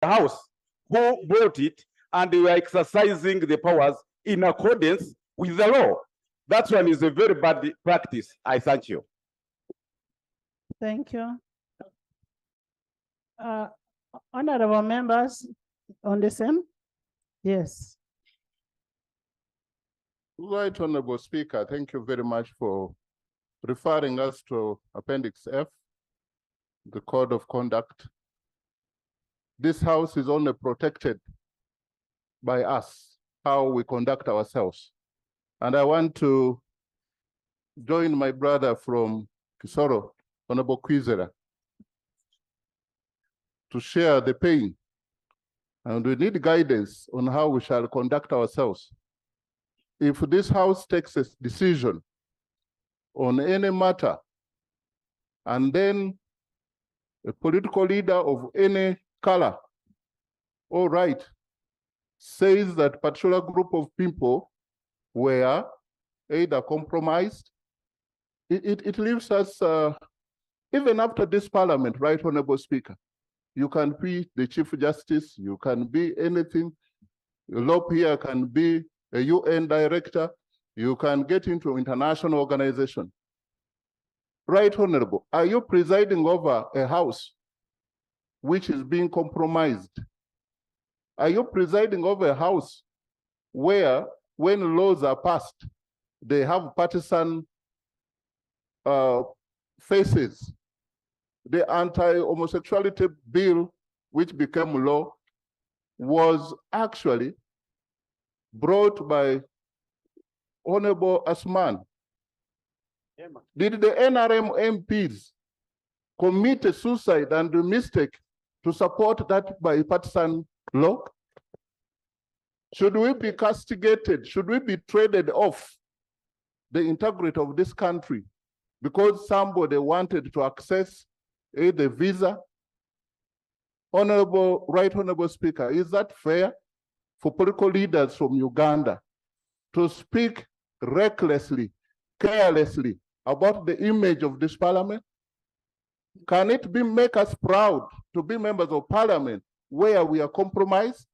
House who brought it, and they were exercising the powers in accordance with the law. That one is a very bad practice. I thank you. Thank you. Honorable members on the same? Yes. Right, Honorable Speaker, thank you very much for referring us to Appendix F, the Code of Conduct. This House is only protected by us, how we conduct ourselves. And I want to join my brother from Kisoro, Honorable Kwizera, to share the pain. And we need guidance on how we shall conduct ourselves. If this House takes a decision on any matter, and then a political leader of any color or right says that particular group of people were either compromised, it leaves us, even after this parliament, right, Honorable Speaker, you can be the Chief Justice, you can be anything, Lop here can be a UN director, you can get into international organization. Right, Honorable, are you presiding over a house which is being compromised? Are you presiding over a house where, when laws are passed, they have partisan faces? The anti-homosexuality bill, which became law, was actually brought by Honorable Asman. Did the NRM MPs commit a suicide and a mistake to support that bipartisan law? Should we be castigated? Should we be traded off the integrity of this country because somebody wanted to access the visa? Right Honorable Speaker, is that fair for political leaders from Uganda to speak recklessly, carelessly about the image of this parliament? Can it make us proud to be members of parliament where we are compromised?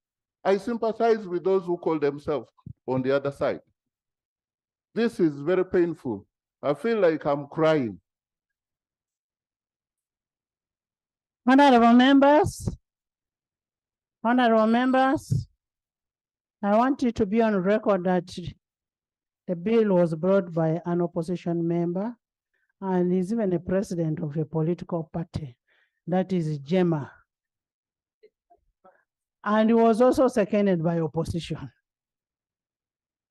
I sympathize with those who call themselves on the other side. This is very painful. I feel like I'm crying. Honorable members, I want you to be on record that the bill was brought by an opposition member, and he's even a president of a political party, that is JEMA. And it was also seconded by opposition.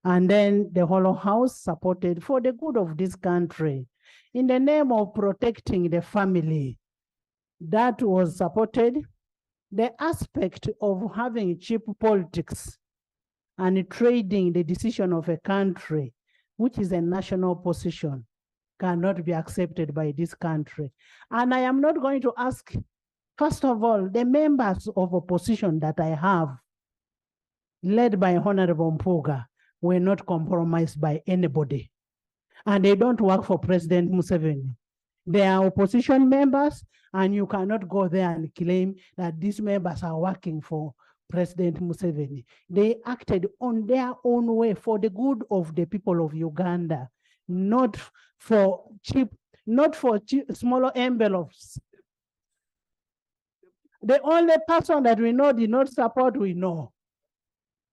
And then the whole House supported for the good of this country in the name of protecting the family. That was supported. The aspect of having cheap politics and trading the decision of a country, which is a national position, cannot be accepted by this country. And I am not going to ask, first of all, the members of opposition that I have, led by Honorable Mpuga, were not compromised by anybody. And they don't work for President Museveni. They are opposition members, and you cannot go there and claim that these members are working for President Museveni. They acted on their own way for the good of the people of Uganda, not for cheap, smaller envelopes. The only person that we know did not support, we know.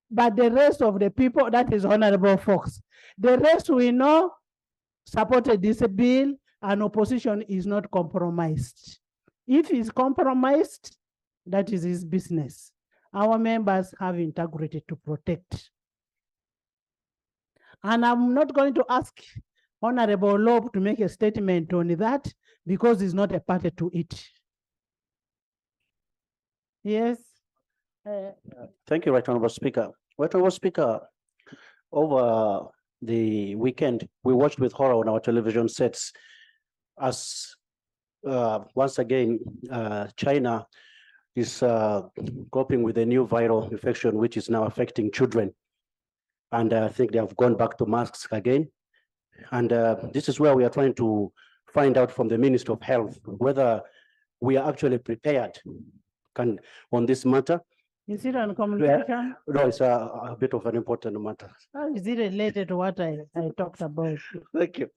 But the rest of the people, that is Honorable Fox. The rest we know supported this bill, and opposition is not compromised. If he's compromised, that is his business. Our members have integrity to protect. And I'm not going to ask Honorable Loeb to make a statement on that because he's not a party to it. Yes. Thank you, Right Honorable Speaker. Right Honorable Speaker, over the weekend, we watched with horror on our television sets as once again, China is coping with a new viral infection, which is now affecting children. And I think they have gone back to masks again. And this is where we are trying to find out from the Minister of Health whether we are actually prepared on this matter. Is it on communication? No, it's a bit of an important matter. How is it related to what I talked about? Thank you.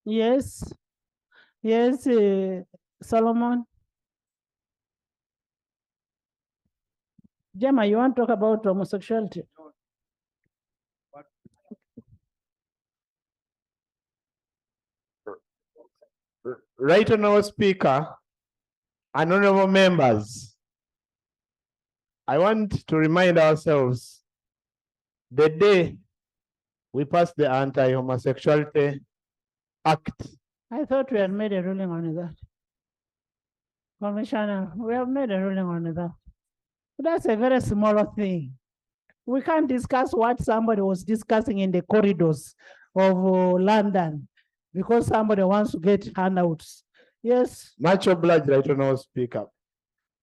Yes. Yes, Solomon. Gemma, you want to talk about homosexuality? Right Honorable Speaker and honorable members, I want to remind ourselves the day we passed the Anti-Homosexuality Act. I thought we had made a ruling on that. Commissioner, we have made a ruling on that. That's a very small thing. We can't discuss what somebody was discussing in the corridors of London because somebody wants to get handouts. Yes. Much obliged, Right Honorable Speaker.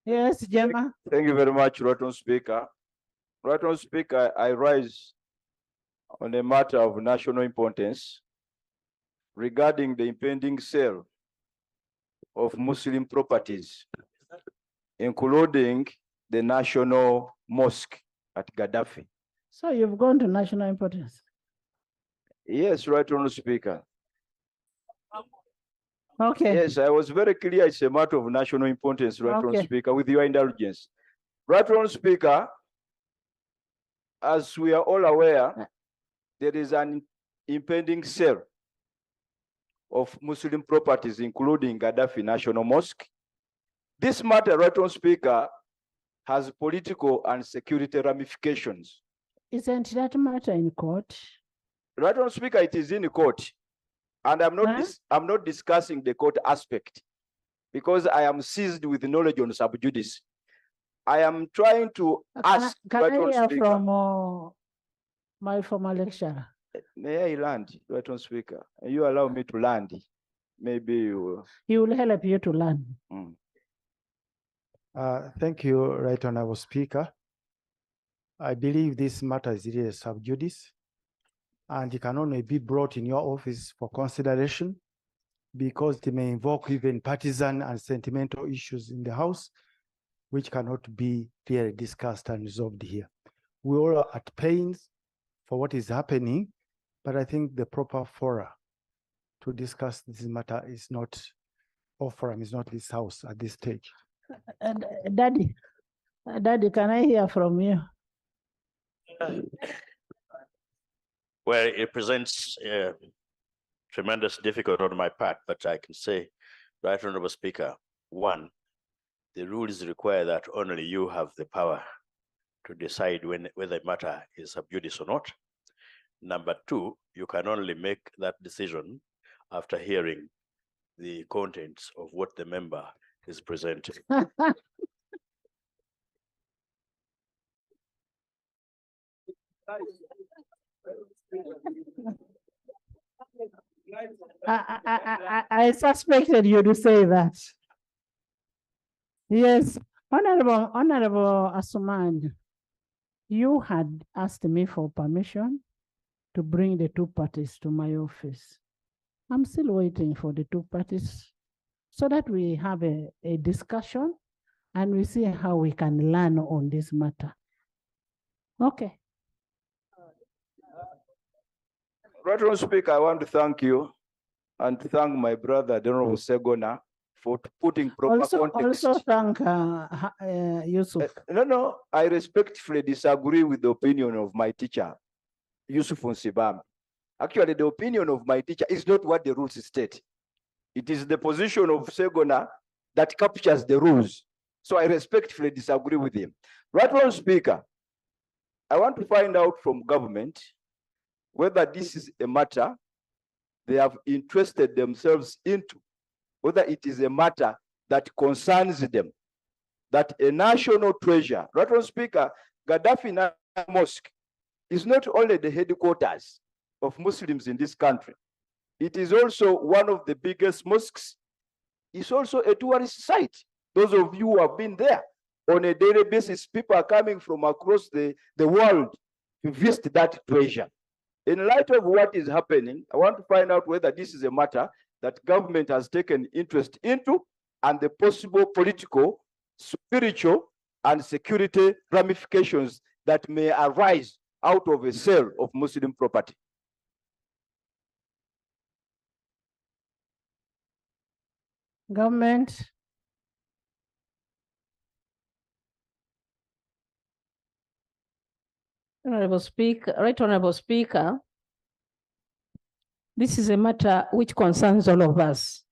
Yes, Gemma. Thank you very much, Right Honorable Speaker. Right Honorable Speaker, I rise on a matter of national importance regarding the impending sale of Muslim properties, including the National Mosque at Gaddafi. So you've gone to national importance. Yes, Right Honorable Speaker. Okay. Yes, I was very clear. It's a matter of national importance, Right Honorable Okay. Speaker, with your indulgence. Right Honorable Speaker, as we are all aware, there is an impending sale of Muslim properties, including Gaddafi National Mosque. This matter, Right Honorable Speaker, has political and security ramifications. Isn't that matter in court? Right Honorable Speaker, it is in court. And I'm not discussing the court aspect because I am seized with knowledge on sub judice. I am trying to ask. Can Right I Honorable hear Speaker, from my former lecturer? may I land, Right Honorable Speaker? You allow me to land. Maybe you will. He will help you to learn. Thank you, Right Honorable Speaker. I believe this matter is really sub judice, and it can only be brought in your office for consideration because it may invoke even partisan and sentimental issues in the House, which cannot be clearly discussed and resolved here. We all are at pains for what is happening, but I think the proper fora to discuss this matter is not, or forum is not this House at this stage. Daddy, can I hear from you? Well, it presents tremendous difficulty on my part, but I can say, Right Honorable Speaker, one, the rules require that only you have the power to decide whether a matter is sub judice or not. Number two, you can only make that decision after hearing the contents of what the member is presenting. I suspected you to say that. Yes, Honorable Asuman, you had asked me for permission to bring the two parties to my office. I'm still waiting for the two parties so that we have a discussion and we see how we can learn on this matter. Okay. Right Honorable Speaker, I want to thank you and to thank my brother, the Honorable Segona, for putting proper context. Also thank Yusuf. No, I respectfully disagree with the opinion of my teacher, Yusuf Nsibam. Actually, the opinion of my teacher is not what the rules state. It is the position of Segona that captures the rules. So I respectfully disagree with him. Right Honorable Speaker, I want to find out from government whether this is a matter they have interested themselves into, whether it is a matter that concerns them, that a national treasure. Right Honorable Speaker, Gaddafi Mosque is not only the headquarters of Muslims in this country, it is also one of the biggest mosques. It's also a tourist site. Those of you who have been there on a daily basis, people are coming from across the world to visit that treasure. In light of what is happening, I want to find out whether this is a matter that government has taken interest into and the possible political spiritual and security ramifications that may arise out of a sale of Muslim property. Government. Honorable Speaker, Right Honorable Speaker, this is a matter which concerns all of us,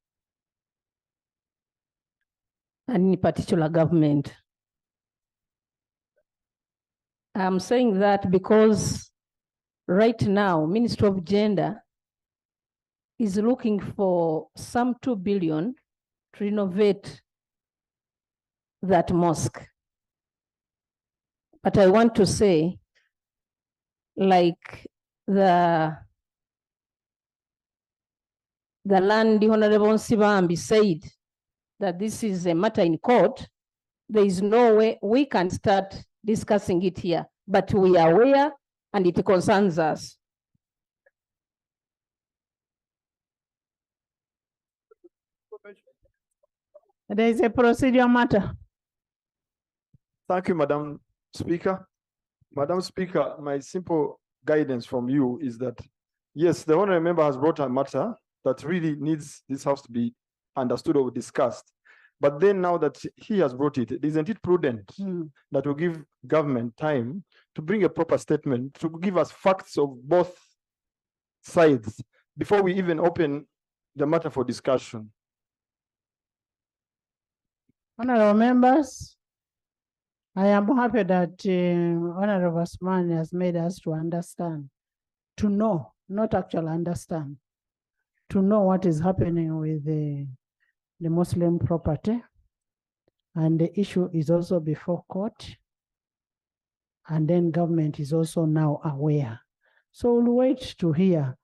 and in particular government. I'm saying that because right now, Ministry of Gender is looking for some 2 billion to renovate that mosque. But I want to say, like the land Honorable Sibambi said, that this is a matter in court, there is no way we can start discussing it here, but we are aware and it concerns us. There is a procedural matter. Thank you, Madam Speaker. Madam Speaker, my simple guidance from you is that, yes, the honorable member has brought a matter that really needs this house to be understood or discussed. But then now that he has brought it, isn't it prudent that we give government time to bring a proper statement, to give us facts of both sides before we even open the matter for discussion? Honorable members, I am happy that Honorable Osman has made us to understand, to know, not actually understand, to know what is happening with the Muslim property. And the issue is also before court. And then government is also now aware. So we'll wait to hear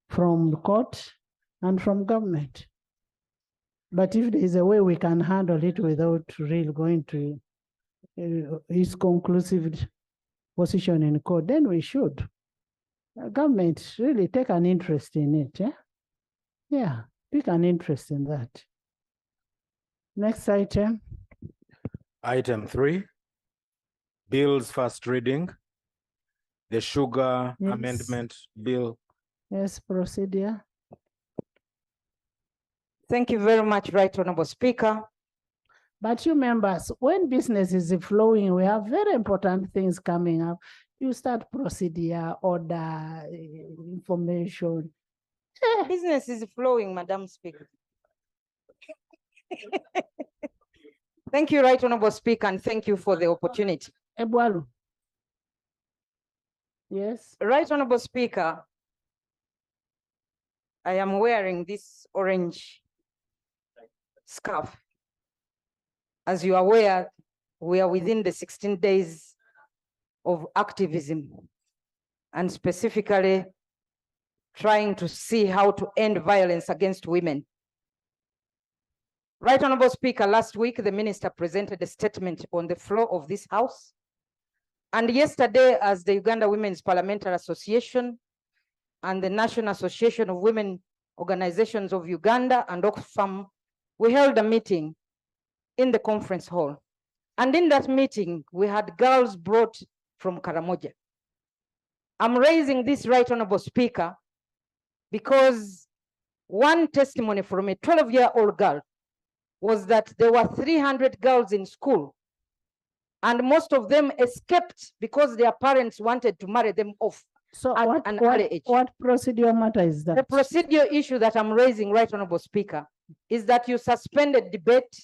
from the court and from government. But if there is a way we can handle it without really going to his conclusive position in court, then we should. Government really take an interest in it. Yeah, take an interest in that. Next item. Item 3, bills first reading, the sugar Yes. amendment bill. Yes, procedure. Thank you very much, Right Honorable Speaker. But you members, when business is flowing, we have very important things coming up. You start procedure, order, information. Business is flowing, Madam Speaker. Thank you, Right Honorable Speaker, and thank you for the opportunity. Ebwalu. Yes. Right Honorable Speaker, I am wearing this orange scarf. As you are aware, we are within the 16 days of activism, and specifically trying to see how to end violence against women. Right Honorable Speaker, last week, the minister presented a statement on the floor of this house. And yesterday, as the Uganda Women's Parliamentary Association and the National Association of Women Organizations of Uganda and Oxfam, we held a meeting in the conference hall. And in that meeting, we had girls brought from Karamoja. I'm raising this, Right Honorable Speaker, because one testimony from a 12-year-old girl was that there were 300 girls in school, and most of them escaped because their parents wanted to marry them off. So at an early age. what procedure matter is that? The procedure issue that I'm raising, Right Honorable Speaker, is that you suspended debate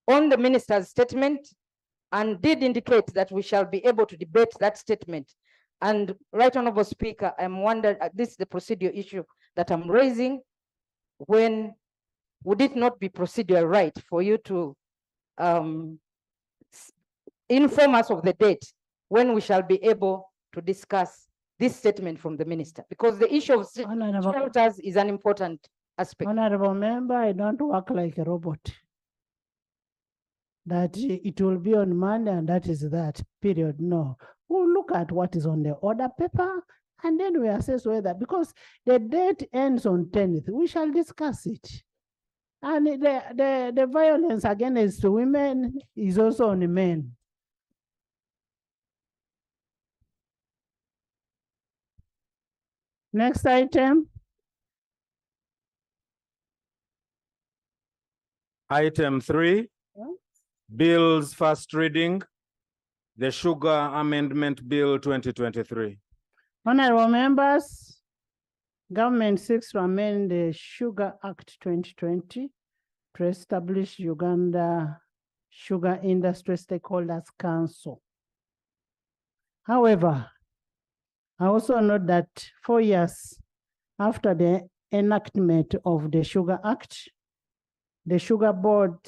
on the minister's statement and did indicate that we shall be able to debate that statement. And Right Honorable Speaker, I'm wondering, this is the procedure issue that I'm raising. When would it not be procedure right for you to inform us of the date when we shall be able to discuss this statement from the minister? Because the issue of shelters is an important aspect. Honorable member, I don't work like a robot. That it will be on Monday and that is that, period. No, we'll look at what is on the order paper and then we assess whether, because the date ends on 10th, we shall discuss it. And the violence against women is also on the men. Next item. Item 3, bills first reading, the Sugar Amendment Bill 2023. Honorable members, government seeks to amend the Sugar Act 2020 to establish Uganda Sugar Industry Stakeholders Council. However, I also note that 4 years after the enactment of the Sugar Act, the Sugar Board,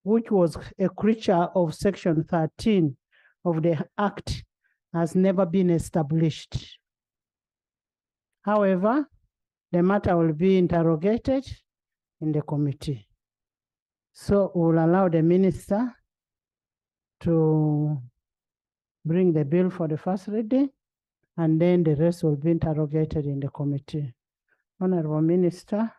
which was a creature of Section 13 of the Act, has never been established. However, the matter will be interrogated in the committee. So we'll allow the minister to bring the bill for the first reading, and then the rest will be interrogated in the committee. Honorable Minister.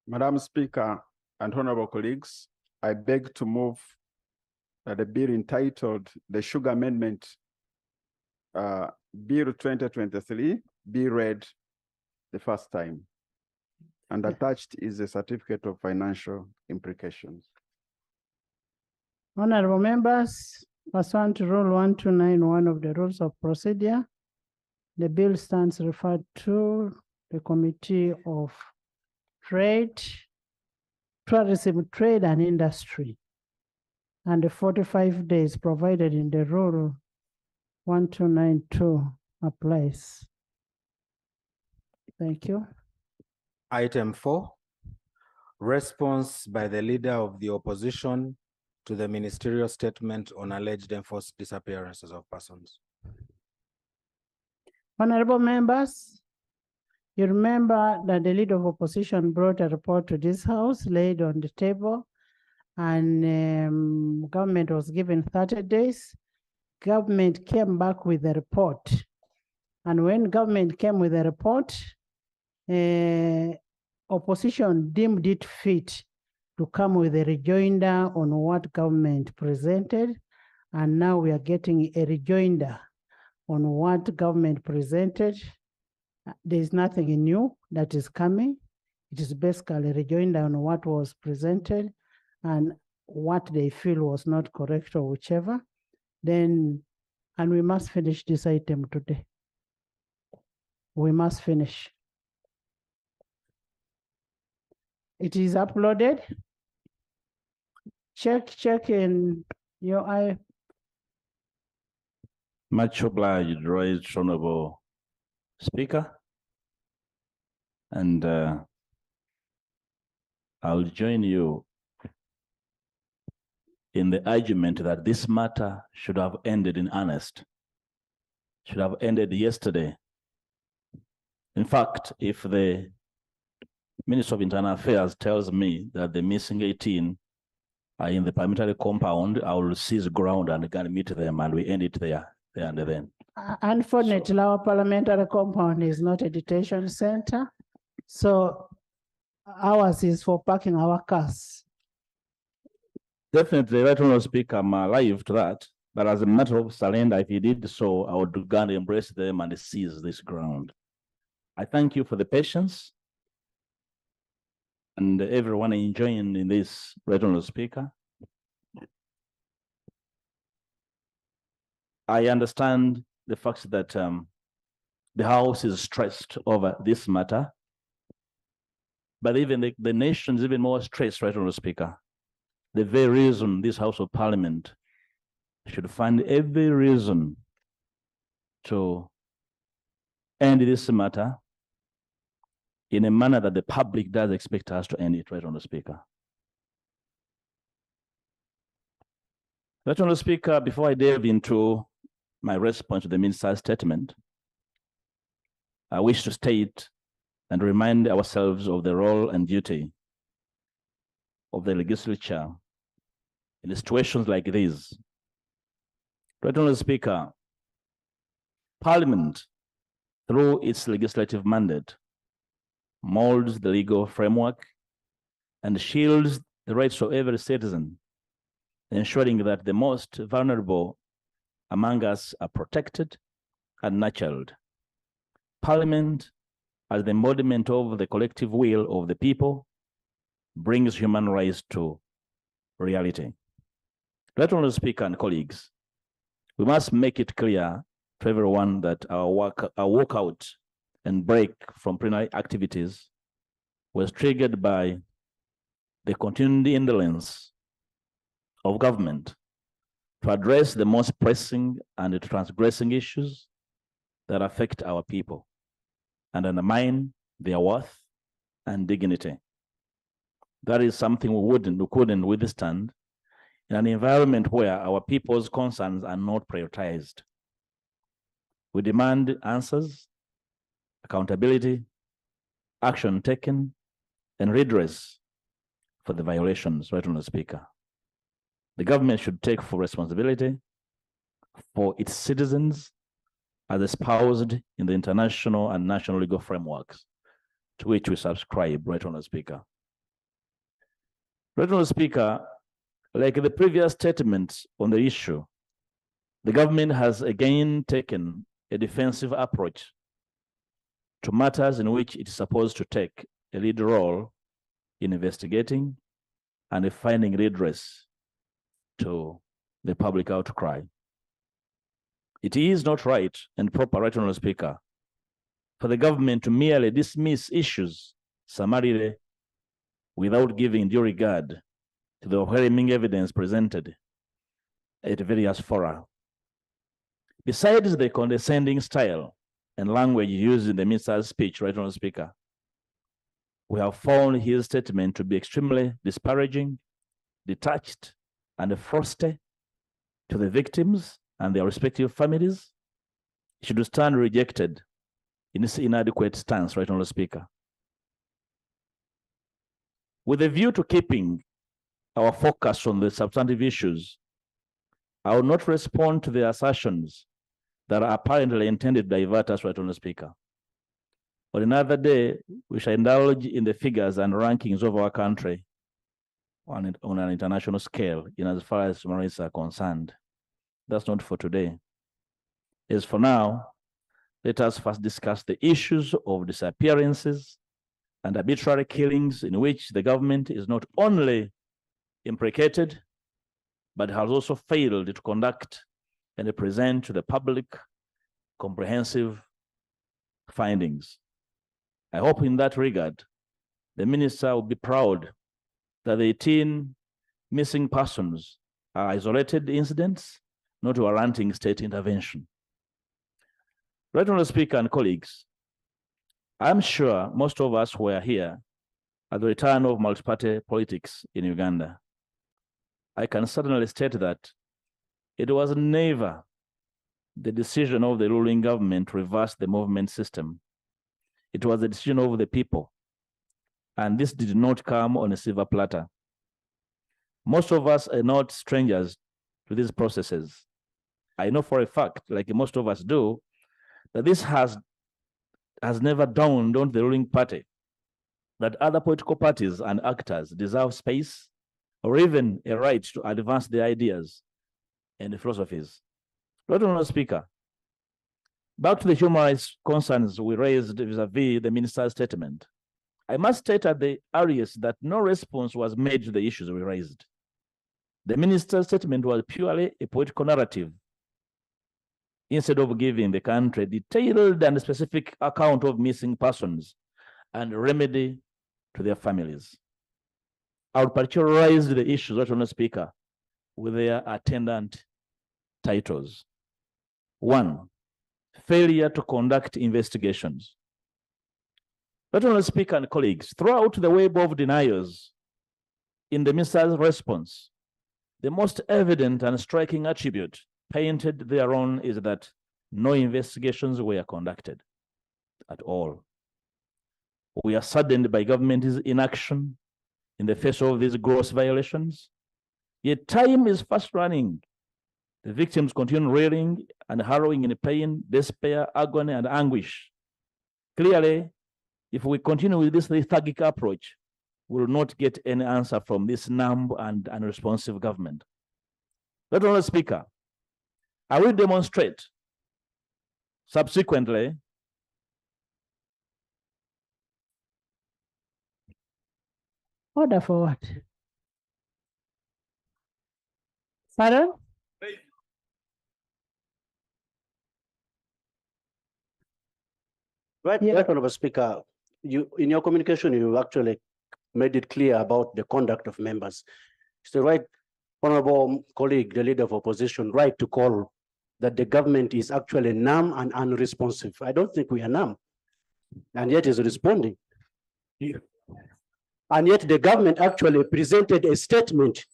Madam Speaker and honorable colleagues, I beg to move that the bill entitled the Sugar Amendment Bill 2023 be read the first time. And attached is a certificate of financial implications. Honorable members, pursuant to Rule 1291 of the Rules of Procedure, the bill stands referred to the Committee of Trade, Tourism, Trade and Industry, and the 45 days provided in the Rule 1292 applies. Thank you. Item 4, response by the leader of the opposition to the ministerial statement on alleged enforced disappearances of persons. Honorable members, you remember that the leader of opposition brought a report to this house, laid on the table, and government was given 30 days. Government came back with a report. And when government came with a report, opposition deemed it fit to come with a rejoinder on what government presented. And now we are getting a rejoinder on what government presented. There is nothing new that is coming. It is basically a rejoinder on what was presented and what they feel was not correct or whichever. Then, and we must finish this item today. We must finish. It is uploaded. Check in your eye. Much obliged, Right Honorable Speaker. And I'll join you in the argument that this matter should have ended in earnest, should have ended yesterday. In fact, if the Minister of Internal Affairs tells me that the missing 18 are in the parliamentary compound, I will seize ground and can meet them, and we end it there and then. Unfortunately, our parliamentary compound is not a detention center. So ours is for parking our cars. Definitely, Right Honorable Speaker, I'm alive to that. But as a matter of surrender, if he did so, I would go and embrace them and seize this ground. I thank you for the patience and everyone enjoying in this, Right Honorable Speaker. I understand the fact that the House is stressed over this matter, but even the nation is even more stressed, Right Honorable Speaker. The very reason this House of Parliament should find every reason to end this matter in a manner that the public does expect us to end it, Right Honorable Speaker. Right Honorable Speaker, before I delve into my response to the minister's statement, I wish to state and remind ourselves of the role and duty of the legislature in situations like these. Right Honorable Speaker, Parliament through its legislative mandate, molds the legal framework and shields the rights of every citizen, ensuring that the most vulnerable among us are protected and nurtured. Parliament, as the embodiment of the collective will of the people, brings human rights to reality. Right, Honourable Speaker and colleagues, we must make it clear to everyone that our walkout and break from plenary activities was triggered by the continued indolence of government to address the most pressing and transgressing issues that affect our people and undermine their worth and dignity. That is something we couldn't withstand in an environment where our people's concerns are not prioritized. We demand answers, accountability, action taken, and redress for the violations, right, Honourable Speaker. The government should take full responsibility for its citizens as espoused in the international and national legal frameworks to which we subscribe, right, Honourable Speaker. Right, Honourable Speaker, like the previous statements on the issue, the government has again taken a defensive approach to matters in which it is supposed to take a lead role in investigating and finding redress to the public outcry. It is not right and proper, right, Honourable Speaker, for the government to merely dismiss issues summarily without giving due regard to the overwhelming evidence presented at various fora. Besides the condescending style and language used in the minister's speech, right, Honourable Speaker, we have found his statement to be extremely disparaging, detached, and frosty to the victims and their respective families. It should stand rejected in its inadequate stance, right, Honourable Speaker. With a view to keeping our focus on the substantive issues, I will not respond to the assertions that are apparently intended to divert us, right, Honourable Speaker. On another day, we shall indulge in the figures and rankings of our country on an international scale, in as far as human rights are concerned. That's not for today. As for now, let us first discuss the issues of disappearances and arbitrary killings in which the government is not only implicated, but has also failed to conduct and present to the public comprehensive findings. I hope in that regard, the minister will be proud that the 18 missing persons are isolated incidents, not warranting state intervention. Right, Honourable Speaker and colleagues, I'm sure most of us were here at the return of multi-party politics in Uganda. I can certainly state that it was never the decision of the ruling government to reverse the movement system. It was the decision of the people. And this did not come on a silver platter. Most of us are not strangers to these processes. I know for a fact, like most of us do, that this has never dawned on the ruling party that other political parties and actors deserve space or even a right to advance their ideas and philosophies. Right, Honourable Speaker, back to the human rights concerns we raised vis-a-vis the minister's statement. I must state at the earliest that no response was made to the issues we raised. The minister's statement was purely a political narrative, instead of giving the country a detailed and specific account of missing persons and remedy to their families. I would particularize the issues, right, Honourable Speaker, with their attendant titles. 1, failure to conduct investigations. Right, Honourable Speaker and colleagues, throughout the web of denials in the minister's response, the most evident and striking attribute painted thereon is that no investigations were conducted at all. We are saddened by government's inaction in the face of these gross violations. Yet time is fast running. The victims continue reeling and harrowing in pain, despair, agony, and anguish Clearly, if we continue with this lethargic approach, we will not get any answer from this numb and unresponsive government. Let Honourable Speaker, I will demonstrate subsequently Order for what? Pardon? Right, Yeah. right, Honorable Speaker, you, in your communication, you actually made it clear about the conduct of members. It's the right honorable colleague, the leader of opposition, right to call that the government is actually numb and unresponsive. I don't think we are numb, and yet is responding. And yet the government actually presented a statement,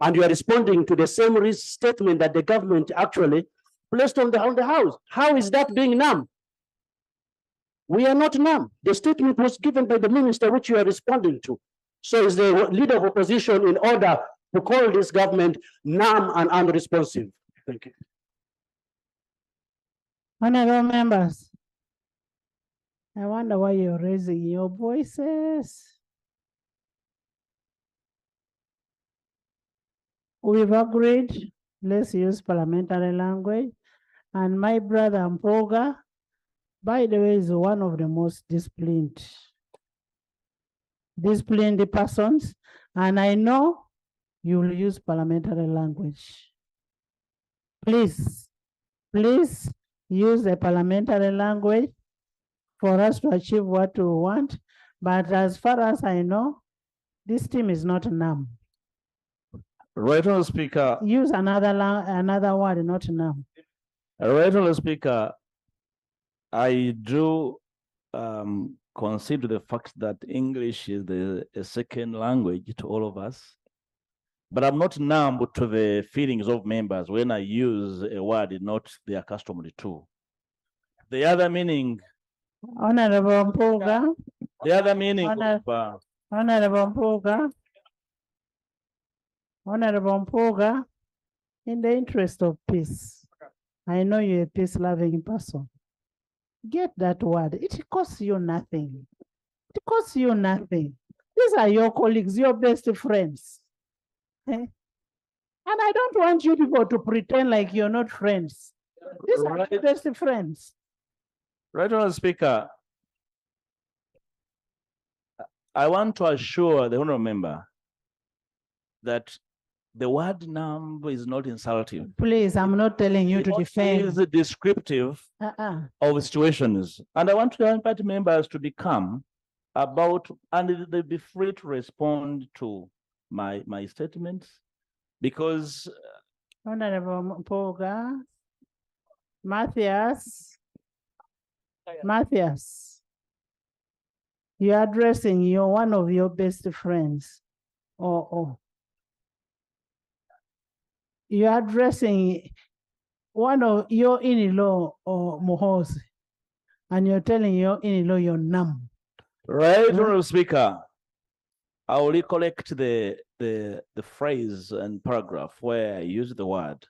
and you are responding to the same statement that the government actually placed on the house. How is that being numb? We are not numb. The statement was given by the minister, which you are responding to. So is the leader of opposition in order to call this government numb and unresponsive? Thank you. Honorable members, I wonder why you're raising your voices. We've agreed, let's use parliamentary language. And my brother Mpoga, by the way, is one of the most disciplined persons. And I know you'll use parliamentary language. Please use the parliamentary language for us to achieve what we want. But as far as I know, this team is not numb. Right, Honourable Speaker. Use another word, not numb. Right, Honourable Speaker, I do concede to the fact that English is a second language to all of us, but I'm not numb to the feelings of members when I use a word not they are accustomed to. The other meaning. Honorable Mpoga. The other meaning. Honorable Mpoga. Honorable Mpoga, in the interest of peace, I know you're a peace-loving person. Get that word. It costs you nothing. It costs you nothing. These are your colleagues, your best friends. Eh? And I don't want you people to pretend like you're not friends. These are your best friends. Right, Honourable Speaker, I want to assure the honourable member that the word numb is not insulting. Please, I'm not telling you to defend. It is descriptive of situations. And I want to invite members to be calm about, and they'll be free to respond to my statements, because Honorable Mpoga, Matthias, you're addressing one of your best friends. You're addressing one of your in-law or Mohosi, and you're telling your in-law you're numb. Right, Honourable Speaker, I will recollect the phrase and paragraph where I use the word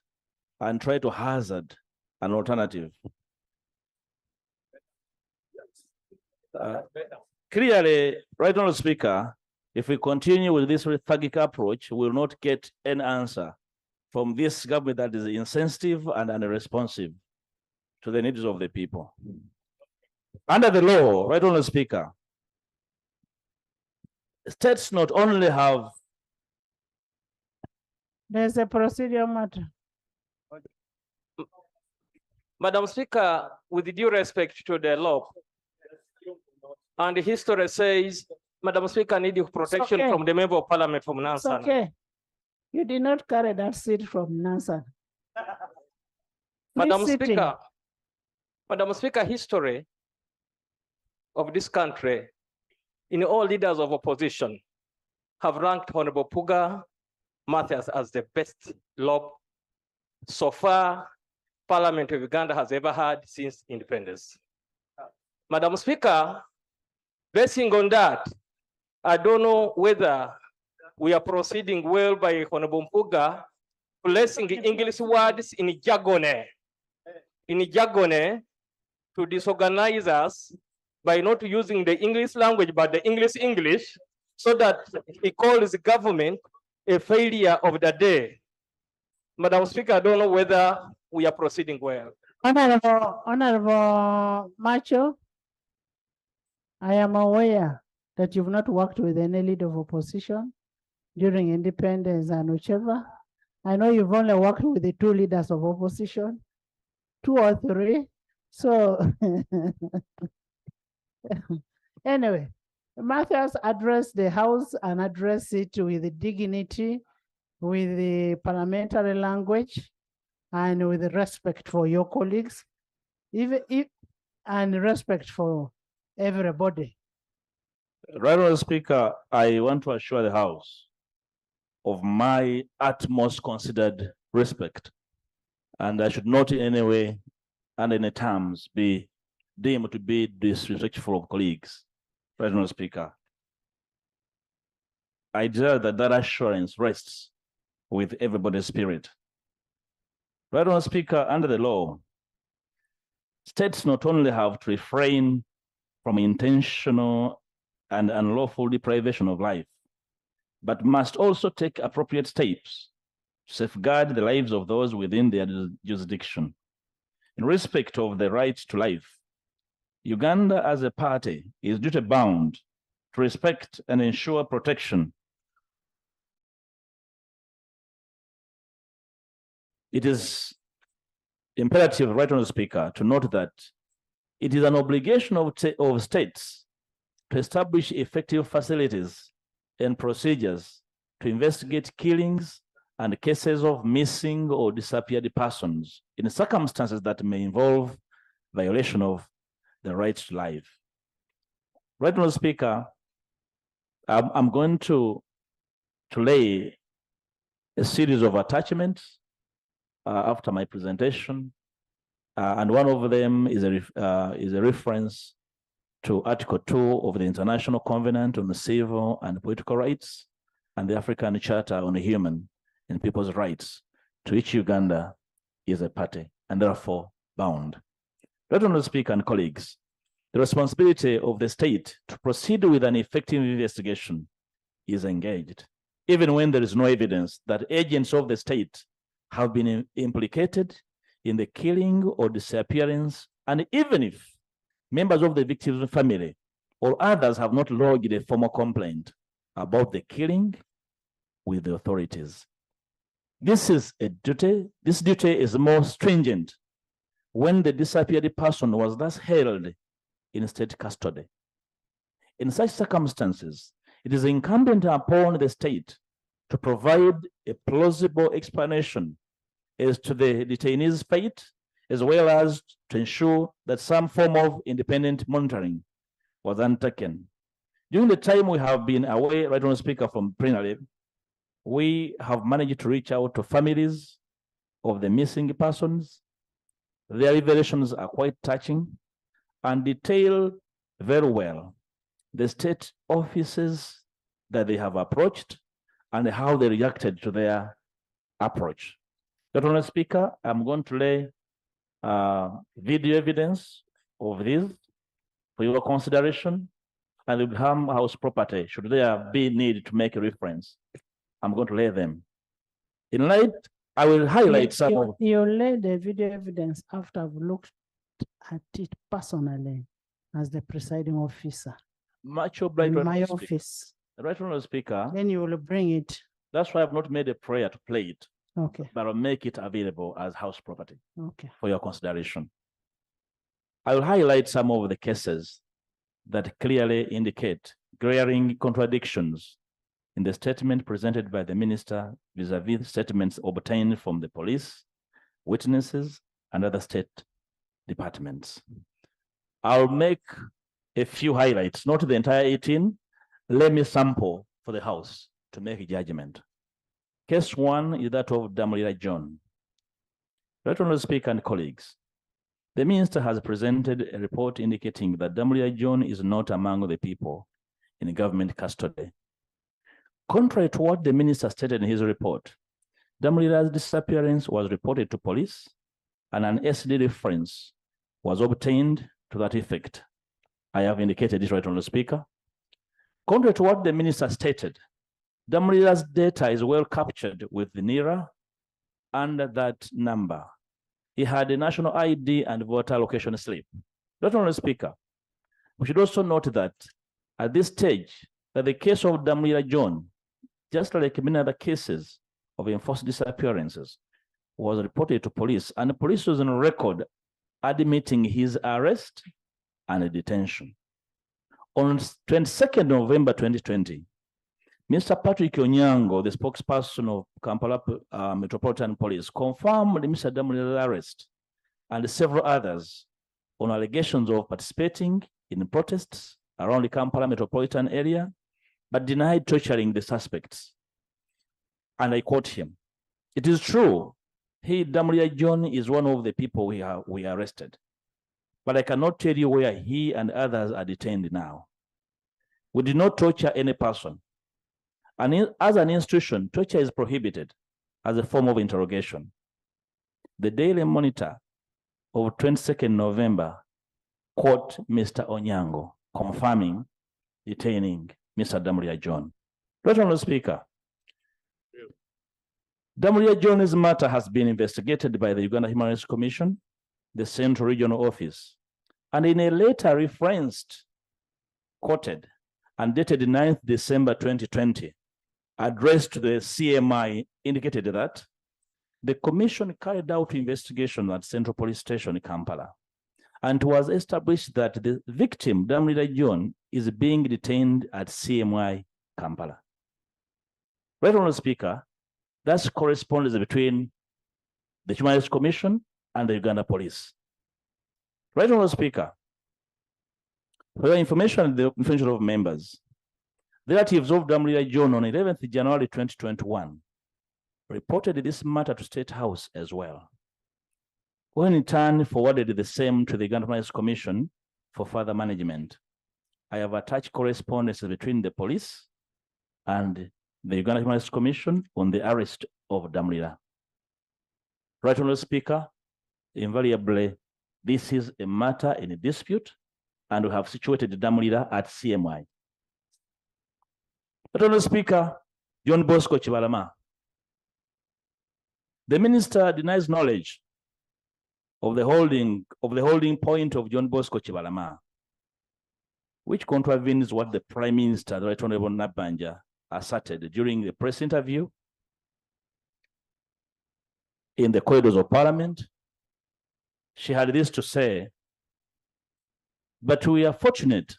and try to hazard an alternative. Clearly, right, Honourable Speaker, if we continue with this lethargic approach, we will not get an answer from this government that is insensitive and unresponsive to the needs of the people. Under the law, right, Honourable Speaker, states not only have. There's a procedural matter. Madam Speaker, with due respect to the law, and history says, Madam Speaker, need protection from the member of parliament from Nansan. Okay. You did not carry that seat from Nansan. Madam Speaker, history of this country, in all leaders of opposition, have ranked Honorable Puga Matthias as the best law so far Parliament of Uganda has ever had since independence. Madam Speaker, basing on that, I don't know whether we are proceeding well by Honorable Mpuga placing English words in jargon to disorganize us by not using the English language, but the English, so that he calls the government a failure of the day. Madam Speaker, I don't know whether we are proceeding well. Honorable Macho, I am aware that you've not worked with any leader of opposition during independence and whichever. I know you've only worked with the two leaders of opposition, 2 or 3. So anyway, Matthias addressed the House and addressed it with dignity, with the parliamentary language, and with respect for your colleagues, and respect for everybody. Right, Honourable Speaker, I want to assure the House of my utmost considered respect, and I should not in any way and any terms be deemed to be disrespectful of colleagues. Right, Honourable Speaker, I desire that that assurance rests with everybody's spirit. Right, Honourable Speaker, under the law, states not only have to refrain from intentional and unlawful deprivation of life, but must also take appropriate steps to safeguard the lives of those within their jurisdiction. In respect of the right to life, Uganda as a party is duty-bound to respect and ensure protection. It is imperative, right, Honourable Speaker, to note that it is an obligation of states to establish effective facilities and procedures to investigate killings and cases of missing or disappeared persons in circumstances that may involve violation of the right to life. Right, Honourable Speaker, I'm going to lay a series of attachments after my presentation, and one of them is a reference to Article 2 of the International Covenant on Civil and Political Rights and the African Charter on Human and People's Rights, to which Uganda is a party and therefore bound. Right, Honourable Speaker and colleagues, the responsibility of the state to proceed with an effective investigation is engaged, even when there is no evidence that agents of the state have been implicated in the killing or disappearance, and even if members of the victim's family or others have not lodged a formal complaint about the killing with the authorities. This is a duty. This duty is more stringent when the disappeared person was thus held in state custody. In such circumstances, it is incumbent upon the state to provide a plausible explanation as to the detainee's fate, as well as to ensure that some form of independent monitoring was undertaken. During the time we have been away, right, Honourable Speaker, from plenary, we have managed to reach out to families of the missing persons. Their revelations are quite touching and detail very well the state offices that they have approached and how they reacted to their approach. Honourable Speaker, I'm going to lay video evidence of this for your consideration, and will become house property should there be need to make a reference. I'm going to lay them. In light, I will highlight some of. You lay the video evidence after I've looked at it personally as the presiding officer. Much obliged, in my office. Right, Honourable Speaker. Then you will bring it. That's why I've not made a prayer to play it. Okay. But I'll make it available as house property. Okay. For your consideration. I will highlight some of the cases that clearly indicate glaring contradictions in the statement presented by the minister vis-a-vis statements obtained from the police, witnesses, and other state departments. I'll make a few highlights, not the entire 18. Let me sample for the House to make a judgment. Case 1 is that of Damulira John. Right, Honourable Speaker and colleagues, the minister has presented a report indicating that Damulira John is not among the people in government custody. Contrary to what the minister stated in his report, Damulira's disappearance was reported to police and an SD reference was obtained to that effect. I have indicated this, right, Honorable Speaker. Contrary to what the minister stated, Damulira's data is well captured with the NIRA under that number. He had a national ID and voter location slip. Right, Honorable Speaker, we should also note that at this stage, that the case of Damulira John, just like many other cases of enforced disappearances, was reported to police, and the police was on record admitting his arrest and detention. On 22nd November 2020, Mr. Patrick Onyango, the spokesperson of Kampala Metropolitan Police, confirmed Mr. Damulira's arrest and several others on allegations of participating in protests around the Kampala metropolitan area, but denied torturing the suspects. And I quote him, "It is true, Damulira John is one of the people we arrested, but I cannot tell you where he and others are detained now. We did not torture any person. And as an institution, torture is prohibited as a form of interrogation." The Daily Monitor of 22nd November quote Mr. Onyango, confirming detaining Mr. Damulira John. Right, Honorable Speaker. Damulira John's matter has been investigated by the Uganda Human Rights Commission, the Central Regional Office, and in a letter referenced, quoted, and dated 9th December 2020, addressed to the CMI, indicated that the commission carried out investigation at Central Police Station in Kampala, and it was established that the victim, Damulira John, is being detained at CMI Kampala. Right, Honorable Speaker, that's correspondence between the Human Rights Commission and the Uganda Police. Right, Honorable Speaker, for your information and the information of members, the relatives of Damulira John on 11th January 2021 reported this matter to State House as well, when in turn forwarded the same to the Uganda Human Rights Commission for further management. I have attached correspondence between the police and the Uganda Human Rights Commission on the arrest of Damulira. Right, Honorable Speaker, invariably, this is a matter in a dispute, and we have situated Damulira at CMI. Right, Honorable Speaker, John Bosco Chibalama, the minister denies knowledge of the holding point of John Bosco Chibalama, which contravenes what the Prime Minister, the Right Honorable Nabanja, asserted during the press interview in the corridors of Parliament. She had this to say, "But we are fortunate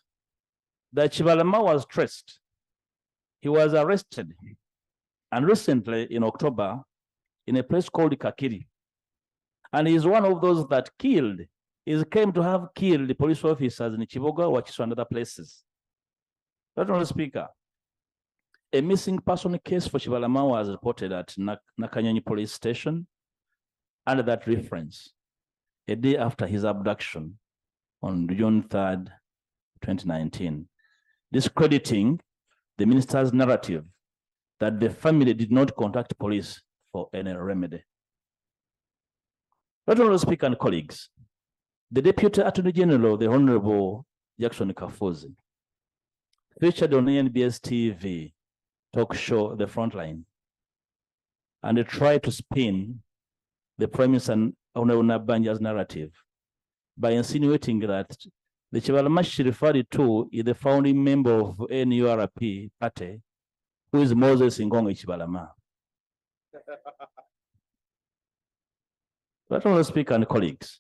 that Chibalama was traced. He was arrested, and recently in October in a place called Kakiri. And he is one of those that killed, he claimed to have killed the police officers in Chiboga, Wakiso, and other places." Right, Honorable Speaker, a missing person case for Chibalama was reported at Nakanyonyi Police Station under that reference, a day after his abduction on June 3rd, 2019, discrediting the minister's narrative that the family did not contact police for any remedy. Right, Honorable Speaker and colleagues, the Deputy Attorney General, the Honorable Jackson Kafuzi, featured on NBS TV talk show The Frontline, and they tried to spin the Prime Minister and Honorable Nabanja's narrative by insinuating that the Chibalama she referred to is the founding member of NURP party, who is Moses Ngongo Chibalama. Right, Honorable Speaker and colleagues,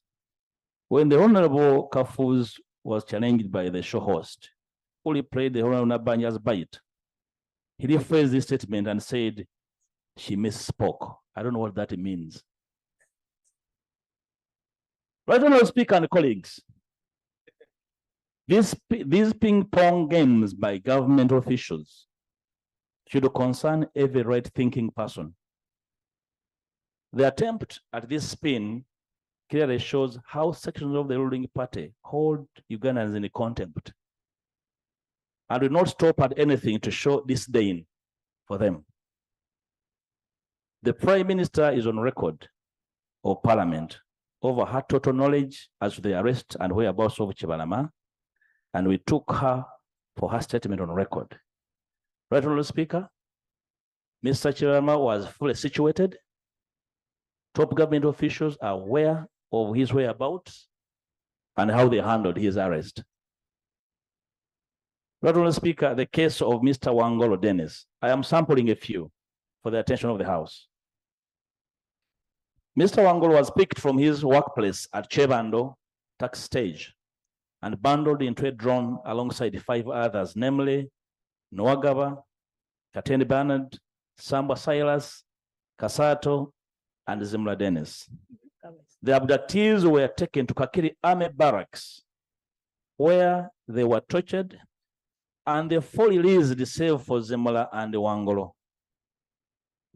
when the Honorable Kafuz was challenged by the show host, who played the Honorable Nabanja's bite, he rephrased this statement and said, "She misspoke." I don't know what that means. Right, Honorable Speaker and colleagues, these ping pong games by government officials should concern every right-thinking person. The attempt at this spin clearly shows how sections of the ruling party hold Ugandans in contempt and will not stop at anything to show disdain for them. The Prime Minister is on record of Parliament over her total knowledge as to the arrest and whereabouts of Chibalama, and we took her for her statement on record. Right, Honorable Speaker, Mr. Chirama was fully situated. Top government officials are aware of his whereabouts and how they handled his arrest. Right, Honorable Speaker, the case of Mr. Wangolo Dennis, I am sampling a few for the attention of the House. Mr. Wangolo was picked from his workplace at Chebando tax stage and bundled into a drone alongside 5 others, namely Nwagaba, Kateni Bernard, Samba Silas, Kasato, and Zimla Dennis. The abductees were taken to Kakiri Army Barracks, where they were tortured, and they fully released save for Zimla and Wangolo.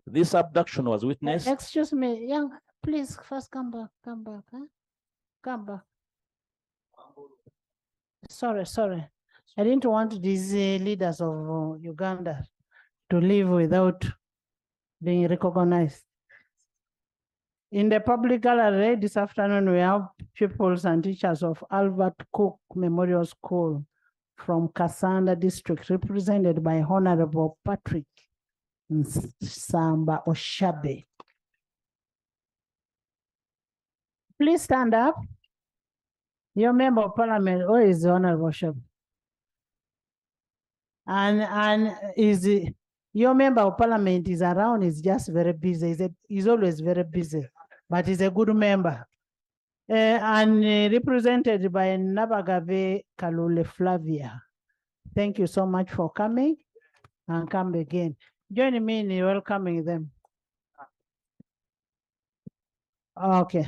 This abduction was witnessed. Excuse me, young, please first come back, huh? Come back. Sorry. I didn't want these leaders of Uganda to leave without being recognized. In the public gallery this afternoon, we have pupils and teachers of Albert Cook Memorial School from Kasanda District, represented by Honorable Patrick Samba Oshabe. Please stand up. Your member of parliament, or is the Honorable Oshabe? And is your member of parliament is around, is just very busy. He's always very busy, but he's a good member. And represented by Nabagave Kalule Flavia. Thank you so much for coming, and come again. Join me in welcoming them. Okay.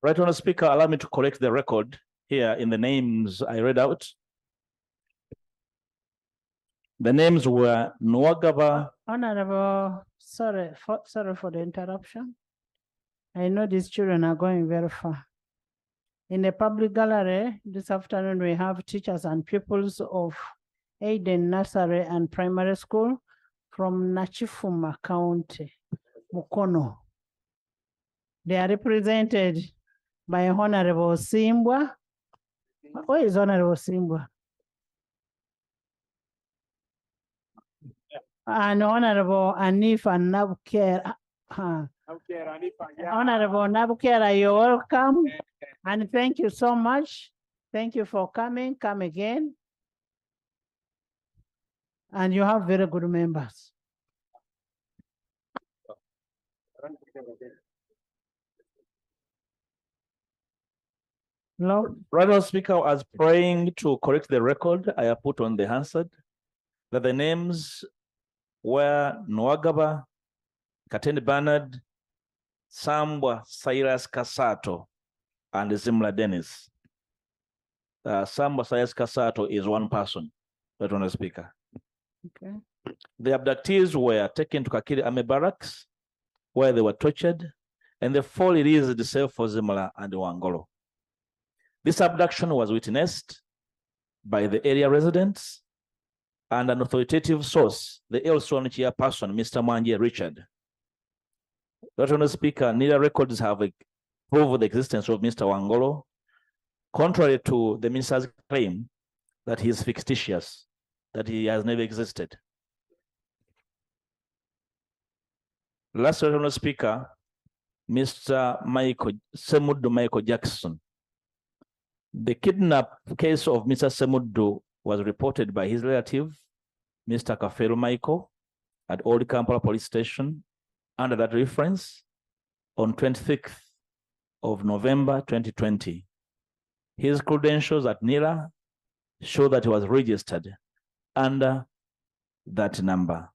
Right, Honorable Speaker, allow me to correct the record here in the names I read out. The names were Nwagaba. Honorable, sorry for the interruption. I know these children are going very far. In the public gallery this afternoon, we have teachers and pupils of Aiden Nursery and Primary School from Nachifuma County, Mukono. They are represented by Honorable Simbwa. Where is Honorable Simbwa? And Honorable Anifa Nabukera. Honorable Nabukera, you're welcome. And thank you so much. Thank you for coming. Come again. And you have very good members. No. Right, Speaker, as praying to correct the record, I have put on the Hansard that the names were Nwagaba, Kateni Bernard, Sambwa Cyrus Kasato, and Zimla Dennis. Sambwa Cyrus Kasato is one person, right, Honorable Speaker. Okay. The abductees were taken to Kakiri Army Barracks, where they were tortured, and they fully released themselves for Zimla and Wangolo. This abduction was witnessed by the area residents and an authoritative source, the Elson chairperson, Mr. Manje Richard. Honorable Speaker, neither records have proved the existence of Mr. Wangolo, contrary to the minister's claim that he is fictitious, that he has never existed. Last, Honorable Speaker, Mr. Semudu Michael Jackson. The kidnap case of Mr. Semudu was reported by his relative, Mr. Kafelu Michael, at Old Kampala Police Station under that reference on 26th of November 2020. His credentials at NIRA show that he was registered under that number.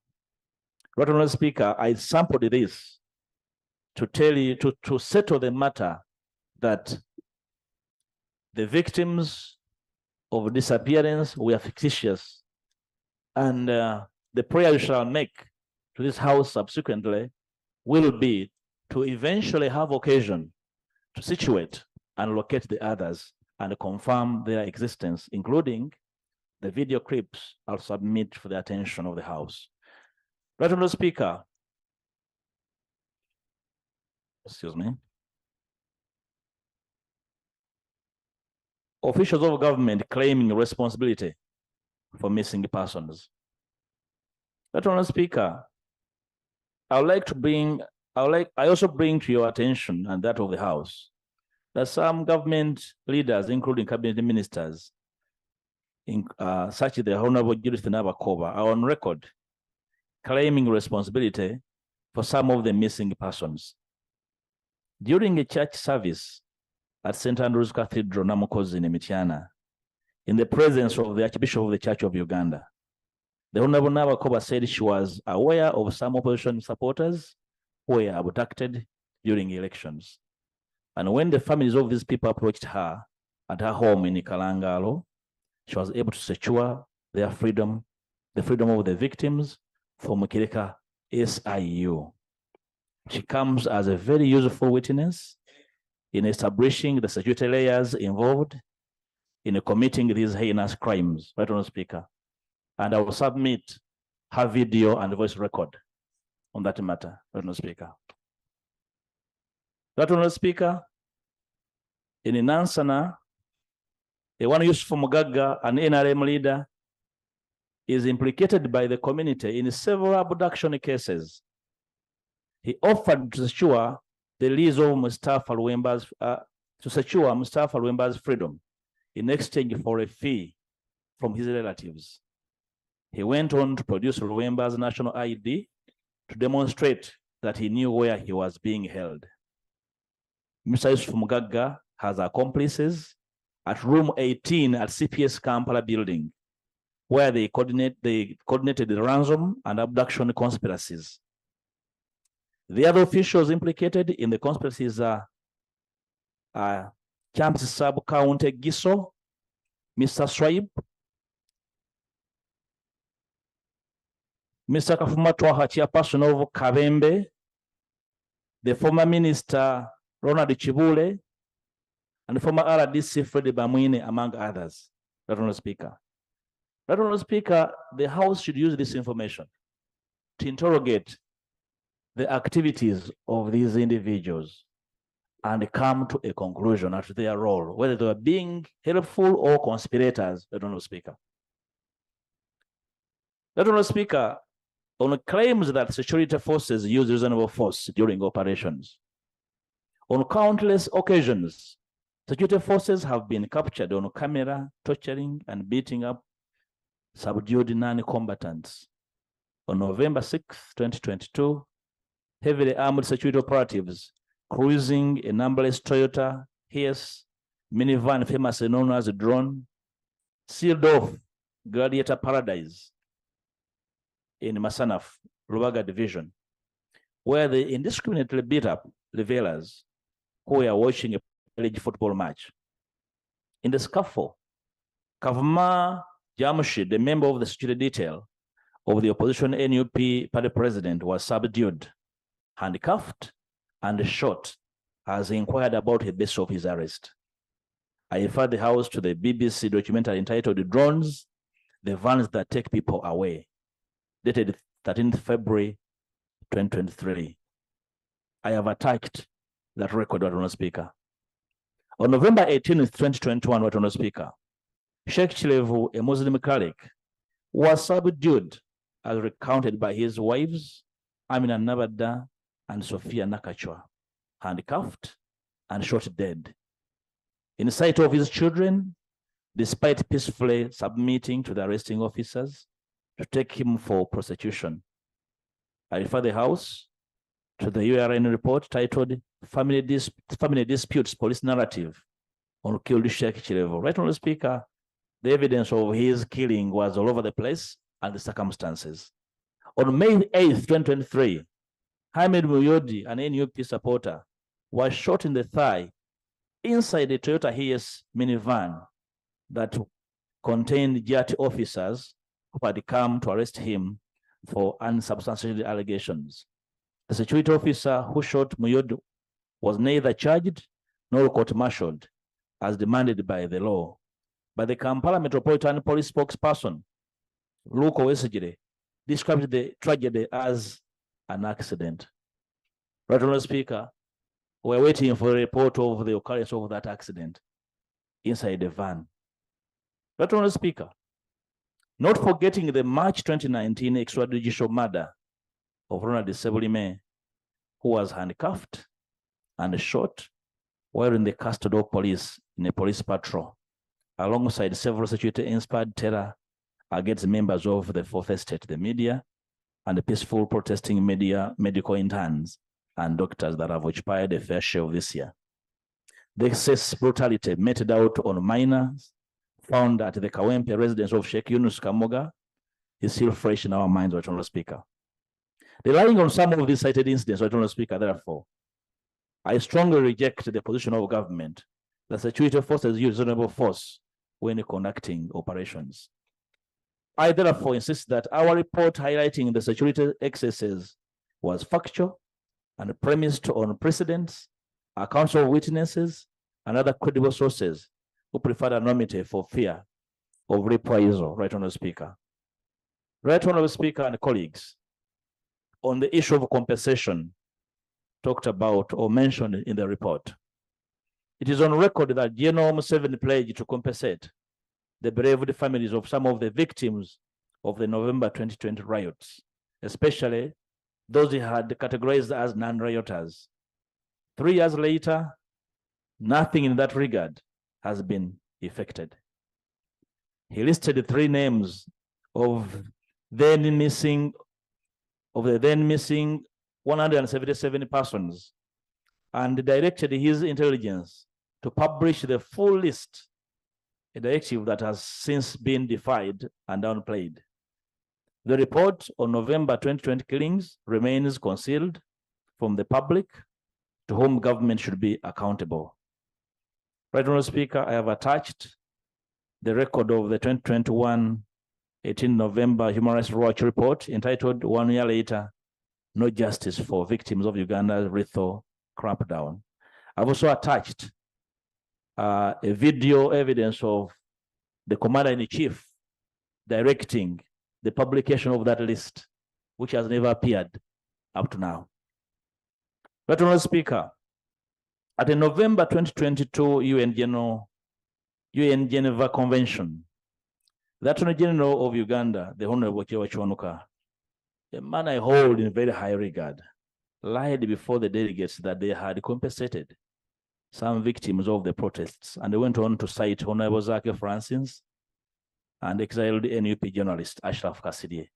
Right, Honorable Speaker, I sampled this to tell you, to settle the matter that the victims of disappearance were fictitious. And the prayer you shall make to this house subsequently will be to eventually have occasion to situate and locate the others and confirm their existence, including the video clips I'll submit for the attention of the House. Right, Honorable Speaker, excuse me. Officials of government claiming responsibility for missing persons. Honorable Speaker, I also bring to your attention and that of the House that some government leaders, including cabinet ministers, such as the Honorable Judith Nabakova, are on record claiming responsibility for some of the missing persons. During a church service at St. Andrew's Cathedral, Namukozi in Mityana, in the presence of the Archbishop of the Church of Uganda, the Honorable Nabakova said she was aware of some opposition supporters who were abducted during elections. And when the families of these people approached her at her home in Kalangalo, she was able to secure their freedom, the freedom of the victims from Kireka SIU. She comes as a very useful witness in establishing the security layers involved in committing these heinous crimes, right, Honorable Speaker. And I will submit her video and voice record on that matter, right, Honorable Speaker. Right, Honorable Speaker, in Nansana, one Yusuf Mugaga, an NRM leader, is implicated by the community in several abduction cases. He offered to secure the release of Mustafa Luemba's freedom in exchange for a fee from his relatives. He went on to produce Luemba's national ID to demonstrate that he knew where he was being held. Mr. Yusuf Mugaga has accomplices at room 18 at CPS Kampala building, where they coordinated the ransom and abduction conspiracies. The other officials implicated in the conspiracies are Champs Sub-County Giso, Mr. Swaib, Mr. Kafumatwa, chairperson of Kabembe, the former minister Ronald Chibule, and the former RDC Freddie Bamwine, among others. Honorable Speaker. Honorable Speaker, the House should use this information to interrogate the activities of these individuals and come to a conclusion as to their role, whether they were being helpful or conspirators. Honorable Speaker. Honorable Speaker, on claims that security forces use reasonable force during operations, on countless occasions, security forces have been captured on camera, torturing and beating up subdued non-combatants. On November 6, 2022, heavily armed security operatives cruising a numberless Toyota Hiace minivan famously known as a drone sealed off Gladiator Paradise in Masanaf, Rubaga Division, where they indiscriminately beat up revelers who were watching a village football match. In the scuffle, Kavma Jamshid, the member of the security detail of the opposition NUP party president, was subdued, handcuffed, and shot as he inquired about the basis of his arrest. I refer the House to the BBC documentary entitled Drones, the Vans That Take People Away, dated 13th February 2023. I have attached that record, Honorable Speaker. On November 18th, 2021, Honorable Speaker, Sheikh Chilevu, a Muslim cleric, was subdued as recounted by his wives, Amina Nabada and Sophia Nakachwa, handcuffed and shot dead. In sight of his children, despite peacefully submitting to the arresting officers to take him for prosecution. I refer the House to the URN report titled Family Disputes Police Narrative on Killed Sheikh Chilevu. Right, Honorable Speaker, the evidence of his killing was all over the place and the circumstances. On May 8th, 2023, Hamid Muyodi, an NUP supporter, was shot in the thigh inside a Toyota Hiace minivan that contained JAT officers who had come to arrest him for unsubstantiated allegations. The security officer who shot Muyodi was neither charged nor court-martialed as demanded by the law. But the Kampala Metropolitan Police spokesperson, Luko Wesegire, described the tragedy as an accident. Right, Honorable Speaker, were waiting for a report of the occurrence of that accident inside the van. Right, Honorable Speaker, not forgetting the March 2019 extrajudicial murder of Ronald Sebulime, who was handcuffed and shot while in the custody of police in a police patrol, alongside several security-inspired terror against members of the Fourth Estate, the media, and the peaceful protesting media, medical interns, and doctors that have occupied a fair share of this year. The excess brutality meted out on minors found at the Kawempe residence of Sheikh Yunus Kamoga is still fresh in our minds, Right Honorable Speaker. Relying on some of these cited incidents, Right Honorable Speaker, therefore, I strongly reject the position of government that security forces use reasonable force when conducting operations. I therefore insist that our report highlighting the security excesses was factual and premised on precedents, accounts of witnesses, and other credible sources who preferred anonymity for fear of reprisal, Right Honorable Speaker. Right Honorable Speaker and colleagues, on the issue of compensation talked about or mentioned in the report, it is on record that General Museveni pledged to compensate the bereaved families of some of the victims of the November 2020 riots, especially those he had categorized as non-rioters. 3 years later, nothing in that regard has been effected. He listed 3 names of the then missing 177 persons and directed his intelligence to publish the full list, a directive that has since been defied and downplayed. The report on November 2020 killings remains concealed from the public, to whom government should be accountable. Right Honorable Speaker, I have attached the record of the 2021 18 November Human Rights Watch report entitled 1 Year Later, No Justice for Victims of Uganda's Lethal Crackdown. I've also attached a video evidence of the Commander-in-Chief directing the publication of that list, which has never appeared up to now. Right Honorable Speaker, at the November 2022 UN Geneva Convention, the Attorney General of Uganda, the Honorable Chewa Chwanuka, a man I hold in very high regard, lied before the delegates that they had compensated some victims of the protests, and they went on to cite Honorable Zake Francis and exiled NUP journalist Ashraf Kassidye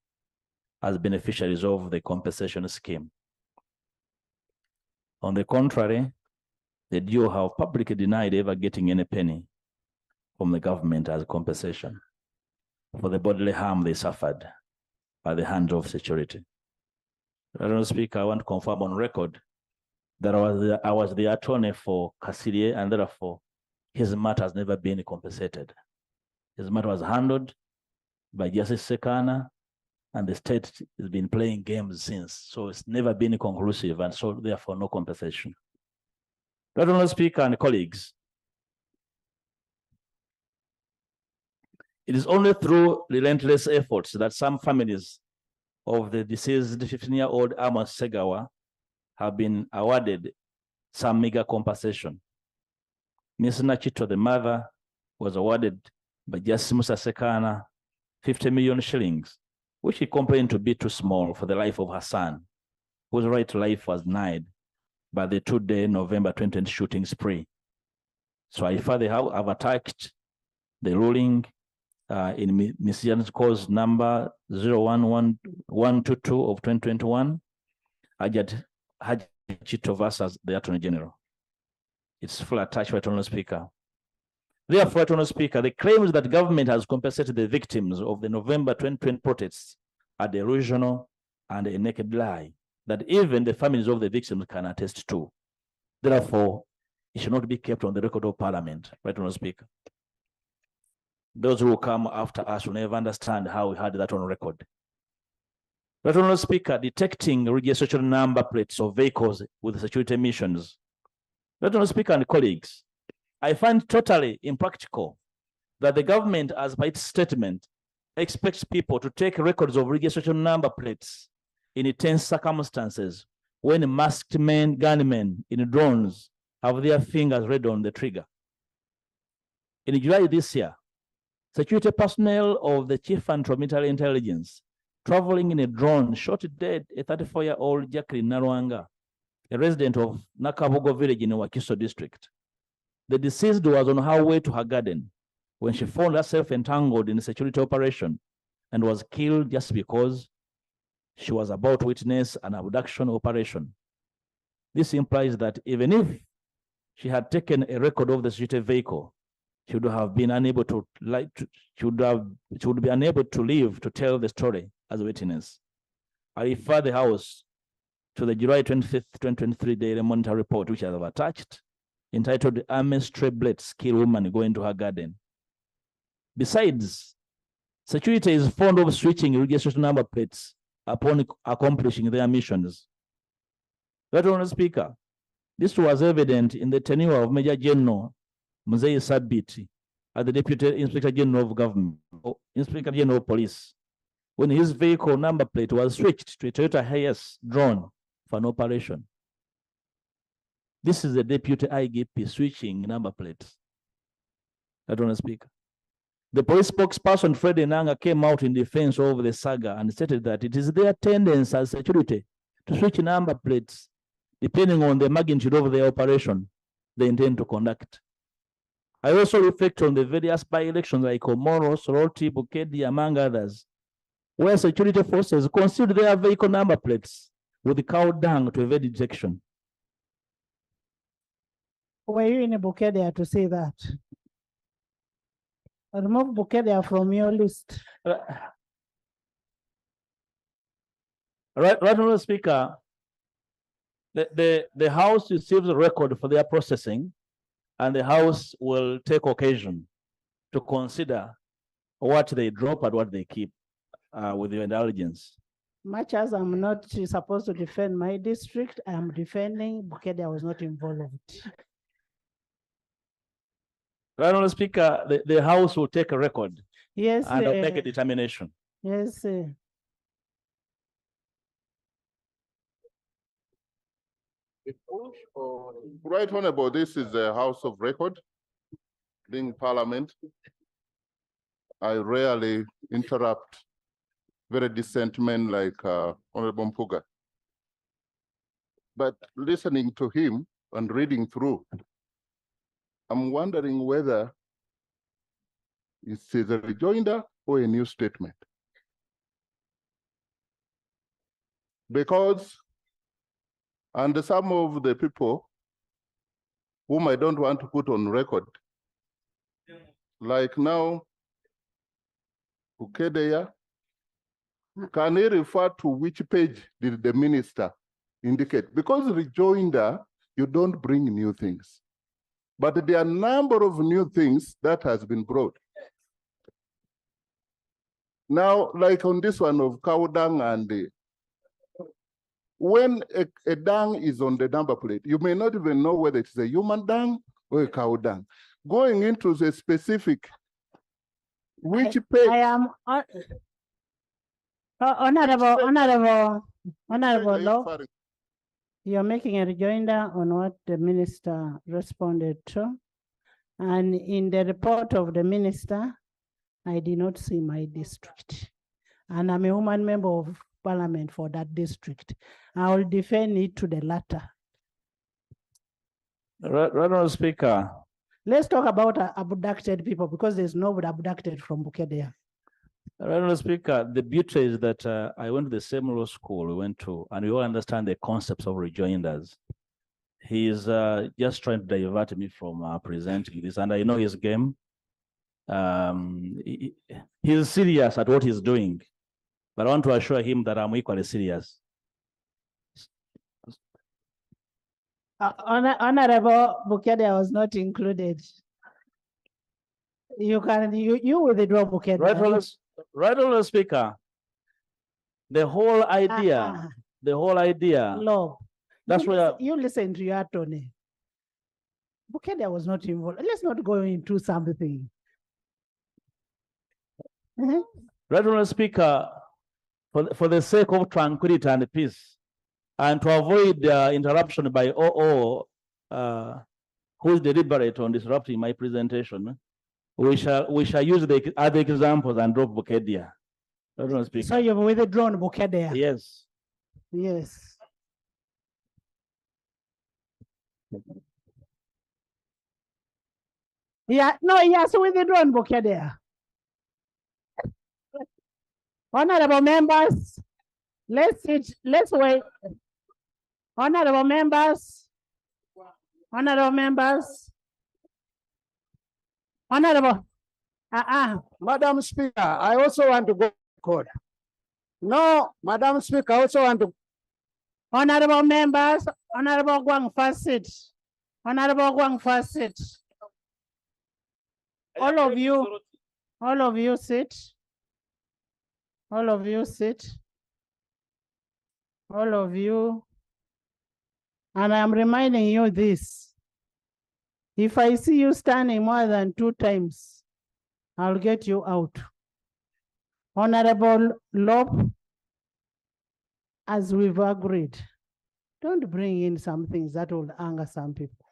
as beneficiaries of the compensation scheme. On the contrary, the duo have publicly denied ever getting any penny from the government as compensation for the bodily harm they suffered by the hands of security. Madam Speaker, I want to confirm on record that I was the attorney for Kassidye, and therefore his matter has never been compensated. His matter was handled by Justice Sekana, and the state has been playing games since. So it's never been conclusive, and so therefore no compensation. Madam Speaker and colleagues, it is only through relentless efforts that some families of the deceased 15-year-old Amos Segawa have been awarded some meager compensation. Ms. Nachito, the mother, was awarded by Justice Musa Sekana 50 million shillings, which he complained to be too small for the life of her son, whose right to life was denied by the 2-day November 2020 shooting spree. So I further have attached the ruling in Ms. Jan's cause number 011122 of 2021, Chito versus the Attorney General. It's full attached, Right Honorable Speaker. Therefore, Right Honorable Speaker, the claims that government has compensated the victims of the November 2020 protests are delusional and a naked lie that even the families of the victims can attest to. Therefore, it should not be kept on the record of Parliament, Right Honorable Speaker. Those who will come after us will never understand how we had that on record. Right Honorable Speaker, detecting registration number plates of vehicles with security missions. Right Honorable Speaker and colleagues, I find totally impractical that the government, as by its statement, expects people to take records of registration number plates in intense circumstances when masked men, gunmen in drones have their fingers read on the trigger. In July this year, security personnel of the Chief Anti-Military Intelligence traveling in a drone shot dead a 34-year-old Jacqueline Narwanga, a resident of Nakabogo village in Wakiso district. The deceased was on her way to her garden when she found herself entangled in a security operation and was killed just because she was about to witness an abduction operation. This implies that even if she had taken a record of the security vehicle, she would have been unable to she would be unable to live to tell the story as a witness. I refer the House to the July 25th, 2023 Daily Monitor report, which I have attached, entitled "Army Stray Bullets Kill Woman Going to Her Garden." Besides, security is fond of switching registration number plates upon accomplishing their missions. Honorable Speaker, this was evident in the tenure of Major General Mzee Sabiti as the Deputy Inspector General of Government, or Inspector General of Police, when his vehicle number plate was switched to a Toyota Hiace drone for an operation. This is the Deputy IGP switching number plates. Honorable Speaker. The police spokesperson, Fred Enanga, came out in defense of the saga and stated that it is their tendency as security to switch number plates depending on the magnitude of the operation they intend to conduct. I also reflect on the various by-elections like Omoro, Soroti, Bukedi, among others, where security forces concealed their vehicle number plates with cow dung to evade detection. Were you in Bukedia to say that? Remove Bukedia from your list. Right, Honorable Speaker, the House receives a record for their processing, and the House will take occasion to consider what they drop and what they keep with your indulgence. Much as I'm not supposed to defend my district, I am defending Bukedia was not involved. Right, Honorable Speaker, the House will take a record. Yes. And I'll make a determination. Yes. Right Honorable, this is a House of Record, being Parliament. I rarely interrupt very decent men like Honorable Mpuga. But listening to him and reading through, I'm wondering whether it's a rejoinder or a new statement. Because, and some of the people whom I don't want to put on record, like now, Ukedeya, can he refer to which page did the minister indicate? Because rejoinder, you don't bring new things. But there are a number of new things that has been brought. Now, like on this one of cow dung and when a dung is on the number plate, you may not even know whether it's a human dung or a cow dung. Going into the specific, which page? I am honorable Law. You're making a rejoinder on what the minister responded to. And in the report of the minister, I did not see my district. And I'm a woman member of parliament for that district. I will defend it to the latter. Honorable Speaker. Let's talk about abducted people because there's nobody abducted from Bukedia. Honorable Speaker, the beauty is that I went to the same law school we went to, and we all understand the concepts of rejoinders. He's just trying to divert me from presenting this, and I know his game. He's serious at what he's doing, but I want to assure him that I'm equally serious. Honorable Bukedia was not included. You withdraw Bukedia. Right, Honorable Speaker. The whole idea, Law. That's why you listen to your attorney. Bukedia was not involved. Let's not go into something. Right, Honorable Speaker, for the sake of tranquility and peace, And to avoid interruption by who is deliberate on disrupting my presentation, we shall use the other examples and drop Bukedia. So you've withdrawn Bukedia? Yes. Yes. Yeah, no, yes, withdrawn Bukedia. Honorable members, let's wait. Honorable members, Madam Speaker, I also want to go court. No, Madam Speaker, I also want to. Honorable members, Honorable Guang, first sit. Honorable Guang, first sit. All of you sit. All of you sit. All of you. And I'm reminding you this. If I see you standing more than 2 times, I'll get you out. Honorable Lob, as we've agreed, don't bring in some things that will anger some people.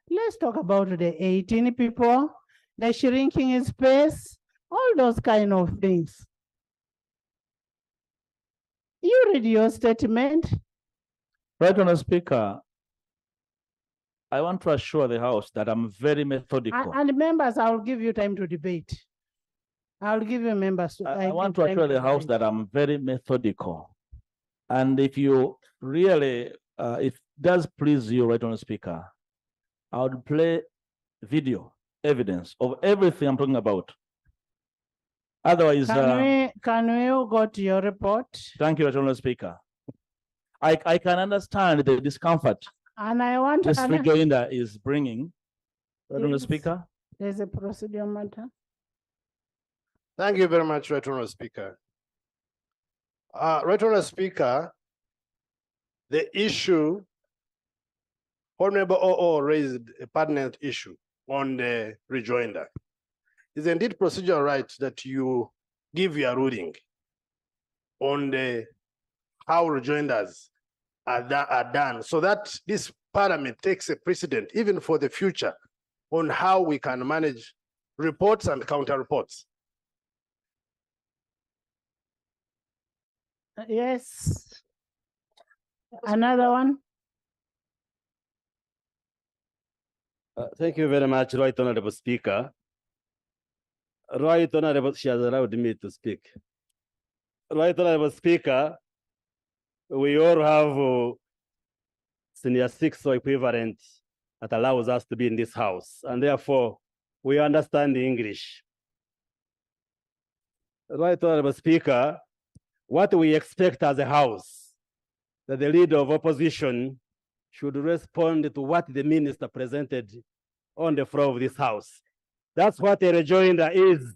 Let's talk about the 18 people, the shrinking in space, all those kind of things. You read your statement. Right, Honourable Speaker, I want to assure the House that I'm very methodical. And members, I'll give you time to debate. I'll give you members. I want to assure the House that I'm very methodical. And if you really, if it does please you, right, Honourable Speaker, I would play video evidence of everything I'm talking about. Otherwise, can we go to your report? Thank you, right, Honourable Speaker. I can understand the discomfort And I want this rejoinder is bringing. Right, Honourable Yes. Speaker. There's a procedural matter. Thank you very much, Right Honourable Speaker. Right Honourable Speaker, the issue, Honourable OO raised a pertinent issue on the rejoinder. Is indeed procedural right that you give your ruling on the how rejoinders are done, so that this parliament takes a precedent even for the future on how we can manage reports and counter reports. Yes. Another one. Thank you very much, Right Honorable Speaker. Right Honorable, she has allowed me to speak. Right Honorable Speaker, we all have senior 6 or equivalent that allows us to be in this house, and therefore we understand the English. Right Honorable Speaker, what we expect as a house, that the leader of opposition should respond to what the minister presented on the floor of this house. That's what a rejoinder is.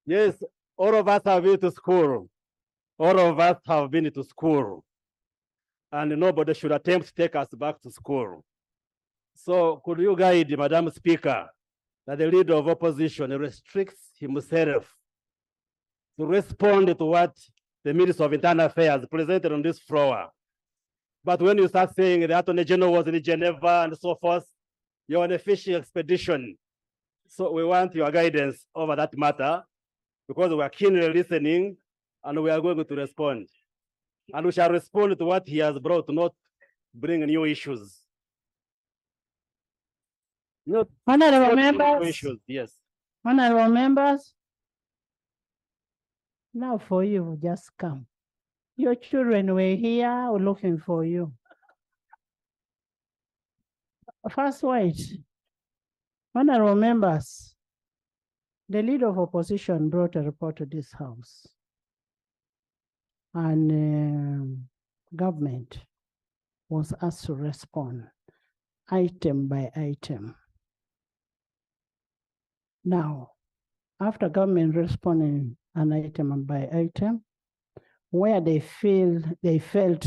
Yes, all of us have been to school. All of us have been to school. And nobody should attempt to take us back to school. So could you guide, Madam Speaker, that the leader of opposition restricts himself to respond to what the Minister of Internal Affairs presented on this floor? But when you start saying the Attorney General was in Geneva and so forth, you're on a fishing expedition. So we want your guidance over that matter, because we are keenly listening and we are going to respond. And we shall respond to what he has brought, not bring new issues. Honorable members. Issues, yes. Honorable members. Now for you, just come. Your children were here looking for you. First wait. Honorable members, the leader of opposition brought a report to this house. And government was asked to respond item by item. Now, after government responding an item by item, where they felt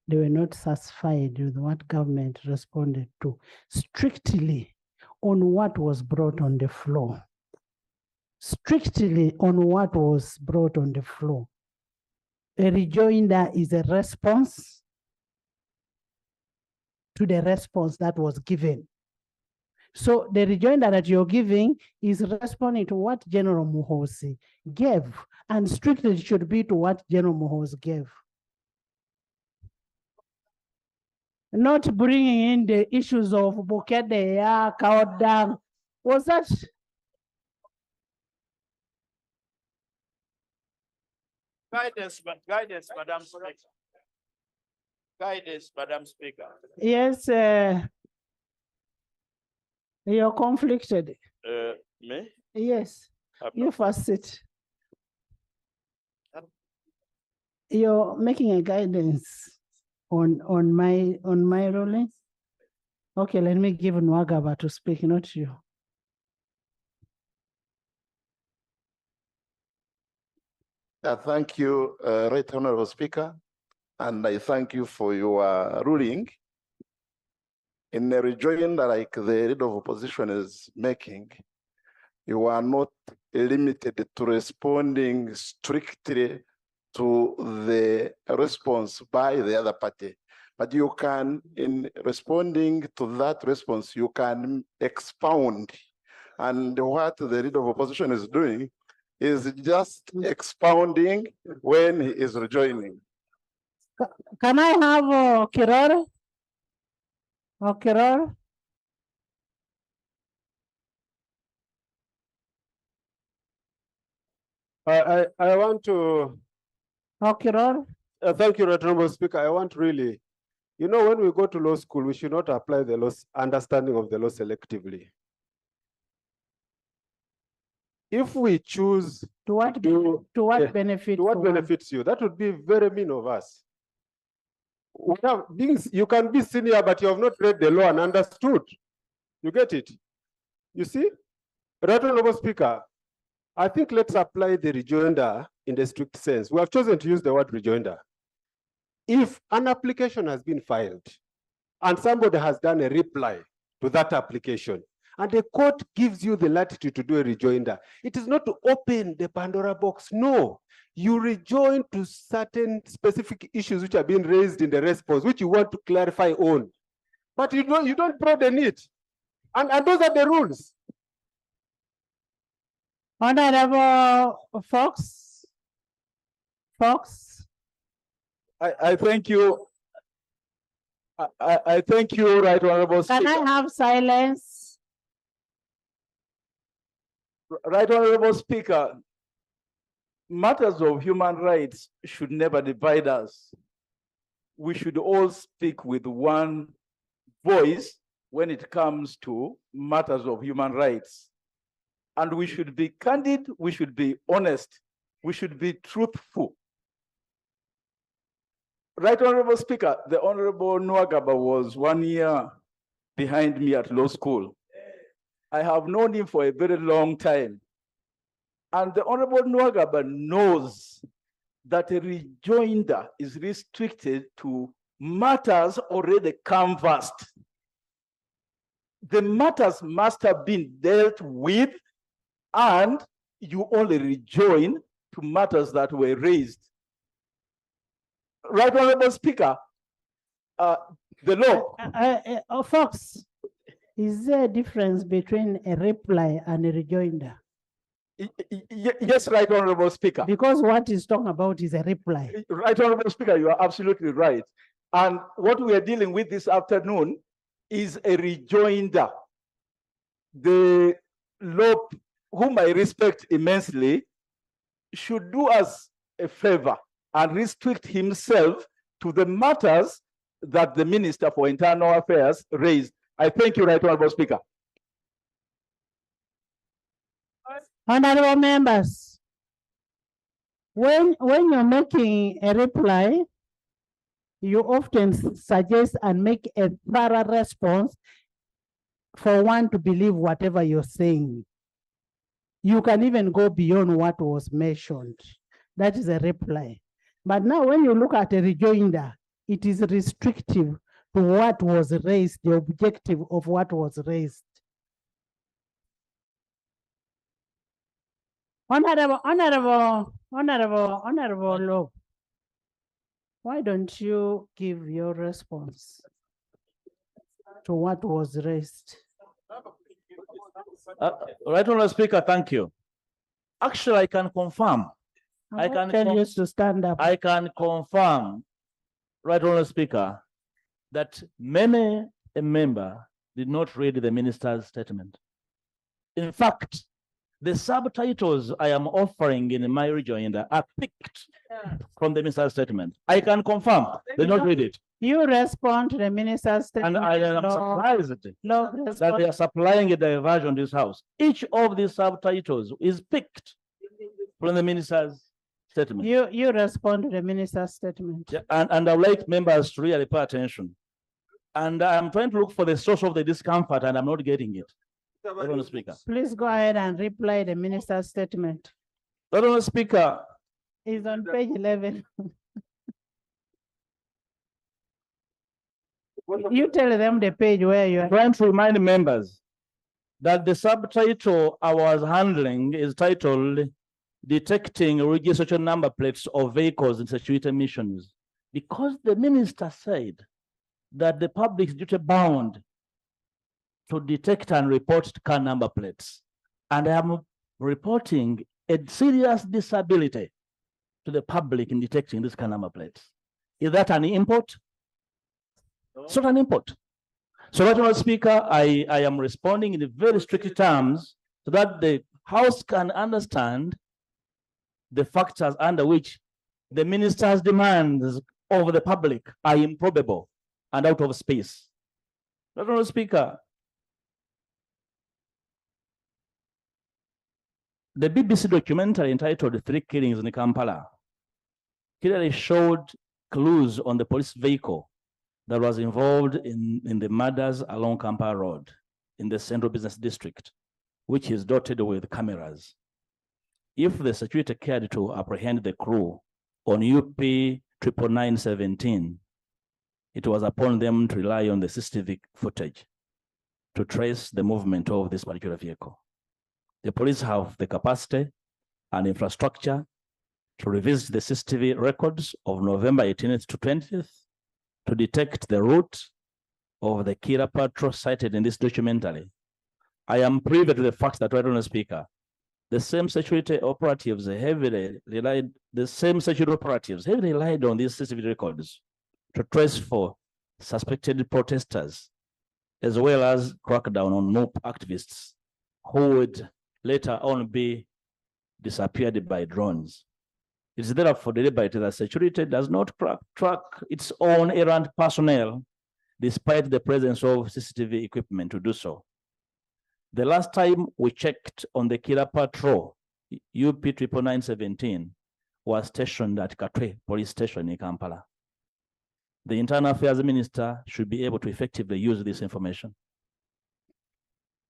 they were not satisfied with what government responded to, strictly on what was brought on the floor. Strictly on what was brought on the floor. A rejoinder is a response to the response that was given. So the rejoinder that you're giving is responding to what General Muhoozi gave, and strictly it should be to what General Muhoozi gave. Not bringing in the issues of Bukede, Kaodang. Was that? Guidance, Madam Speaker. Guidance, Madam Speaker. Yes, you're conflicted. Me? Yes, I'm you not- first sit. You're making a guidance on my ruling. Okay, let me give Nwagaba to speak, not you. Thank you, Right Honorable Speaker, and I thank you for your ruling. In a rejoinder like the leader of opposition is making, you are not limited to responding strictly to the response by the other party, but you can, in responding to that response, you can expound. And what the leader of opposition is doing is just expounding when he is rejoining. Can I have Kiror? Kiror? I want to. Kiror? Thank you, Honorable Speaker. I want really, when we go to law school, we should not apply the law, understanding of the law selectively. If we choose to what benefit? To what benefits you? That would be very mean of us. You can be senior, but you have not read the law and understood. You get it? You see? Right, Honorable Speaker, I think let's apply the rejoinder in the strict sense. We have chosen to use the word rejoinder. If an application has been filed and somebody has done a reply to that application, and the court gives you the latitude to do a rejoinder, it is not to open the Pandora box. No, you rejoin to certain specific issues which are being raised in the response, which you want to clarify on. But you don't broaden it. And those are the rules. Honorable Fox. I thank you. I thank you, Right Honorable Speaker. Can I have silence? Right Honorable Speaker, matters of human rights should never divide us. We should all speak with one voice when it comes to matters of human rights. And we should be candid, we should be honest, we should be truthful. Right Honorable Speaker, the Honorable Nwagaba was 1 year behind me at law school. I have known him for a very long time. And the Honorable Nwagaba knows that a rejoinder is restricted to matters already canvassed. The matters must have been dealt with, and you only rejoin to matters that were raised. Right Honorable Speaker, the law. Fox, is there a difference between a reply and a rejoinder? Yes, Right Honorable Speaker. Because what he's talking about is a reply. Right Honorable Speaker, you are absolutely right. And what we are dealing with this afternoon is a rejoinder. The law, whom I respect immensely, should do us a favor and restrict himself to the matters that the Minister for Internal Affairs raised. I thank you, Right Honorable Speaker. Honorable members, when you're making a reply, you often suggest and make a thorough response for one to believe whatever you're saying. You can even go beyond what was mentioned. That is a reply. But now when you look at a rejoinder, it is restrictive to what was raised, the objective of what was raised. Honorable Law. Why don't you give your response to what was raised? Right Honorable Speaker, thank you. Actually, I can confirm. I can tell you to stand up. I can confirm, Right Honorable Speaker, that many a member did not read the minister's statement. In fact, the subtitles I am offering in my rejoinder are picked from the minister's statement. I can confirm they did not read it. You respond to the minister's statement. And I am surprised that response. they are supplying a diversion to this house. Each of these subtitles is picked from the minister's statement. You respond to the minister's statement. Yeah, and I would like members to really pay attention. And I'm trying to look for the source of the discomfort and I'm not getting it. Honorable Speaker. Please go ahead and reply the minister's statement. Honorable Speaker. It's on page 11. You tell them the page where you are. Trying to remind members that the subtitle I was handling is titled Detecting Registration Number Plates of Vehicles in Security Missions. Because the minister said that the public is duty bound to detect and report car number plates. And I am reporting a serious disability to the public in detecting these car number plates. Is that an import? It's not an import. So, Honorable Speaker, I am responding in very strict terms so that the House can understand the factors under which the minister's demands of the public are improbable and out of space. Honorable Speaker, the BBC documentary entitled 3 Killings in Kampala clearly showed clues on the police vehicle that was involved in the murders along Kampala Road in the Central Business District, which is dotted with cameras. If the security cared to apprehend the crew on UP 99917, it was upon them to rely on the CCTV footage to trace the movement of this particular vehicle. The police have the capacity and infrastructure to revisit the CCTV records of November 18th to 20th to detect the route of the killer patrol cited in this documentary. I am privy to the fact that, Honorable Speaker, the same security operatives heavily relied on these CCTV records to trace for suspected protesters, as well as crack down on MOP activists who would later on be disappeared by drones. It is therefore deliberate that security does not track its own errant personnel, despite the presence of CCTV equipment to do so. The last time we checked on the killer patrol, UP 99917, was stationed at Katwe Police Station in Kampala. The Internal Affairs Minister should be able to effectively use this information.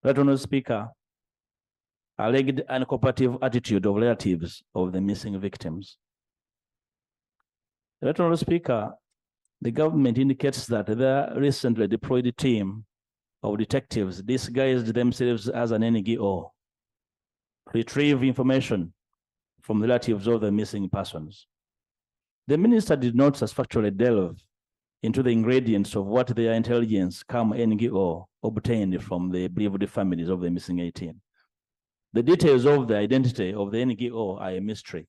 Honorable Speaker, alleged uncooperative attitude of relatives of the missing victims. Honorable Speaker, the government indicates that their recently deployed team of detectives disguised themselves as an NGO, retrieve information from the relatives of the missing persons. The minister did not satisfactorily delve into the ingredients of what their intelligence come NGO obtained from the bereaved families of the missing 18. The details of the identity of the NGO are a mystery,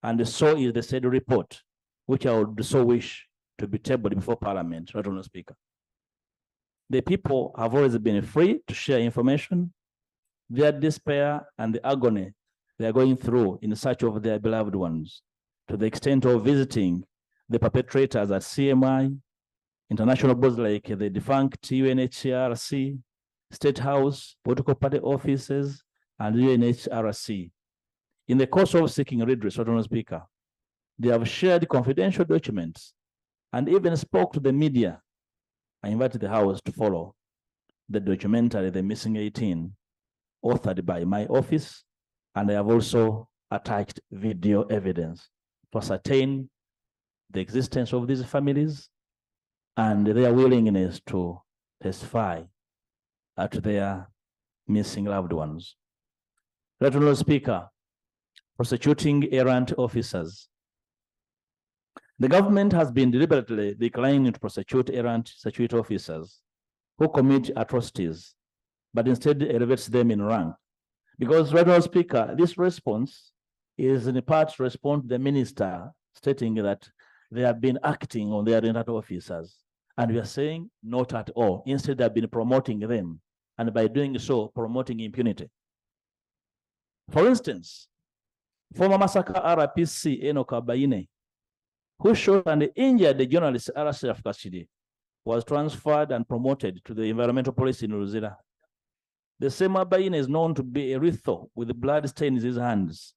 and so is the said report, which I would so wish to be tabled before Parliament, Honorable Speaker. The people have always been free to share information, their despair and the agony they are going through in search of their beloved ones, to the extent of visiting the perpetrators at CMI, international bodies like the defunct UNHRC, State House, political party offices, and UNHRC. In the course of seeking redress, Honorable Speaker, they have shared confidential documents and even spoke to the media. I invited the House to follow the documentary, The Missing 18, authored by my office, and I have also attached video evidence to ascertain the existence of these families and their willingness to testify to their missing loved ones. Honorable Speaker, prosecuting errant officers. The government has been deliberately declining to prosecute errant security officers who commit atrocities, but instead elevates them in rank. Because, Right Honourable Speaker, this response is in part to respond to the minister stating that they have been acting on their errant officers. And we are saying not at all. Instead, they have been promoting them. And by doing so, promoting impunity. For instance, former Masaka RPC Enoch Abaine, who shot and injured the journalist Arasef Kashidi, was transferred and promoted to the environmental police in Luzira. The same Abaine is known to be a Ritho with blood stains in his hands.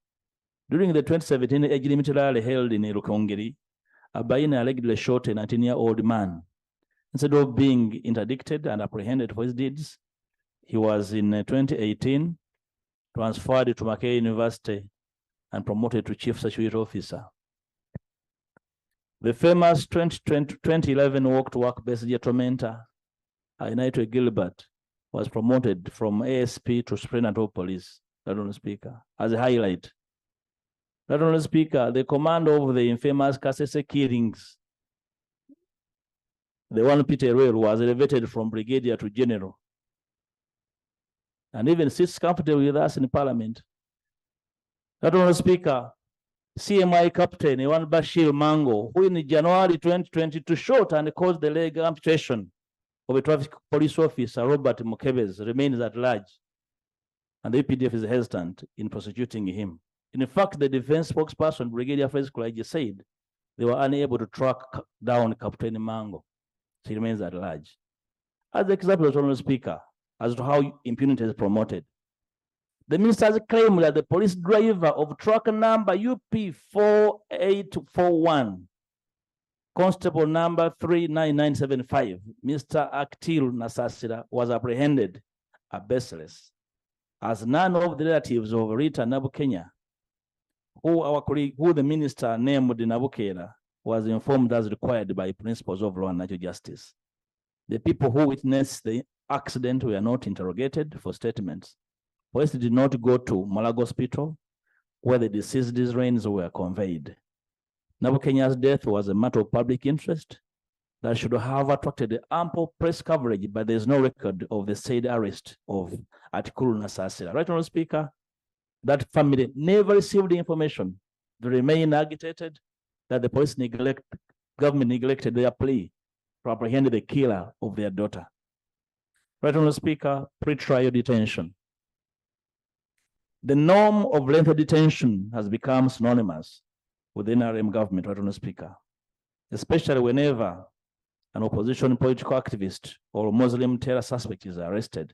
During the 2017 age limit rally held in Rukongeri, Abaine allegedly shot a 19-year-old man. Instead of being interdicted and apprehended for his deeds, he was in 2018 transferred to Mackay University and promoted to Chief Security Officer. The famous 2011 walk-to-work-based tormentor, Inaitwe Gilbert, was promoted from ASP to Superintendent of Police, Right Honourable Speaker, as a highlight. Right Honourable Speaker, the command of the infamous Kasese killings, the one Peter Rail, was elevated from brigadier to general, and even sits comfortably with us in Parliament. Right Honourable Speaker, CMI Captain Ewan Bashir Mango, who in January 2022 shot and caused the leg amputation of a traffic police officer, Robert Mukebes, remains at large, and the EPDF is hesitant in prosecuting him. In fact, the defense spokesperson, Brigadier Fred Kulaji, said they were unable to track down Captain Mango. He remains at large. As the example of Honourable Speaker, as to how impunity is promoted, the ministers claim that the police driver of truck number UP4841, constable number 39975, Mr. Aktil Nasasira, was apprehended at baseless, as none of the relatives of Rita Nabukenya, who the minister named Nabukera, was informed as required by principles of law and natural justice. The people who witnessed the accident were not interrogated for statements. Police did not go to Malago Hospital, where the deceased's remains were conveyed. Nabukenya's death was a matter of public interest that should have attracted ample press coverage, but there is no record of the said arrest of Atikulu Nasasira. Right Honourable Speaker, that family never received the information. They remain agitated that the police government neglected their plea to apprehend the killer of their daughter. Right Honourable Speaker, pre-trial detention. The norm of lengthy detention has become synonymous with the NRM government, Right Honourable Speaker, especially whenever an opposition political activist or Muslim terror suspect is arrested.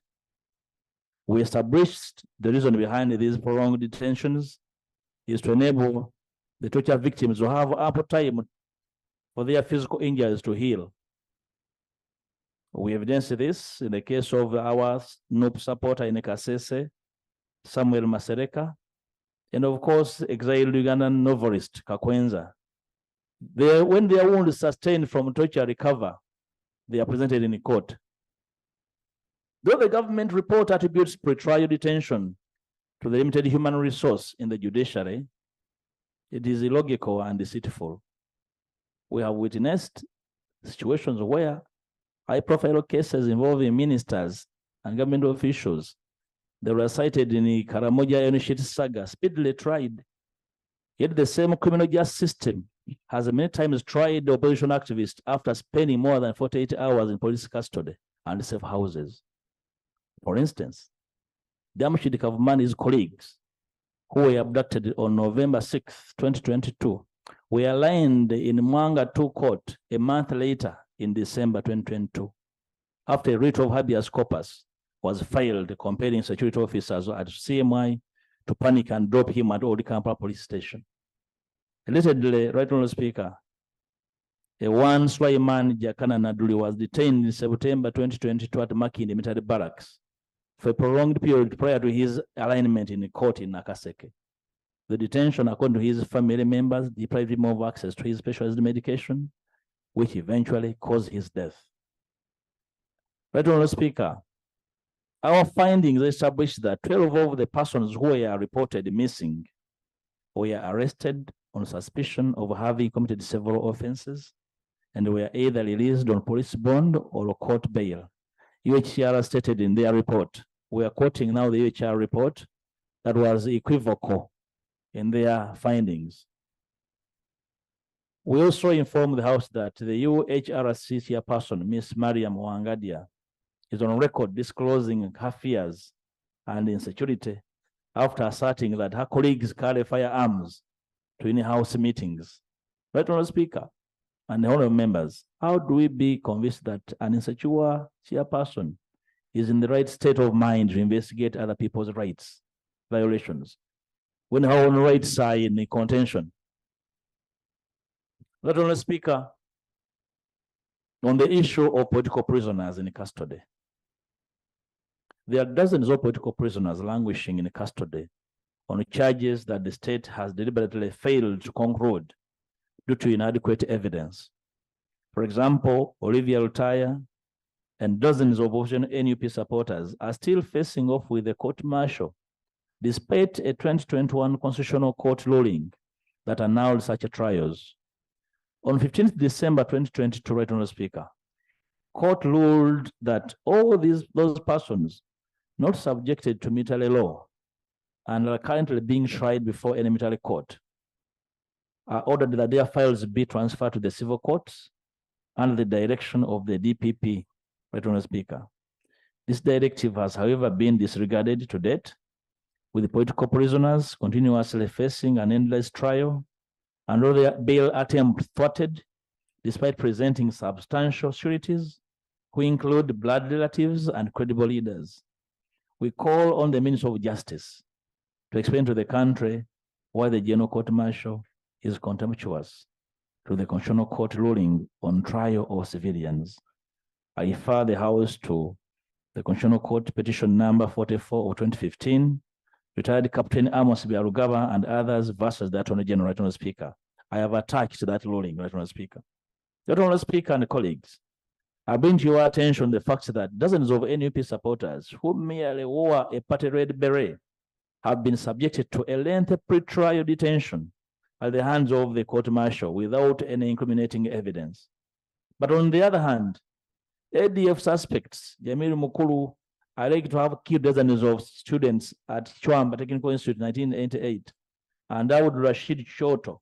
We established the reason behind these prolonged detentions is to enable the torture victims to have ample time for their physical injuries to heal. We evidenced this in the case of our NUP supporter in Kasese, Samuel Masereka, and of course, exiled Ugandan novelist Kakwenza. When their wounds sustained from torture recover, they are presented in court. Though the government report attributes pre-trial detention to the limited human resource in the judiciary, it is illogical and deceitful. We have witnessed situations where high-profile cases involving ministers and government officials, they were cited in the Karamoja Initiative saga, speedily tried. Yet the same criminal justice system has many times tried the opposition activists after spending more than 48 hours in police custody and safe houses. For instance, Damshid Kavumani's colleagues, who were abducted on November 6, 2022, were lined in Mwanga 2 court a month later in December 2022, after a writ of habeas corpus was filed compelling security officers at CMI to panic and drop him at Old Kampala police station. Allegedly, Right Honourable Speaker, a one Swaiman Jakana Naduli was detained in September 2022 at Makindi military barracks for a prolonged period prior to his alignment in the court in Nakaseke. The detention, according to his family members, deprived him of access to his specialized medication, which eventually caused his death. Right Honourable Speaker, our findings established that 12 of the persons who were reported missing were arrested on suspicion of having committed several offenses and were either released on police bond or court bail. UHR stated in their report, we are quoting now the UHR report, that was equivocal in their findings. We also informed the House that the UHRC chairperson, Ms. Mariam Wangadia, is on record disclosing her fears and insecurity after asserting that her colleagues carry firearms to in-house meetings. Right, Honourable Speaker and honourable members, how do we be convinced that an insecure chairperson is in the right state of mind to investigate other people's rights violations when her own rights are in contention? Right, Honourable Speaker, on the issue of political prisoners in custody, there are dozens of political prisoners languishing in custody on charges that the state has deliberately failed to conclude due to inadequate evidence. For example, Olivia Lutaya and dozens of opposition NUP supporters are still facing off with the court-martial, despite a 2021 Constitutional Court ruling that annulled such trials. On 15th December 2022, right, Honourable Speaker, court ruled that all those persons not subjected to military law and are currently being tried before any military court are ordered that their files be transferred to the civil courts under the direction of the DPP, right, Honourable Speaker. This directive has, however, been disregarded to date, with the political prisoners continuously facing an endless trial and all their bail attempts thwarted, despite presenting substantial sureties, who include blood relatives and credible leaders. We call on the Minister of Justice to explain to the country why the General Court Martial is contemptuous to the Constitutional Court ruling on trial of civilians. I refer the House to the Constitutional Court petition number 44 of 2015, retired Captain Amos Biarugaba and others versus the Attorney General, right, Honourable Speaker. I have attached that ruling, right, Honourable Speaker. Right, Honourable Speaker and colleagues, I bring to your attention the fact that dozens of NUP supporters who merely wore a party red beret have been subjected to a lengthy pre-trial detention at the hands of the court-martial without any incriminating evidence. But on the other hand, ADF suspects, Jamil Mukulu, alleged to have killed dozens of students at Chwamba Technical Institute in 1988, and Dawood Rashid Shoto,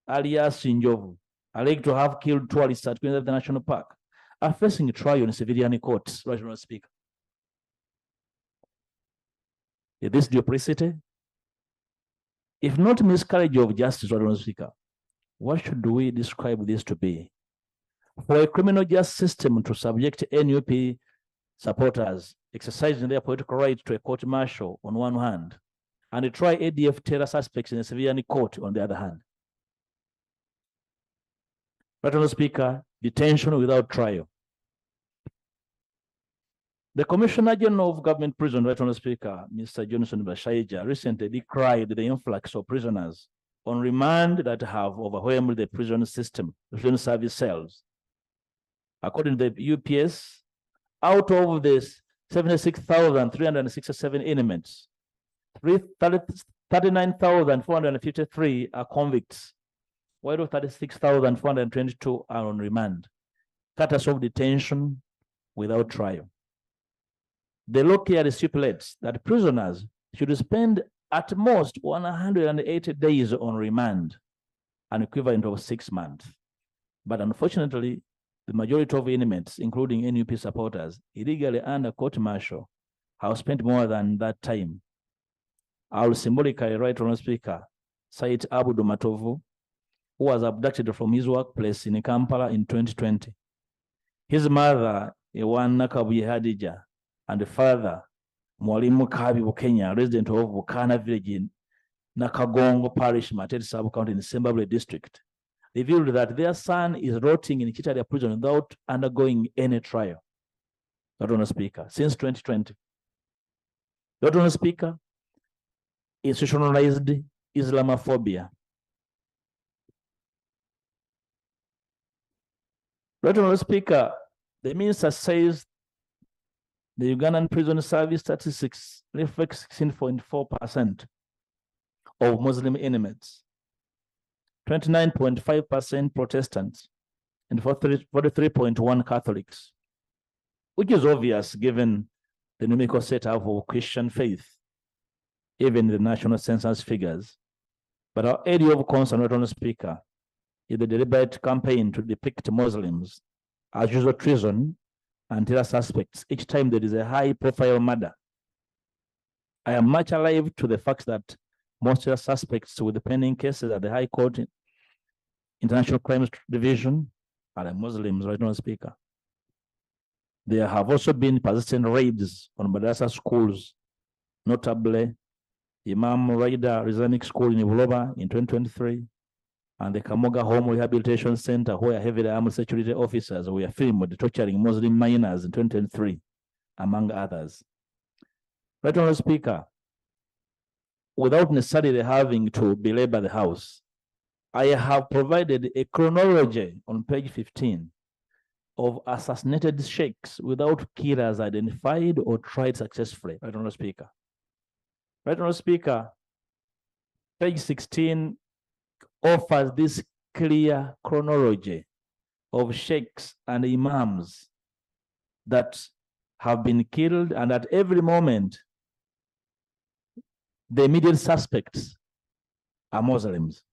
alias Njovu, alleged to have killed tourists at Queen of the National Park, are facing a trial in civilian courts, right, Honourable Speaker. Is this duplicity? If not miscarriage of justice, right, Honourable Speaker, what should we describe this to be? For a criminal justice system to subject NUP supporters exercising their political right to a court-martial on one hand, and try ADF terror suspects in a civilian court on the other hand. Right, Honourable Speaker, detention without trial. The Commissioner General of Government Prison, right, Honourable Speaker, Mr. Johnson Bashaija, recently decried the influx of prisoners on remand that have overwhelmed the prison system, the prison service cells. According to the UPS, out of this 76,367 inmates, 39,453 are convicts, while 36,422 are on remand, status of detention without trial. The law clearly stipulates that prisoners should spend at most 180 days on remand, an equivalent of 6 months. But unfortunately, the majority of inmates, including NUP supporters, illegally under court-martial, have spent more than that time. I will symbolically, right, Honourable Speaker, cite Abudu Matovu, who was abducted from his workplace in Kampala in 2020. His mother, Ewana Kabuye Hadija, and the father, Mwalimu Kabi Bukenya, resident of Bukana village in Nakagongo Parish, Matete Sub-County in Sembabule district, revealed that their son is rotting in Chitaria prison without undergoing any trial. Not on a speaker, since 2020. Not on a speaker, institutionalized Islamophobia. Not on a speaker, the minister says the Ugandan prison service statistics reflect 16.4% of Muslim inmates. 29.5% Protestants, and 43.1 Catholics, which is obvious given the numerical setup of Christian faith, even the national census figures. But our area of concern, Honorable Speaker, is the deliberate campaign to depict Muslims as usual treason and terror suspects each time there is a high-profile murder. I am much alive to the fact that most terror suspects with the pending cases at the High Court International Crimes Division are Muslims, right, Honorable Speaker. There have also been persistent raids on madrasa schools, notably Imam Raida Islamic School in Ibuloba in 2023, and the Kamoga Home Rehabilitation Center, where heavily armed security officers were filmed torturing Muslim minors in 2023, among others. Right, Honorable Speaker, without necessarily having to belabor the House, I have provided a chronology on page 15 of assassinated sheikhs without killers identified or tried successfully. Right, Honorable Speaker. Right, Honorable Speaker, page 16 offers this clear chronology of sheikhs and imams that have been killed, and at every moment, the immediate suspects are Muslims.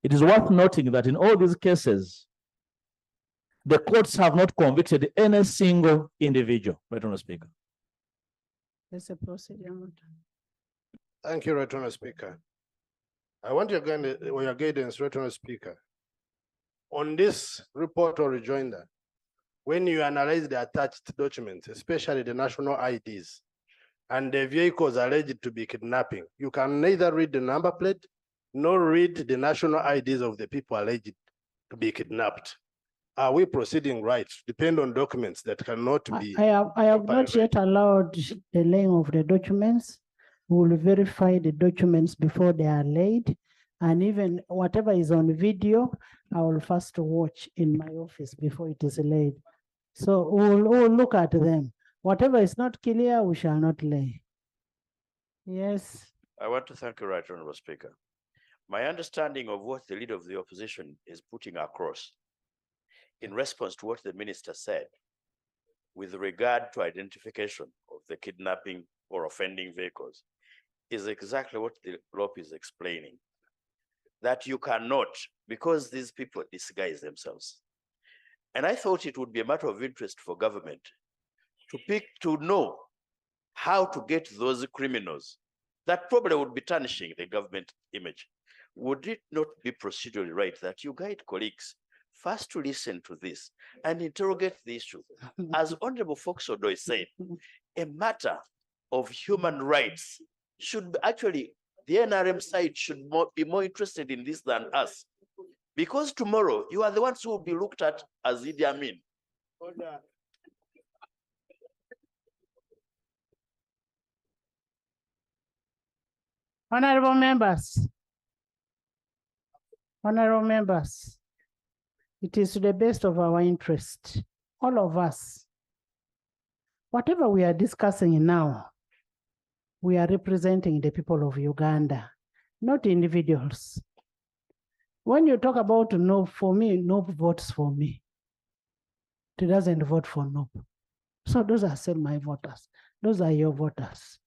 It is worth noting that in all these cases, the courts have not convicted any single individual. Right, Honorable Speaker. There's a procedure. Thank you, Right Honorable Speaker. I want your guidance, Right Honorable Speaker. On this report or rejoinder, when you analyze the attached documents, especially the national IDs, and the vehicles alleged to be kidnapping, you can neither read the number plate nor read the national IDs of the people alleged to be kidnapped. Are we proceeding right? Depend on documents that cannot be. I have not yet allowed the laying of the documents. We will verify the documents before they are laid. And even whatever is on video, I will first watch in my office before it is laid. So we'll look at them. Whatever is not clear, we shall not lay. Yes. I want to thank you, Right Honorable Speaker. My understanding of what the leader of the opposition is putting across in response to what the minister said with regard to identification of the kidnapping or offending vehicles is exactly what the law is explaining. That you cannot, because these people disguise themselves. And I thought it would be a matter of interest for government to know how to get those criminals that probably would be tarnishing the government image. Would it not be procedurally right that you guide colleagues first to listen to this and interrogate the issue? As Honorable Fox-Odoi said, a matter of human rights should actually, the NRM side should be more interested in this than us. Because tomorrow, you are the ones who will be looked at as Idi Amin. Honorable members, it is to the best of our interest, all of us. Whatever we are discussing now, we are representing the people of Uganda, not individuals. When you talk about no, for me, no votes for me. It doesn't vote for no. So those are still my voters. Those are your voters.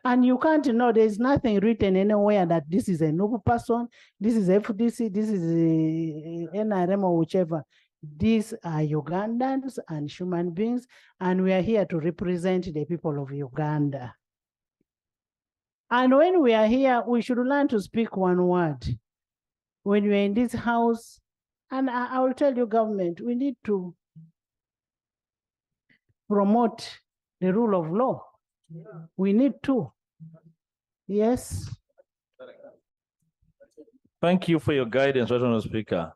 And you can't know, there's nothing written anywhere that this is a noble person, this is FDC, this is NRM or whichever. These are Ugandans and human beings, and we are here to represent the people of Uganda. And when we are here, we should learn to speak one word. When we're in this house, and I will tell you, government, we need to promote the rule of law. Yeah. We need to. Yes. Thank you for your guidance, Right Honorable Speaker.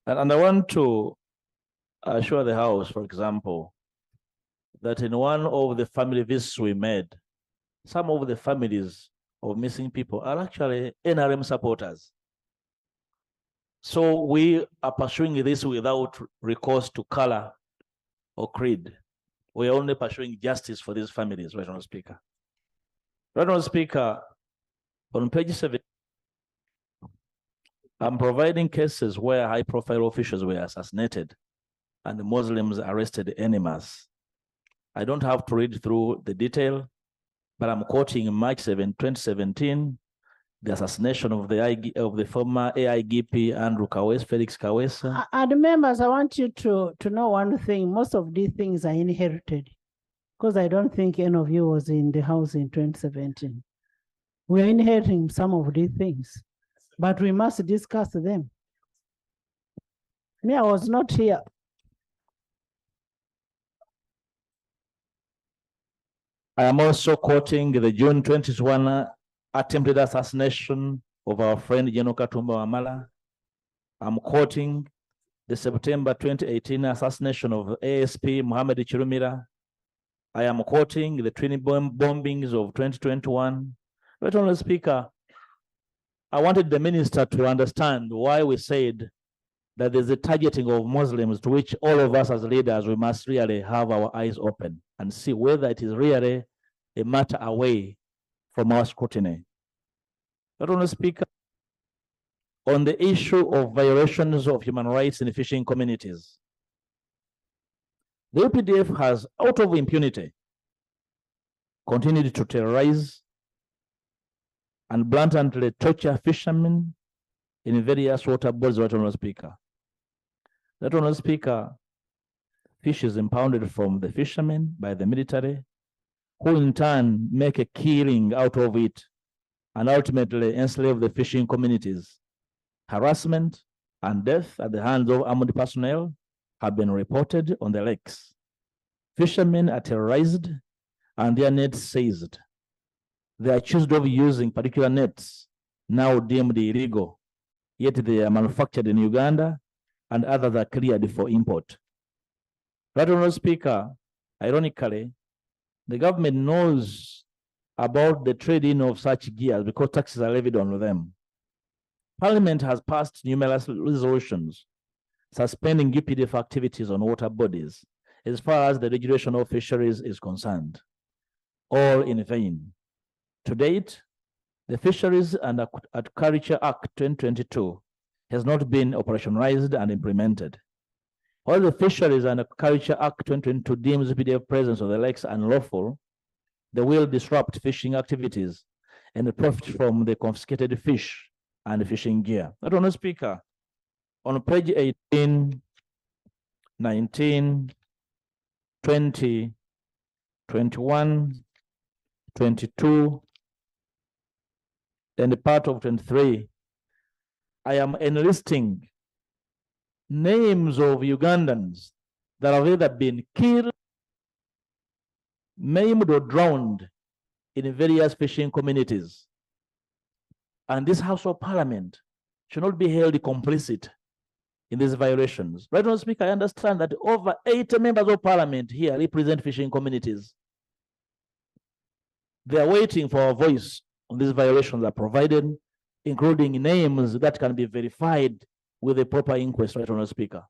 And I want to assure the House, for example, that in one of the family visits we made, some of the families of missing people are actually NRM supporters. So we are pursuing this without recourse to color or creed. We are only pursuing justice for these families, Right Honorable Speaker. Right Honorable Speaker, on page 7, I'm providing cases where high-profile officials were assassinated and the Muslims arrested en masse. I don't have to read through the detail, but I'm quoting March 7, 2017, the assassination of the former AIGP Andrew Kawesa, Felix Kawesa. And members, I want you to know one thing. Most of these things are inherited, because I don't think any of you was in the house in 2017. We are inheriting some of these things, but we must discuss them. Me, I was not here. I am also quoting the June 21 attempted assassination of our friend General Katumba Wamala. I'm quoting the September 2018 assassination of ASP Mohammed Chirumira. I am quoting the twin bombings of 2021. Right, Honorable Speaker, I wanted the minister to understand why we said that there's a targeting of Muslims, to which all of us as leaders, we must really have our eyes open and see whether it is really a matter away from our scrutiny. Right, Honorable Speaker, on the issue of violations of human rights in fishing communities, the UPDF has, out of impunity, continued to terrorize and blatantly torture fishermen in various water bodies, Right, Honorable Speaker. Right, Honorable Speaker, fish is impounded from the fishermen by the military, who in turn make a killing out of it and ultimately enslave the fishing communities. Harassment and death at the hands of armed personnel have been reported on the lakes. Fishermen are terrorized and their nets seized. They are accused of using particular nets now deemed illegal, yet they are manufactured in Uganda and others are cleared for import. Right, Honorable Speaker, ironically, the government knows about the trading of such gears because taxes are levied on them. Parliament has passed numerous resolutions suspending UPDF activities on water bodies as far as the regulation of fisheries is concerned, all in vain. To date, the Fisheries and Aquaculture Act 2022 has not been operationalized and implemented. While the Fisheries and Aquaculture Act 2022 deems UPDF presence of the lakes unlawful, they will disrupt fishing activities and profit from the confiscated fish and fishing gear. Right, Honorable Speaker, on page 18, 19, 20, 21, 22, and part of 23, I am enlisting names of Ugandans that have either been killed, maimed, or drowned in various fishing communities. And this House of Parliament should not be held complicit in these violations. Right, Honorable Speaker, I understand that over 80 members of Parliament here represent fishing communities. They are waiting for a voice on these violations are provided, including names that can be verified with a proper inquest, Right, Honorable Speaker.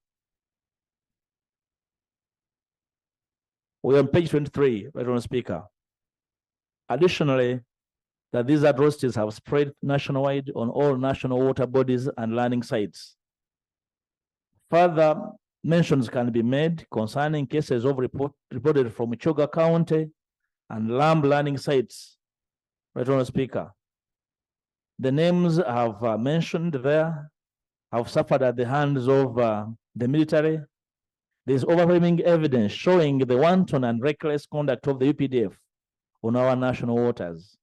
We're on page 23, Right, Honorable Speaker. Additionally, that these atrocities have spread nationwide on all national water bodies and landing sites. Further mentions can be made concerning cases of reported from Choga County and Lamb landing sites. Right, Honorable Speaker. The names have mentioned there have suffered at the hands of the military. There's overwhelming evidence showing the wanton and reckless conduct of the UPDF on our national waters.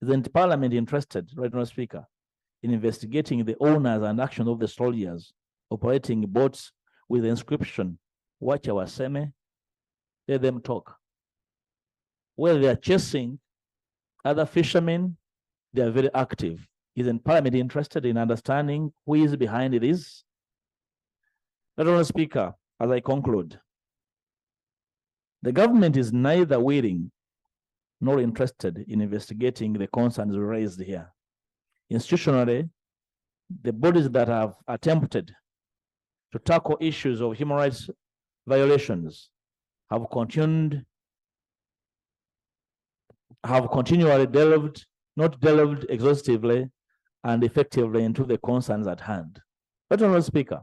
Isn't Parliament interested, Right, Honorable Speaker, in investigating the owners and actions of the soldiers operating boats with the inscription, "Watch our seme"? Let them talk. Where they are chasing other fishermen, they are very active. Isn't Parliament interested in understanding who is behind this? Right, Honorable Speaker, as I conclude, the government is neither willing nor interested in investigating the concerns raised here. Institutionally, the bodies that have attempted to tackle issues of human rights violations have continually delved, not delved exhaustively, and effectively into the concerns at hand. But, Honorable Speaker,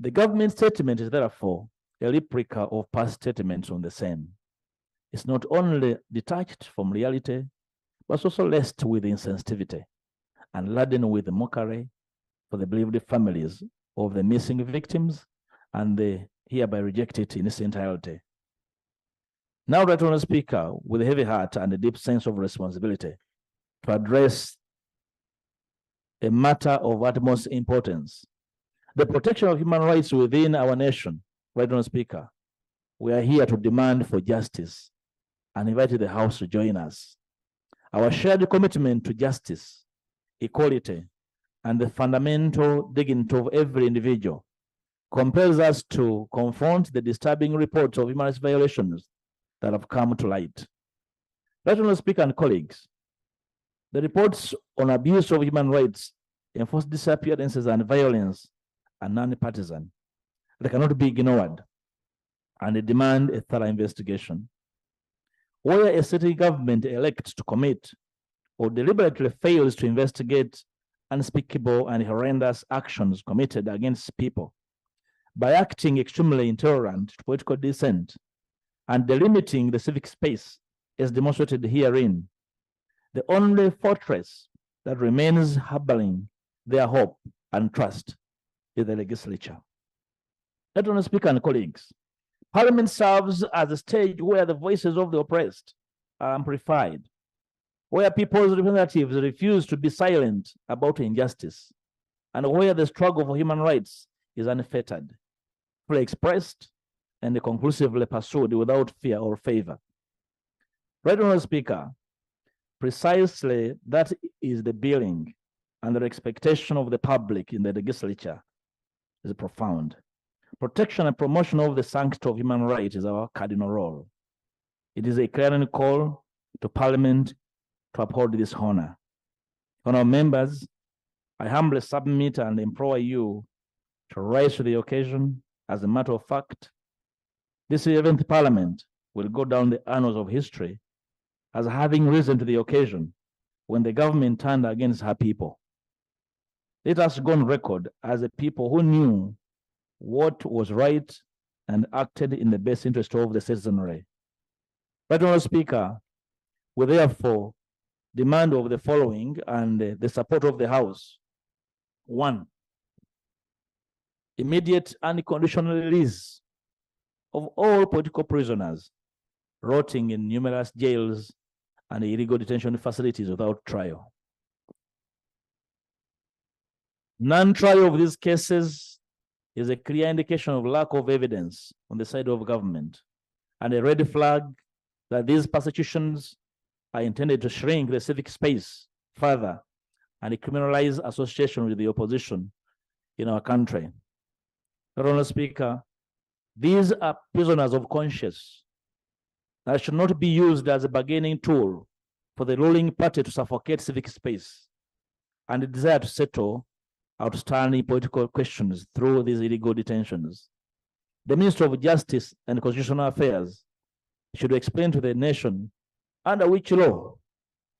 the government statement is therefore a replica of past statements on the same. It's not only detached from reality, but also laced with insensitivity and laden with mockery for the bereaved families of the missing victims and the hereby reject it in its entirety. Now, Right Honourable Speaker, with a heavy heart and a deep sense of responsibility to address a matter of utmost importance, the protection of human rights within our nation, Right Honourable Speaker, we are here to demand for justice and invite the House to join us. Our shared commitment to justice, equality, and the fundamental dignity of every individual compels us to confront the disturbing reports of human rights violations that have come to light. Right Honourable Speaker and colleagues, the reports on abuse of human rights, enforced disappearances, and violence are non-partisan. They cannot be ignored, and they demand a thorough investigation. Where a city government elects to commit or deliberately fails to investigate unspeakable and horrendous actions committed against people by acting extremely intolerant to political dissent and delimiting the civic space as demonstrated herein, the only fortress that remains harboring their hope and trust is the legislature. Let us speak, and colleagues, Parliament serves as a stage where the voices of the oppressed are amplified, where people's representatives refuse to be silent about injustice, and where the struggle for human rights is unfettered, fully expressed, and conclusively pursued without fear or favor. Right Honourable Speaker, precisely that is the billing and the expectation of the public in the legislature is profound. Protection and promotion of the sanctity of human rights is our cardinal role. It is a clarion call to Parliament to uphold this honor. Honourable members, I humbly submit and implore you to rise to the occasion. As a matter of fact, this 11th Parliament will go down the annals of history as having risen to the occasion when the government turned against her people. Let us go on record as a people who knew what was right and acted in the best interest of the citizenry. Right Honourable Speaker, we therefore demand of the following and the support of the House. 1, immediate unconditional release of all political prisoners rotting in numerous jails and illegal detention facilities without trial. Non-trial of these cases is a clear indication of lack of evidence on the side of government and a red flag that these persecutions are intended to shrink the civic space further and criminalize association with the opposition in our country. Honourable Speaker, these are prisoners of conscience that should not be used as a bargaining tool for the ruling party to suffocate civic space and the desire to settle outstanding political questions through these illegal detentions. The Minister of Justice and Constitutional Affairs should explain to the nation under which law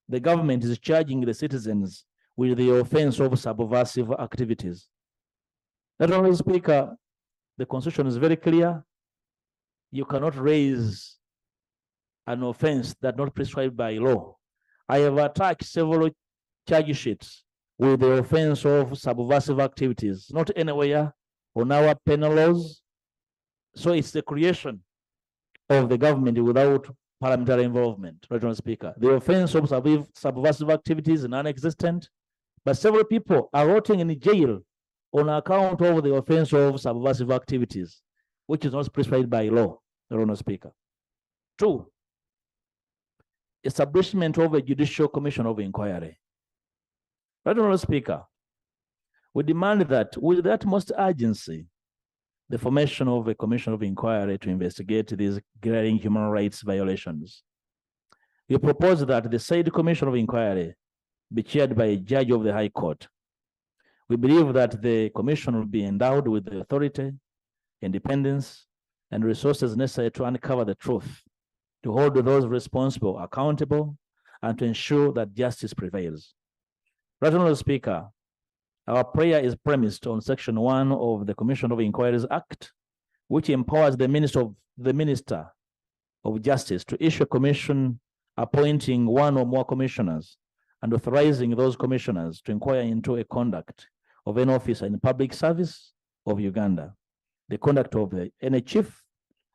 the government is charging the citizens with the offense of subversive activities. Honourable Speaker, the Constitution is very clear. You cannot raise an offense that's not prescribed by law. I have attacked several charge sheets with the offense of subversive activities, not anywhere on our penal laws. So it's the creation of the government without parliamentary involvement, Honourable Speaker. The offense of subversive activities is non-existent, but several people are rotting in jail on account of the offense of subversive activities, which is not prescribed by law, Honourable Speaker. 2, establishment of a judicial commission of inquiry. Honourable Speaker, we demand that with the utmost urgency, the formation of a commission of inquiry to investigate these glaring human rights violations. We propose that the said commission of inquiry be chaired by a judge of the High Court. We believe that the commission will be endowed with the authority, independence, and resources necessary to uncover the truth, to hold those responsible accountable, and to ensure that justice prevails. Right Honorable Speaker, our prayer is premised on Section 1 of the Commission of Inquiries Act, which empowers the Minister of Justice to issue a commission appointing one or more commissioners and authorizing those commissioners to inquire into a conduct of an officer in public service of Uganda, the conduct of any chief,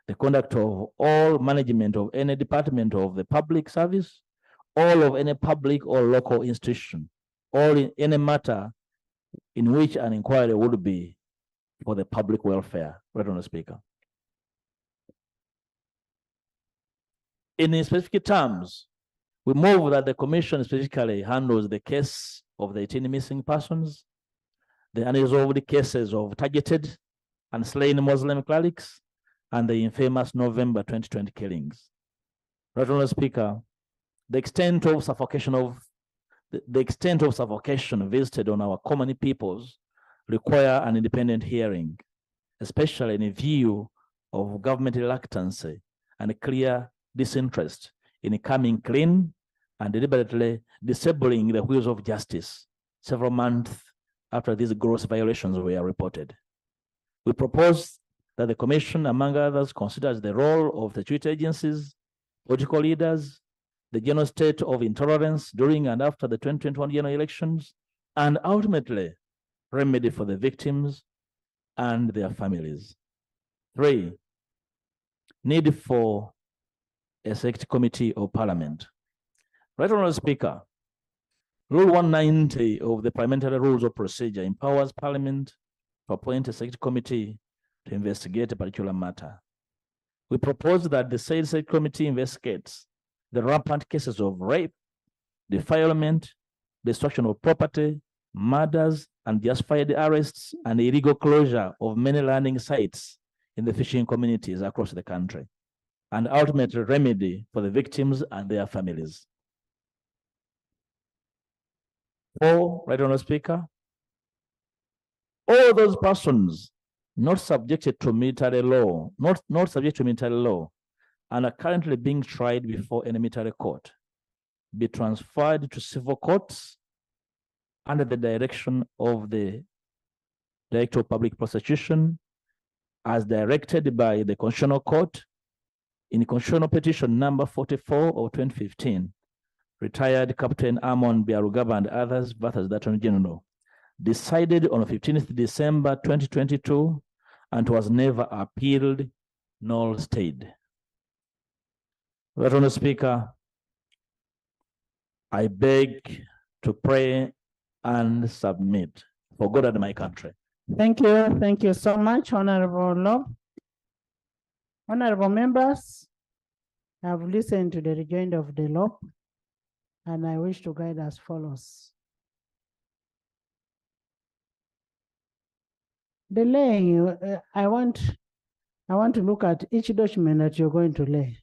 the conduct of all management of any department of the public service, all of any public or local institution, or in any matter in which an inquiry would be for the public welfare. Right Honorable Speaker. In specific terms, we move that the commission specifically handles the case of the 18 missing persons, the unresolved cases of targeted and slain Muslim clerics, and the infamous November 2020 killings. Right Honorable Speaker, the extent of suffocation visited on our common peoples require an independent hearing, especially in view of government reluctancy and clear disinterest in coming clean and deliberately disabling the wheels of justice several months after these gross violations were reported. We propose that the commission, among others, considers the role of the security agencies, political leaders, the general state of intolerance during and after the 2021 general elections, and ultimately remedy for the victims and their families. 3, need for a select committee of parliament. Right Honorable Speaker, Rule 190 of the Parliamentary Rules of Procedure empowers Parliament to appoint a select committee to investigate a particular matter. We propose that the said select committee investigates the rampant cases of rape, defilement, destruction of property, murders, and justified arrests and illegal closure of many landing sites in the fishing communities across the country, and ultimately remedy for the victims and their families. 4, Right Honorable Speaker, all those persons not subjected to military law, not subject to military law, and are currently being tried before any military court, be transferred to civil courts under the direction of the Director of Public Prosecution, as directed by the Constitutional Court in Constitutional Petition number 44 of 2015, retired Captain Amon Biarugaba and others versus the Attorney General, decided on 15th December 2022, and was never appealed nor stayed. Right Honorable Speaker, I beg to pray and submit for God and my country. Thank you so much, Honorable Law. Honorable members, I have listened to the rejoinder of the law, and I wish to guide as follows. The laying, I want to look at each document that you're going to lay.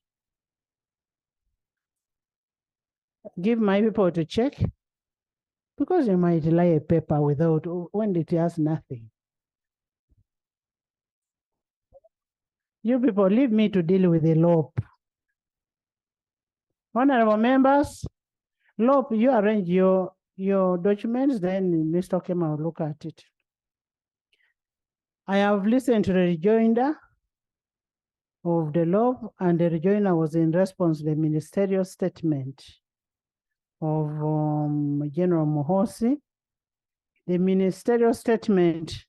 Give my people to check, because you might lay a paper without, when it has nothing. You people, leave me to deal with the law. Honorable members, law, you arrange your documents, then Mr. Kema will look at it. I have listened to the rejoinder of the law, and the rejoinder was in response to the ministerial statement of General Muhosi. The ministerial statement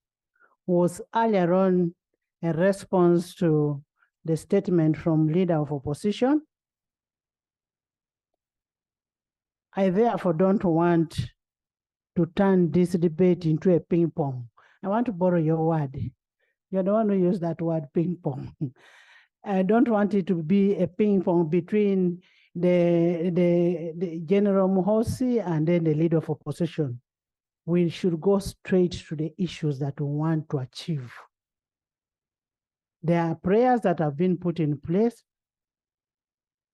was earlier on a response to the statement from leader of opposition. I therefore don't want to turn this debate into a ping pong. I want to borrow your word. You're the one who used that word, ping pong. I don't want it to be a ping pong between the General Muhosi and then the leader of opposition. We should go straight to the issues that we want to achieve. There are prayers that have been put in place.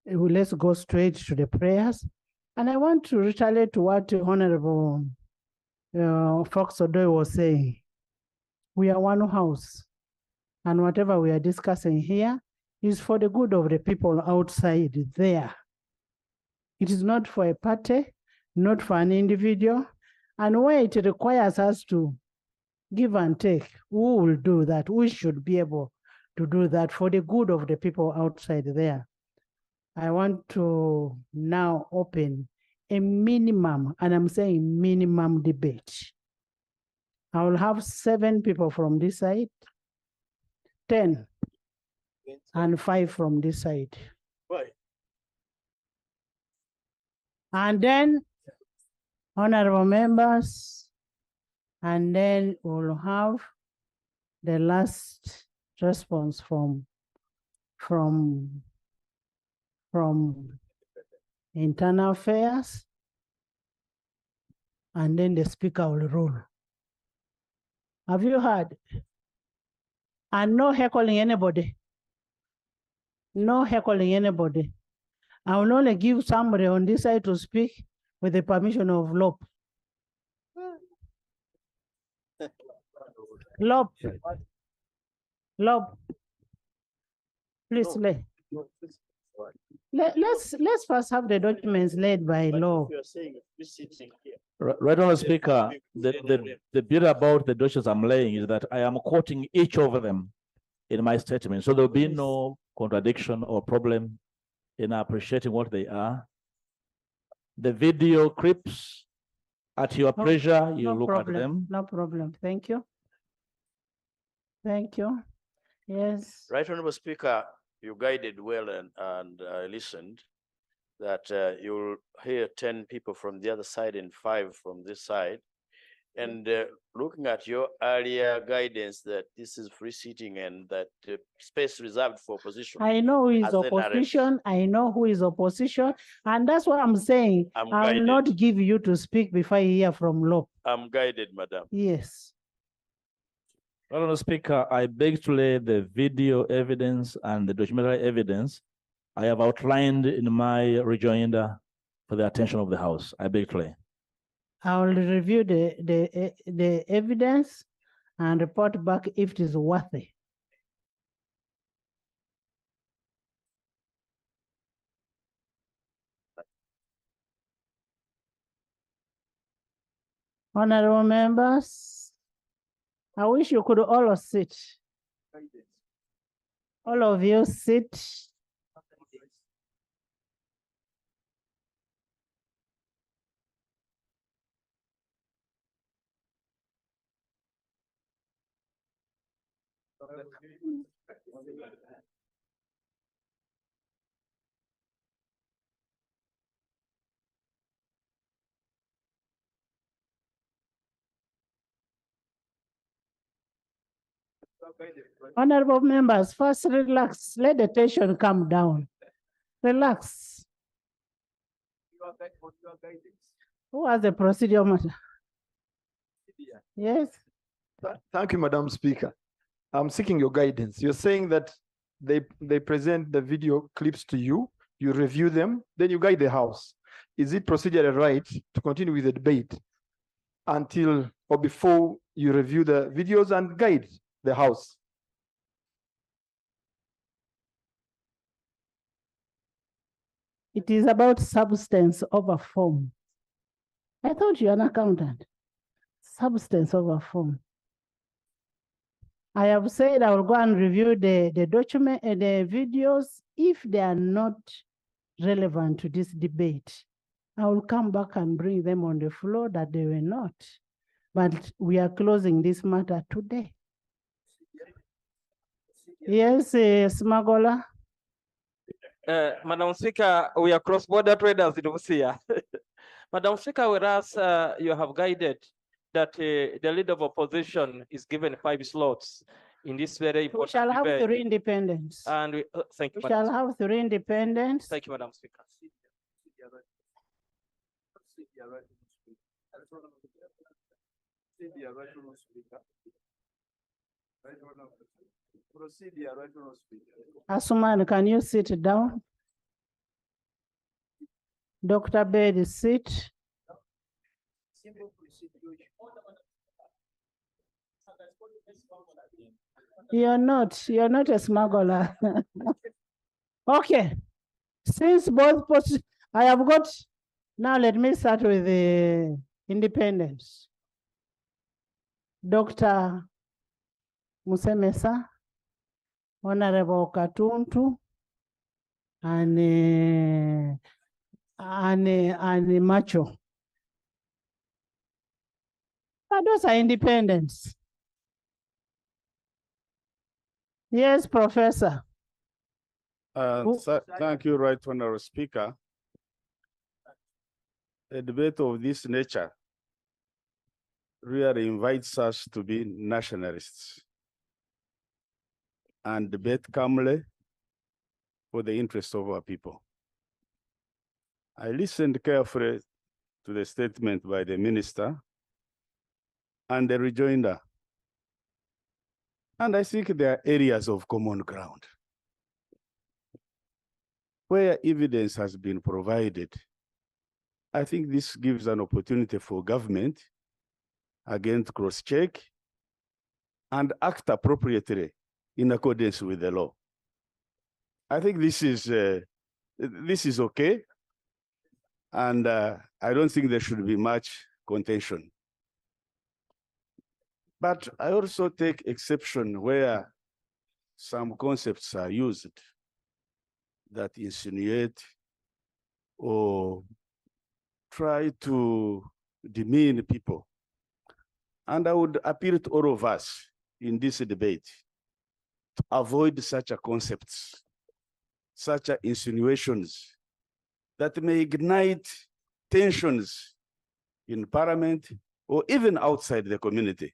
Let's go straight to the prayers. And I want to retaliate to what Honorable Fox Odoy was saying. We are one house, and whatever we are discussing here is for the good of the people outside there. It is not for a party, not for an individual, And where it requires us to give and take, who will do that? We should be able to do that for the good of the people outside there. I want to now open a minimum, and I'm saying minimum debate. I will have 7 people from this side, 10, and 5 from this side. Why? And then, honorable members, and then we'll have the last response from internal affairs, and then the speaker will rule. Have you heard? And no heckling anybody. No heckling anybody. I will only give somebody on this side to speak with the permission of Lop. Lop. Lop. Please lay. Let's first have the documents laid by law. Right, Honourable Speaker, the bit about the documents I'm laying is that I am quoting each of them in my statement. So there'll be no contradiction or problem in appreciating what they are. The video clips, at your pleasure, you look at them. No problem. Thank you. Thank you. Yes. Right, Honorable Speaker, you guided well and I listened that you'll hear 10 people from the other side and 5 from this side. And looking at your earlier guidance that this is free seating and that space reserved for opposition. I know who is as an opposition. I know who is opposition. And that's what I'm saying. I will guided. not give you to speak before you hear from law. I'm guided, Madam. Yes. Honourable Speaker, I beg to lay the video evidence and the documentary evidence I have outlined in my rejoinder for the attention of the House. I beg to lay. I will review the evidence and report back if it is worthy. Honorable members, I wish you could all sit. All of you sit. Honorable members, first relax, let the tension come down. Relax. Who has the procedure matter? Yes. Thank you, Madam Speaker. I'm seeking your guidance. You're saying that they present the video clips to you, you review them, then you guide the House. Is it procedurally right to continue with the debate until or before you review the videos and guide the House? It is about substance over form. I thought you're an accountant. Substance over form. I have said I will go and review the document and the videos. If they are not relevant to this debate, I will come back and bring them on the floor that they were not. But we are closing this matter today. Yes, Smagola. Madam Speaker, we are cross-border traders in Busia. Madam Speaker, whereas you have guided that the leader of opposition is given 5 slots in this very important We shall have debate. 3 independents. And we, thank you, We Madam shall have 3 independents. Thank you, Madam Speaker. Asuman, can you sit down? Dr. Bedi, sit. You're not a smuggler. Okay. Since both I have got, now let me start with the Independence. Dr. Musemesa, Honorable Katuntu, and Macho. But those are independents. Yes, Professor. Thank you, Right Honorable Speaker. A debate of this nature really invites us to be nationalists and debate calmly for the interest of our people. I listened carefully to the statement by the minister and the rejoinder. And I think there are areas of common ground where evidence has been provided. I think this gives an opportunity for government, again, to cross-check and act appropriately in accordance with the law. I think this is okay, and I don't think there should be much contention. But I also take exception where some concepts are used that insinuate or try to demean people. And I would appeal to all of us in this debate to avoid such a concepts, such a insinuations that may ignite tensions in parliament or even outside the community.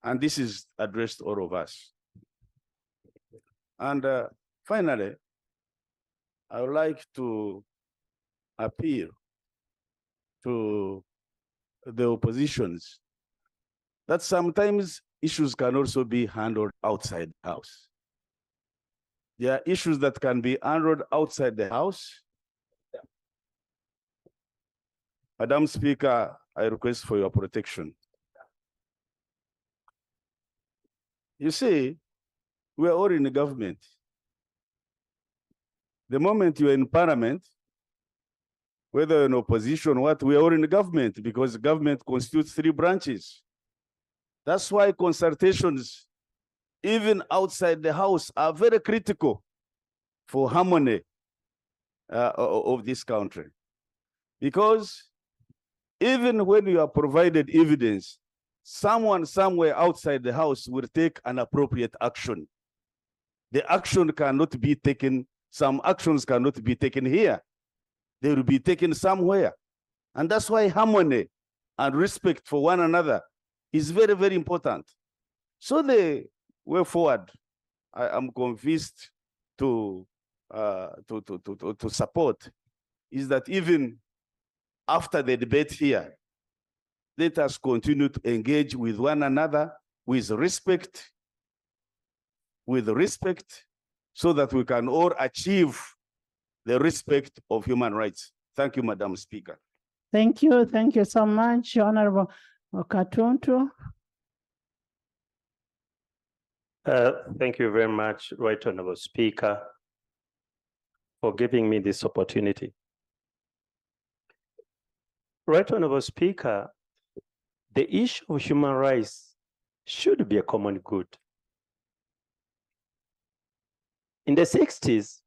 And this is addressed to all of us. And finally, I would like to appeal to the oppositions that sometimes issues can also be handled outside the house. There are issues that can be handled outside the house. Madam Speaker, I request for your protection. You see, we are all in the government. The moment you are in parliament, whether in opposition, what, we are all in the government because the government constitutes 3 branches. That's why consultations, even outside the house, are very critical for harmony of this country. Because even when you are provided evidence, someone somewhere outside the house will take an appropriate action. The action cannot be taken, some actions cannot be taken here. They will be taken somewhere. And that's why harmony and respect for one another is very, very important. So the way forward, I am convinced to support is that even after the debate here, let us continue to engage with one another with respect, so that we can all achieve the respect of human rights. Thank you, Madam Speaker. Thank you so much, Honorable Katuntu. Thank you very much, Right Honorable Speaker, for giving me this opportunity. Right Honorable Speaker, the issue of human rights should be a common good. In the 60s,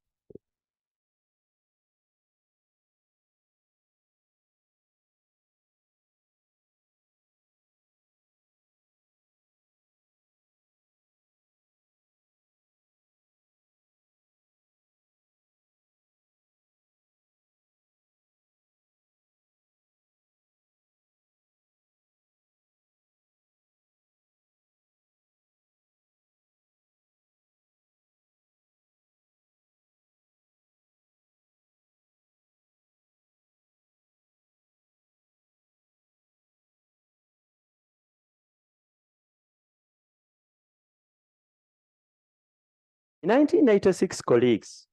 in 1996, colleagues,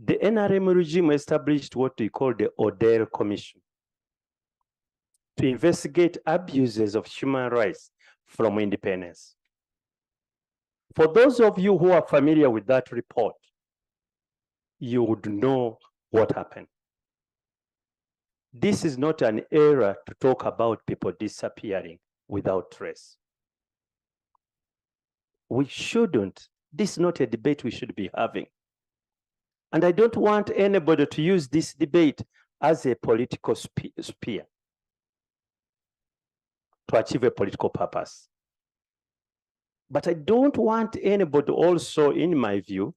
the NRM regime established what we call the Odell Commission to investigate abuses of human rights from independence. For those of you who are familiar with that report, you would know what happened. this is not an era to talk about people disappearing without trace. We shouldn't. This is not a debate we should be having. And I don't want anybody to use this debate as a political spear to achieve a political purpose. But I don't want anybody also, in my view,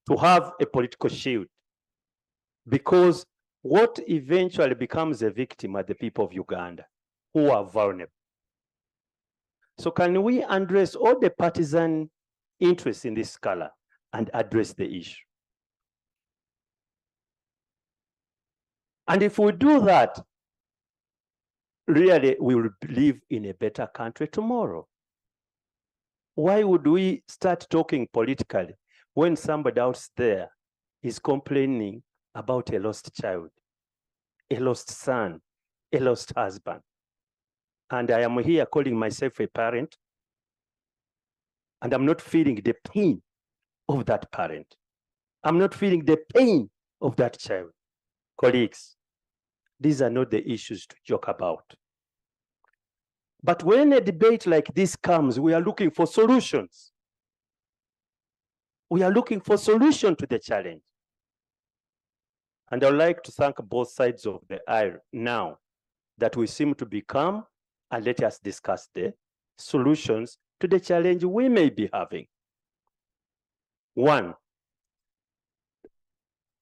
to have a political shield, because what eventually becomes a victim are the people of Uganda who are vulnerable. So can we address all the partisan interests in this color and address the issue? And if we do that, really we will live in a better country tomorrow. Why would we start talking politically when somebody else there is complaining about a lost child, a lost son, a lost husband? And I am here calling myself a parent, and I'm not feeling the pain of that parent. I'm not feeling the pain of that child. Colleagues, these are not the issues to joke about. But when a debate like this comes, we are looking for solutions. We are looking for solution to the challenge. And I would like to thank both sides of the aisle now that we seem to be calm, and let us discuss the solutions to the challenge we may be having. One,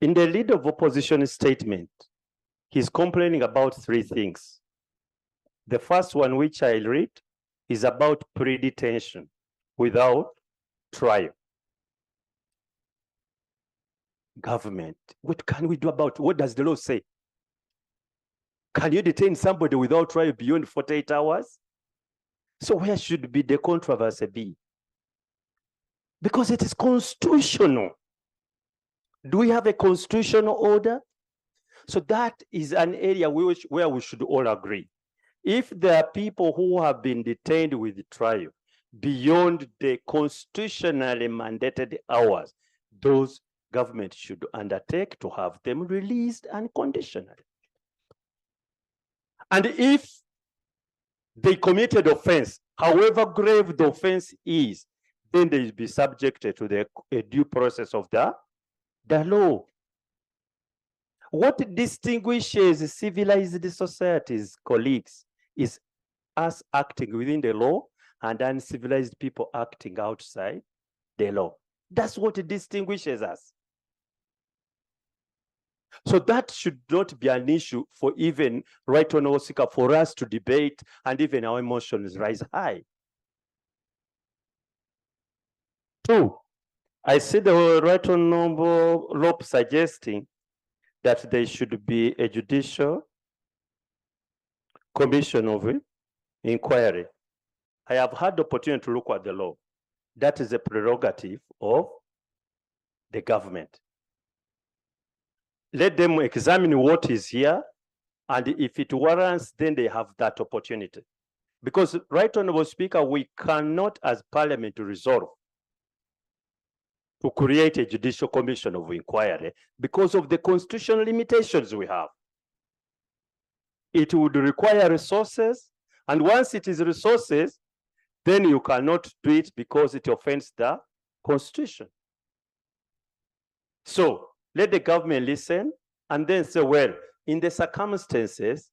in the leader of opposition statement, he's complaining about three things. The first one, which I'll read, is about pre-detention without trial. Government, what can we do about it? What does the law say? Can you detain somebody without trial beyond 48 hours? So where should be the controversy be? Because it is constitutional. Do we have a constitutional order? So that is an area where we should all agree. If there are people who have been detained with trial beyond the constitutionally mandated hours, those government should undertake to have them released unconditionally. And if they committed offense, however grave the offense is, then they will be subjected to the due process of the law. What distinguishes civilized societies, colleagues, is us acting within the law and uncivilized people acting outside the law. That's what distinguishes us. So that should not be an issue for even Right Honorable Speaker for us to debate, and even our emotions rise high. Two, I see the Right Honorable Lope suggesting that there should be a judicial commission of inquiry. I have had the opportunity to look at the law. That is a prerogative of the government. Let them examine what is here, and if it warrants, then they have that opportunity. Because, Right Honorable Speaker, we cannot as Parliament resolve to create a judicial commission of inquiry because of the constitutional limitations we have. It would require resources, and once it is resources, then you cannot do it because it offends the Constitution. So let the government listen and then say, well, in the circumstances,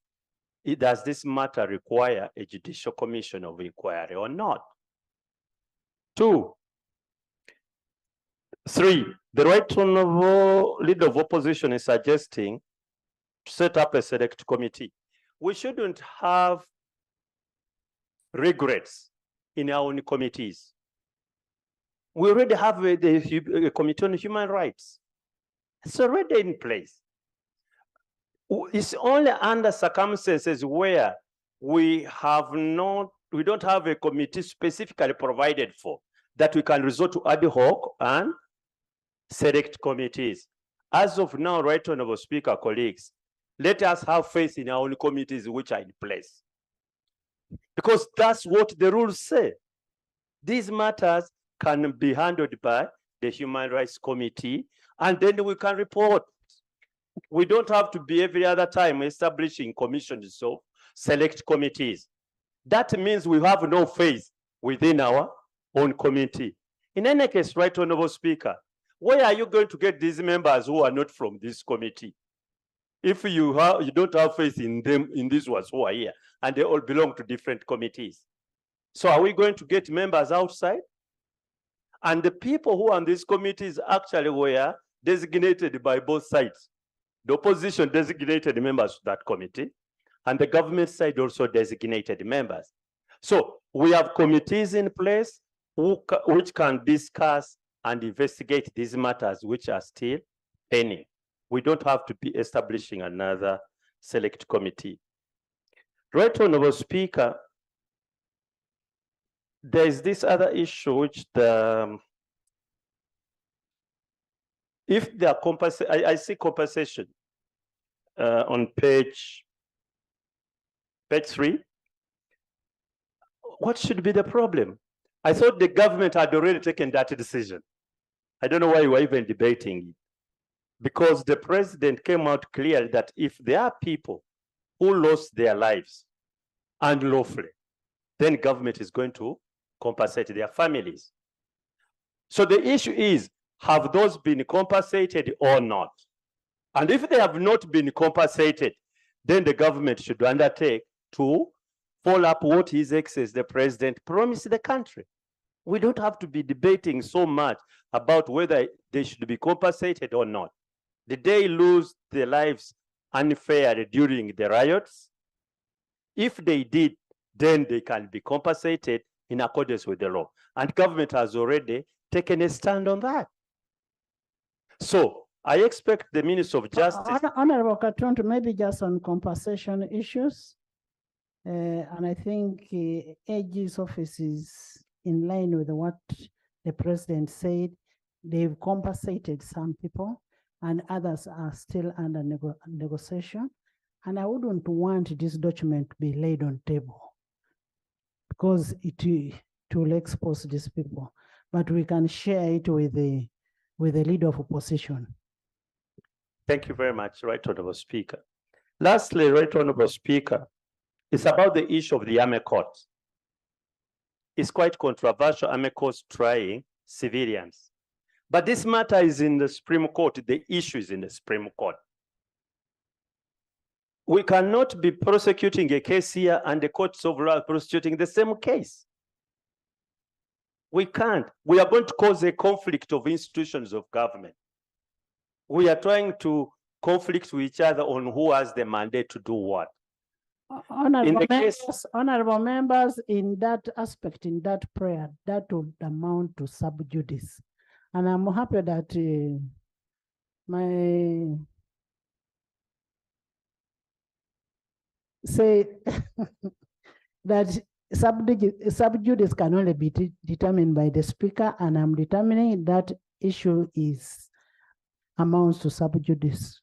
does this matter require a judicial commission of inquiry or not? Two, three, the Right Honorable Leader of Opposition is suggesting to set up a select committee. We shouldn't have regrets in our own committees. We already have the Committee on Human Rights. It's already in place. It's only under circumstances where we don't have a committee specifically provided for that we can resort to ad hoc and select committees. As of now, Right Honorable Speaker, colleagues, let us have faith in our own committees which are in place. Because that's what the rules say. These matters can be handled by the Human Rights Committee, and then we can report We don't have to be every other time establishing commissions of select committees. That means we have no faith within our own committee. In any case, Right Honorable Speaker, where are you going to get these members who are not from this committee? If you don't have faith in them, in these ones who are here, and they all belong to different committees. So are we going to get members outside? And the people who are on these committees actually were designated by both sides. The opposition designated members to that committee, and the government side also designated members. So we have committees in place which can discuss and investigate these matters which are still pending. We don't have to be establishing another select committee. Right Honorable Speaker, there is this other issue which if they are I see compensation on page 3. What should be the problem? I thought the government had already taken that decision. I don't know why we're even debating it. Because the president came out clearly that if there are people who lost their lives unlawfully, then government is going to compensate their families. So the issue is, have those been compensated or not? And if they have not been compensated, then the government should undertake to follow up what His Excellency the President promised the country. We don't have to be debating so much about whether they should be compensated or not. Did they lose their lives unfairly during the riots? If they did, then they can be compensated in accordance with the law. And government has already taken a stand on that. So I expect the Minister of Justice. Honorable Katonto, maybe just on compensation issues. And I think AG's office is in line with what the president said. They've compensated some people and others are still under negotiation. And I wouldn't want this document to be laid on table because it will expose these people. But we can share it with the leader of opposition. Thank you very much, Right Honorable Speaker. Lastly, Right Honorable Speaker, it's about the issue of the Army Court. It's quite controversial, Army Court trying civilians. But this matter is in the Supreme Court. The issue is in the Supreme Court. We cannot be prosecuting a case here and the courts of law prosecuting the same case. We can't. We are going to cause a conflict of institutions of government. We are trying to conflict with each other on who has the mandate to do what. Honorable members, in that aspect, in that prayer, that would amount to sub judice. And I'm happy that my say that sub judice can only be determined by the speaker, and I'm determining that issue is amounts to sub judice.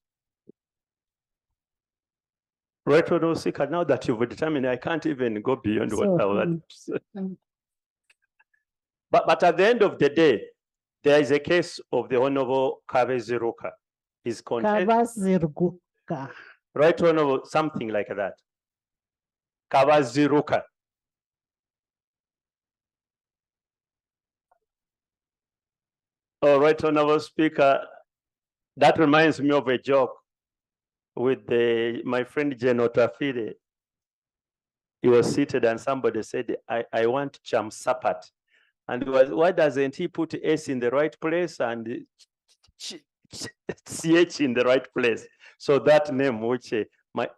Right, Speaker, now that you've determined, I can't even go beyond what I want to say. But at the end of the day, there is a case of the Honorable Kabaziruka. His Kabaziruka. Right, Honorable, something like that. Kabaziruka. All right, Honorable Speaker, that reminds me of a joke with my friend General Tafide. He was seated and somebody said, I want Chamsapat. And he was, why doesn't he put S in the right place and CH in the right place? So that name, which my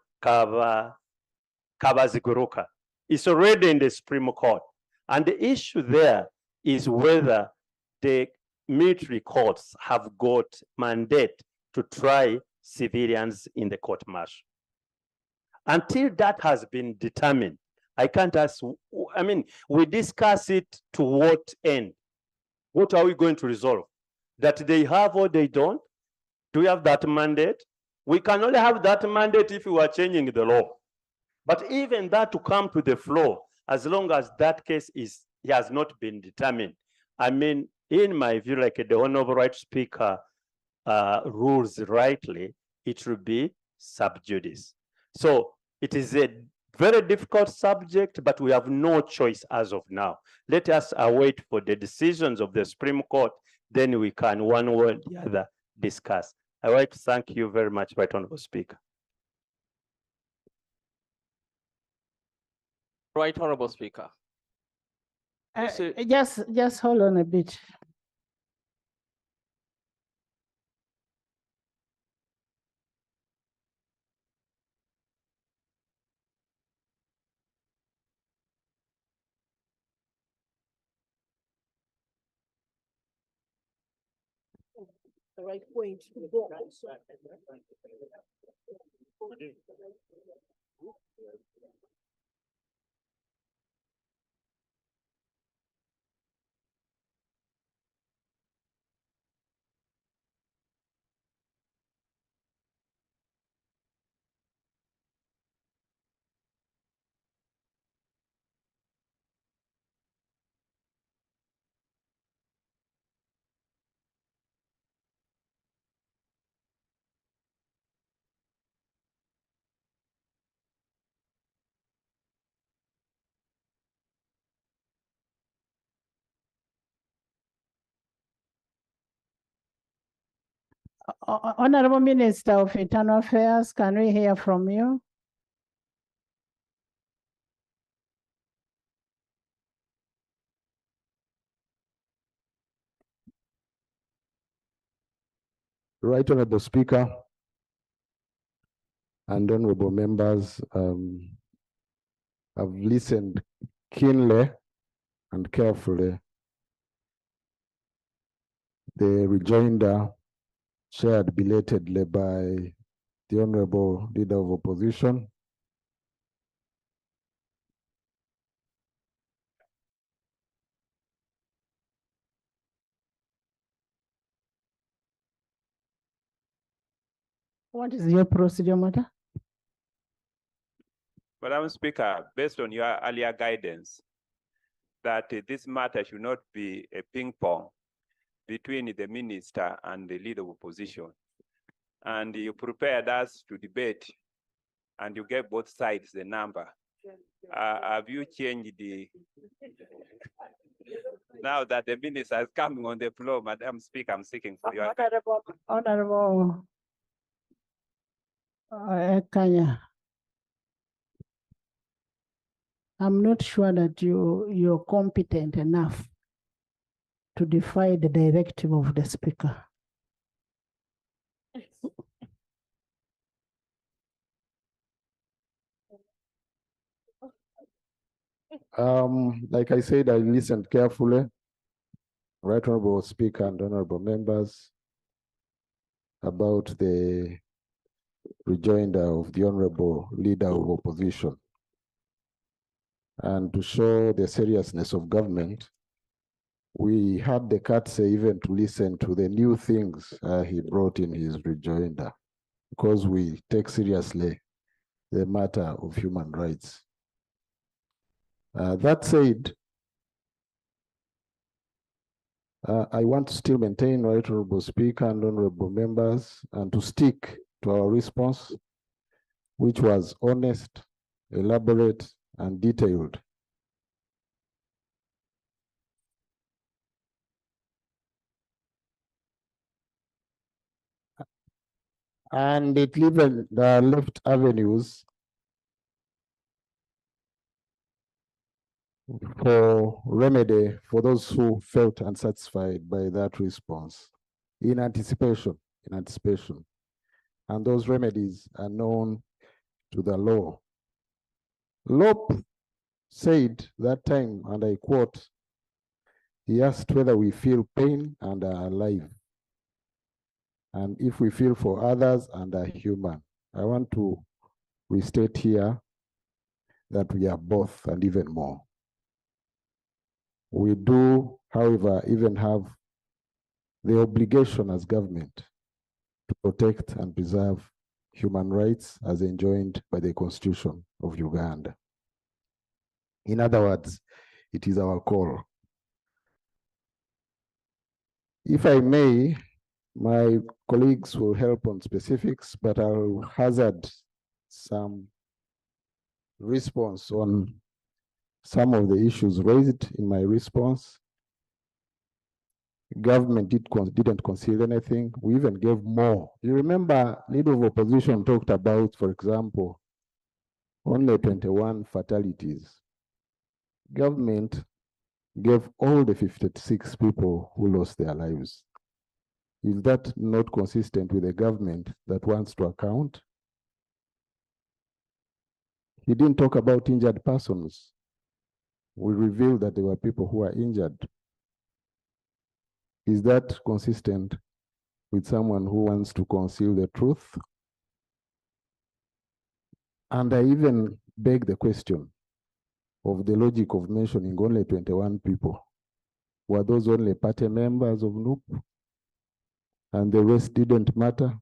Kabaziguruka, is already in the Supreme Court. And the issue there is whether the military courts have got mandate to try civilians in the court martial. Until that has been determined, I can't ask, I mean, we discuss it to what end? What are we going to resolve? That they have or they don't? Do we have that mandate? We can only have that mandate if we are changing the law. But even that to come to the floor, as long as that case has not been determined, I mean, in my view, like the Honorable Right Speaker rules rightly, it will be sub judice. So it is a very difficult subject, but we have no choice as of now. Let us await for the decisions of the Supreme Court, then we can one way or the other discuss. I would like to thank you very much, Right Honorable Speaker. Right Honorable Speaker. Just hold on a bit. The right point to go. Honorable Minister of Internal Affairs, can we hear from you? Right Honorable Speaker and honorable members, I've listened keenly and carefully. The rejoinder shared belatedly by the Honorable Leader of Opposition. What is your procedure matter? Madam Speaker, based on your earlier guidance, that this matter should not be a ping pong between the minister and the leader of opposition. And you prepared us to debate and you gave both sides the number. Have you changed the, now that the minister is coming on the floor, Madam Speaker, I'm seeking for your. Honorable Kanya, I'm not sure that you're competent enough to defy the directive of the speaker. Like I said, I listened carefully. Right Honorable Speaker and honorable members, about the rejoinder of the Honorable Leader of Opposition. And to show the seriousness of government, we had the courtesy even to listen to the new things he brought in his rejoinder, because we take seriously the matter of human rights. That said, I want to still maintain, Right Honorable Speaker and honorable members, and to stick to our response, which was honest, elaborate, and detailed. And it even left avenues for remedy for those who felt unsatisfied by that response in anticipation. And those remedies are known to the law. Lope said that time, and I quote, he asked whether we feel pain and are alive, and if we feel for others and are human. I want to restate here that we are both and even more. We do, however, even have the obligation as government to protect and preserve human rights as enjoined by the Constitution of Uganda. In other words, it is our call. If I may, My colleagues will help on specifics, but I'll hazard some response on some of the issues raised in my response. Government didn't conceal anything. We even gave more. You remember, leader of opposition talked about, for example, only 21 fatalities. Government gave all the 56 people who lost their lives. Is that not consistent with a government that wants to account? He didn't talk about injured persons. We revealed that there were people who were injured. Is that consistent with someone who wants to conceal the truth? And I even beg the question of the logic of mentioning only 21 people. Were those only party members of NUP? And the rest didn't matter?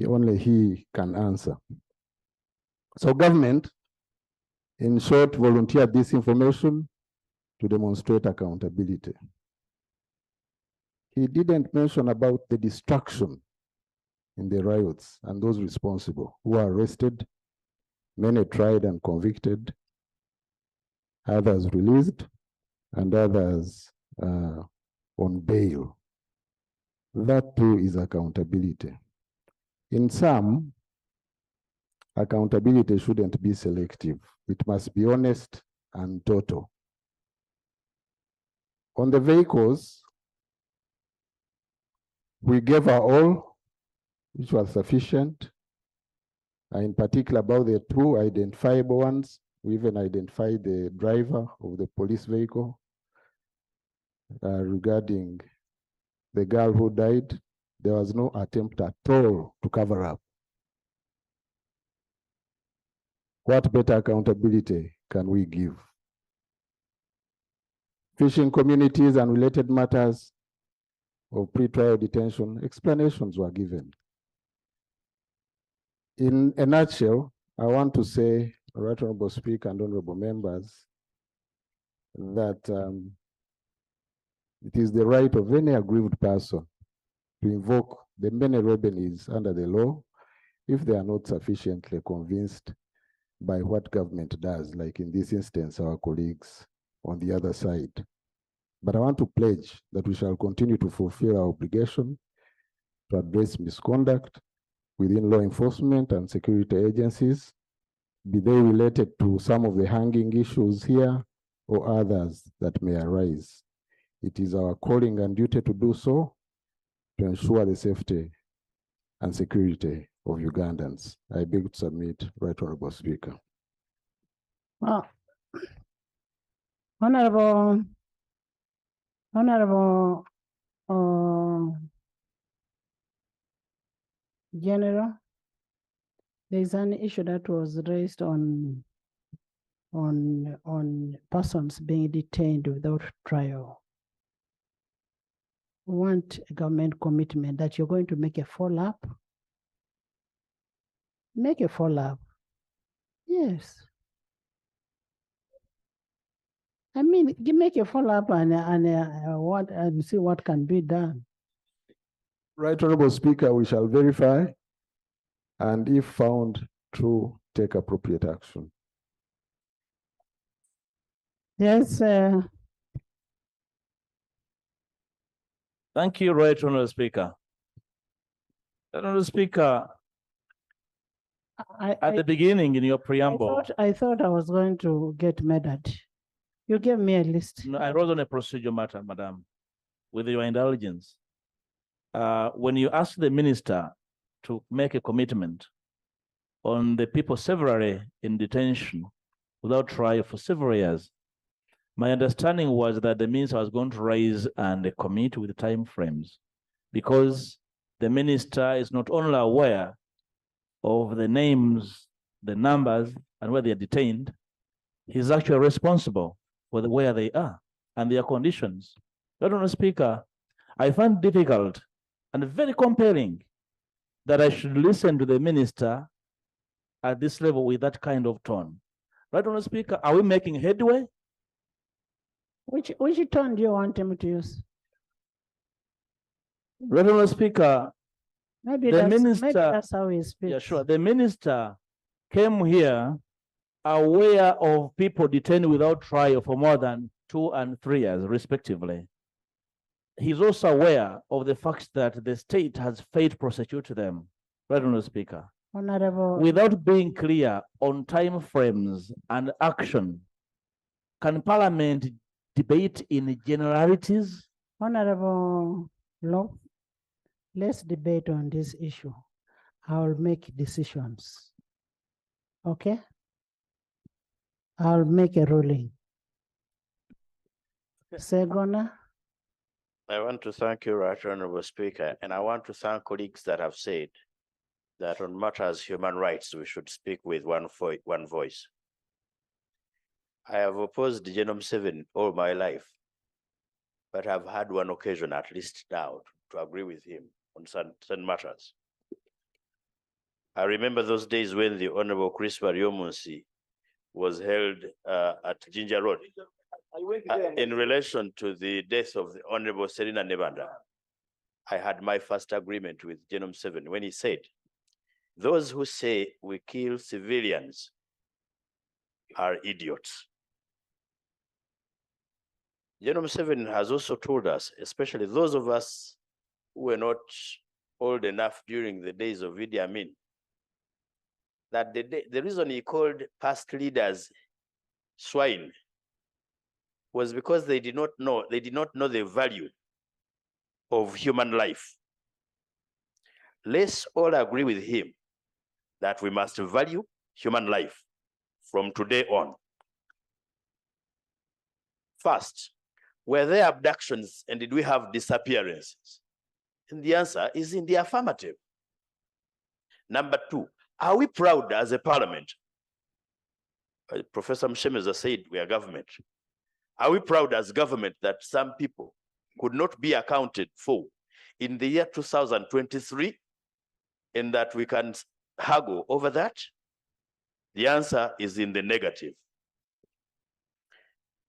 Only he can answer. So government, in short, volunteered this information to demonstrate accountability. He didn't mention about the destruction in the riots and those responsible who were arrested, many tried and convicted, others released, and others on bail. That too is accountability. In some, accountability shouldn't be selective. It must be honest and total. On the vehicles, we gave our all, which was sufficient. In particular, about the two identifiable ones, we even identified the driver of the police vehicle. Regarding the girl who died, there was no attempt at all to cover up. What better accountability can we give? Fishing communities and related matters of pre-trial detention, explanations were given. In a nutshell, I want to say, Right Honorable Speaker and honorable members, that it is the right of any aggrieved person to invoke the many remedies under the law if they are not sufficiently convinced by what government does, like in this instance, our colleagues on the other side. But I want to pledge that we shall continue to fulfill our obligation to address misconduct within law enforcement and security agencies, be they related to some of the hanging issues here or others that may arise. It is our calling and duty to do so to ensure the safety and security of Ugandans. I beg to submit, Right Honorable Speaker. Honorable General, there is an issue that was raised on persons being detained without trial. We want a government commitment that you're going to make a follow-up. Make a follow-up. Yes. I mean, make a follow-up and see what can be done. Right Honorable Speaker, we shall verify, and if found true, take appropriate action. Yes. Thank you, Right Honorable Speaker. Honorable Speaker, at the beginning in your preamble, I thought I was going to get murdered. You gave me a list. No, I wrote on a procedure matter, Madam, with your indulgence. When you ask the minister to make a commitment on the people severally in detention without trial for several years, my understanding was that the minister was going to raise and commit with time frames, because the minister is not only aware of the names, the numbers, and where they are detained, he's actually responsible for where they are and their conditions. Honorable Speaker, I find difficult and very compelling that I should listen to the minister at this level with that kind of tone. Right, Honorable Speaker, are we making headway? Which tone do you want him to use? Right, Honorable Speaker, Maybe the maybe minister, that's how he speaks. yeah, sure. The minister came here aware of people detained without trial for more than 2 and 3 years, respectively. He's also aware of the fact that the state has failed to prosecute them, right, Honorable Speaker. Honorable. Without being clear on time frames and action, can Parliament debate in generalities? Honorable Law, let's debate on this issue. I'll make decisions. Okay? I'll make a ruling. Segona. I want to thank you, Right Honorable Speaker, and I want to thank colleagues that have said that on matters human rights, we should speak with one voice. I have opposed Genome 7 all my life, but I've had one occasion at least now to agree with him on certain matters. I remember those days when the Honorable Crispa Riomunsi was held at Ginger Road in relation to the death of the Honorable Serena Nebanda. I had my first agreement with Genome 7 when he said, those who say we kill civilians are idiots. Genome 7 has also told us, especially those of us who were not old enough during the days of Idi Amin, that the reason he called past leaders swine was because they did not know the value of human life. Let's all agree with him that we must value human life from today on. First, were there abductions and did we have disappearances? And the answer is in the affirmative. Number two, are we proud as a parliament? Professor Mshemeza said we are government. Are we proud as government that some people could not be accounted for in the year 2023 and that we can haggle over that? The answer is in the negative.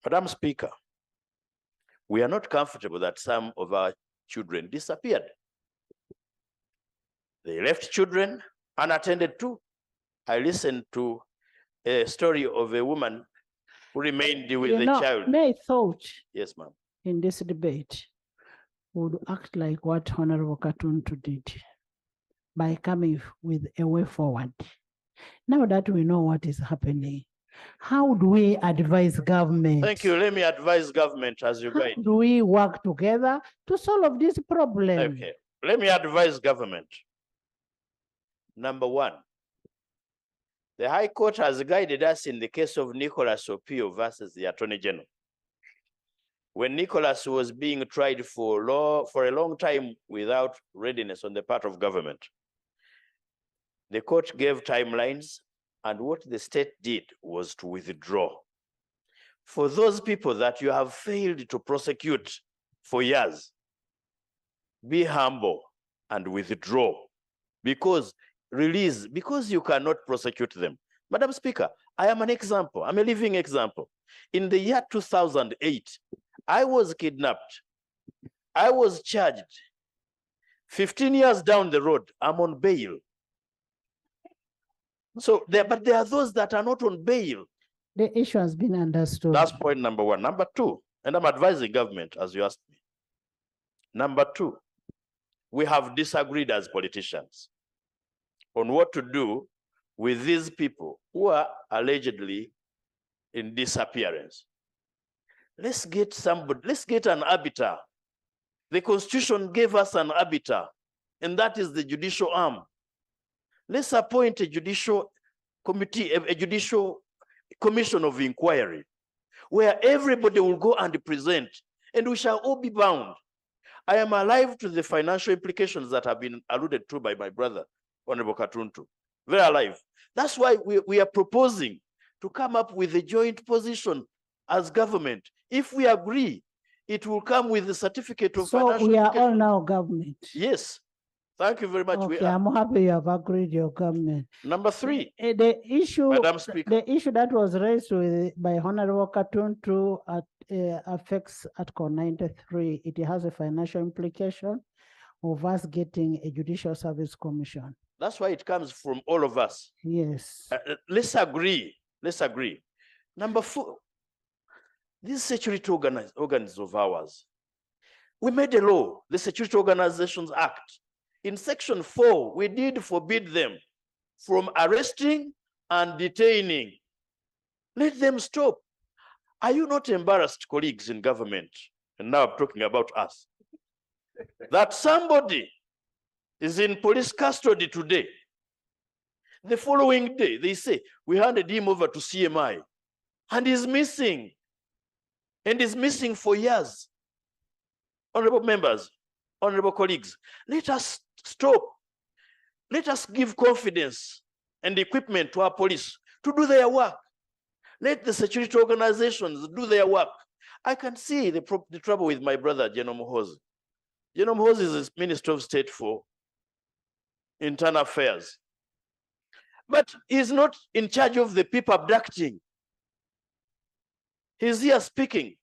Madam Speaker, we are not comfortable that some of our children disappeared. They left children unattended to. I listened to a story of a woman who remained with a child. May thought Yes, ma'am. in this debate would act like what Honorable Katuntu did by coming with a way forward. Now that we know what is happening, how do we advise government? Thank you. Let me advise government as you guide. How do we work together to solve this problem? Okay. Let me advise government. Number one, the High Court has guided us in the case of Nicholas Opio versus the Attorney General. When Nicholas was being tried for a long time without readiness on the part of government, the court gave timelines, and what the state did was to withdraw. For those people that you have failed to prosecute for years, be humble and withdraw, because you cannot prosecute them. Madam Speaker, I am an example. I'm a living example. In the year 2008, I was kidnapped. I was charged. 15 years down the road, I'm on bail. So, but there are those that are not on bail. The issue has been understood. That's point number one. Number two, and I'm advising government as you asked me. Number two, we have disagreed as politicians on what to do with these people who are allegedly in disappearance. Let's get somebody, let's get an arbiter. The Constitution gave us an arbiter, and that is the judicial arm. Let's appoint a judicial committee, a judicial commission of inquiry, where everybody will go and present, and we shall all be bound. I am alive to the financial implications that have been alluded to by my brother, Honorable Katuntu. Very alive. That's why we are proposing to come up with a joint position as government. If we agree, it will come with the certificate of financial So we are all implications. now government. Yes. Thank you very much. Okay, I'm happy you have agreed your government. Number three. The issue, Madam Speaker. the issue that was raised by Honorable Katuntu affects Article 93. It has a financial implication. of us getting a judicial service commission. That's why it comes from all of us. Yes. Let's agree. Let's agree. Number 4, these security organs of ours, we made a law, the Security Organizations Act. In section 4, we did forbid them from arresting and detaining. Let them stop. Are you not embarrassed, colleagues in government? And now I'm talking about us. That somebody is in police custody today. The following day, they say, we handed him over to CMI and he's missing. And is missing for years. Honorable members, honorable colleagues, let us stop. Let us give confidence and equipment to our police to do their work. Let the security organizations do their work. I can see the trouble with my brother, General Muhoozi. General Muhoozi is the Minister of State for Internal Affairs. But he's not in charge of the people abducting. He's here speaking.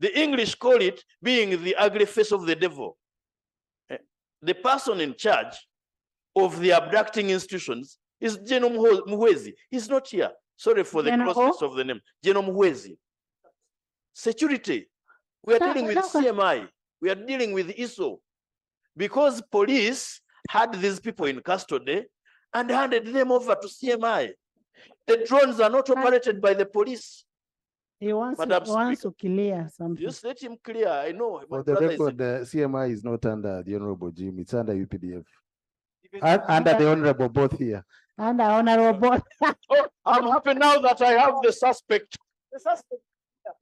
The English call it being the ugly face of the devil. The person in charge of the abducting institutions is General Muhoozi. He's not here. Sorry for the closeness of the name. General Muhoozi. Security. We are dealing with CMI. We are dealing with ISO. Because police had these people in custody and handed them over to CMI. The drones are not operated by the police. He wants to clear something. Just let him clear. I know. For the record, CMI is not under the Honorable Jim, it's under UPDF. Under the Honorable both here. And the Honorable both. Oh, I'm happy now that I have the suspect.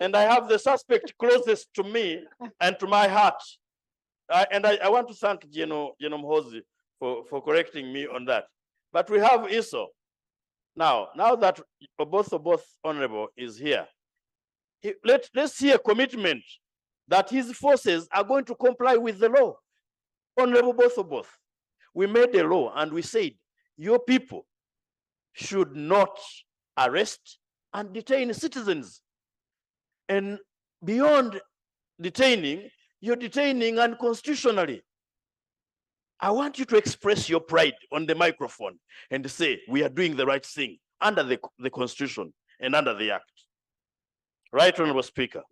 And I have the suspect closest to me and to my heart. And I want to thank General Muhoozi for correcting me on that. But we have ISO. Now that both Honorable is here, let's see a commitment that his forces are going to comply with the law. Honorable both. We made a law and we said, your people should not arrest and detain citizens. And beyond detaining, you're detaining unconstitutionally. I want you to express your pride on the microphone and say, we are doing the right thing under the Constitution and under the Act. Right, Honorable Speaker.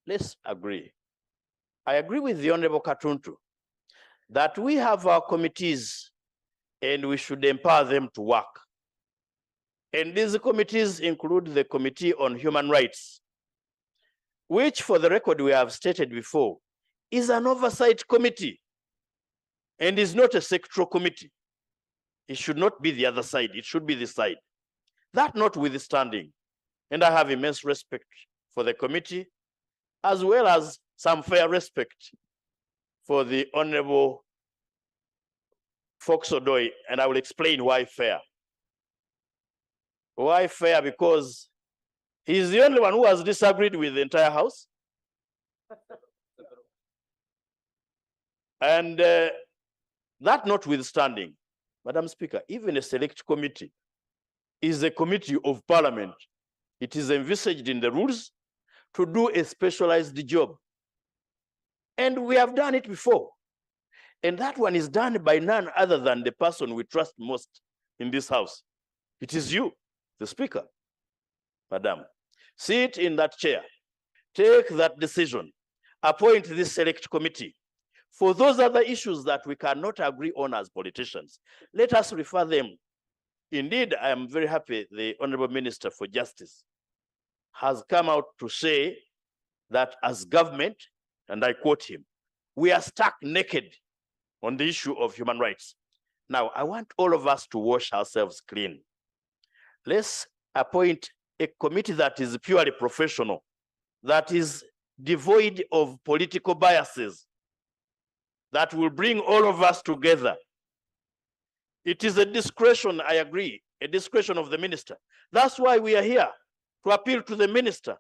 Let's agree. I agree with the Honorable Katuntu that we have our committees and we should empower them to work. And these committees include the Committee on Human Rights, which for the record we have stated before, is an oversight committee and is not a sectoral committee. It should not be the other side, it should be this side. That notwithstanding, and I have immense respect for the committee, as well as some fair respect for the Honorable Fox Odoi, and I will explain why fair. Why fair? Because he's the only one who has disagreed with the entire House. And that notwithstanding, Madam Speaker, even a select committee is a committee of Parliament. It is envisaged in the rules to do a specialized job. And we have done it before. And that one is done by none other than the person we trust most in this House. It is you, the Speaker. Madam, sit in that chair, take that decision, appoint this select committee. For those other issues that we cannot agree on as politicians, let us refer them. Indeed, I am very happy the Honorable Minister for Justice has come out to say that as government, and I quote him, we are stuck naked on the issue of human rights. Now, I want all of us to wash ourselves clean. Let's appoint a committee that is purely professional, that is devoid of political biases, that will bring all of us together. It is a discretion, I agree, a discretion of the minister. That's why we are here, to appeal to the minister.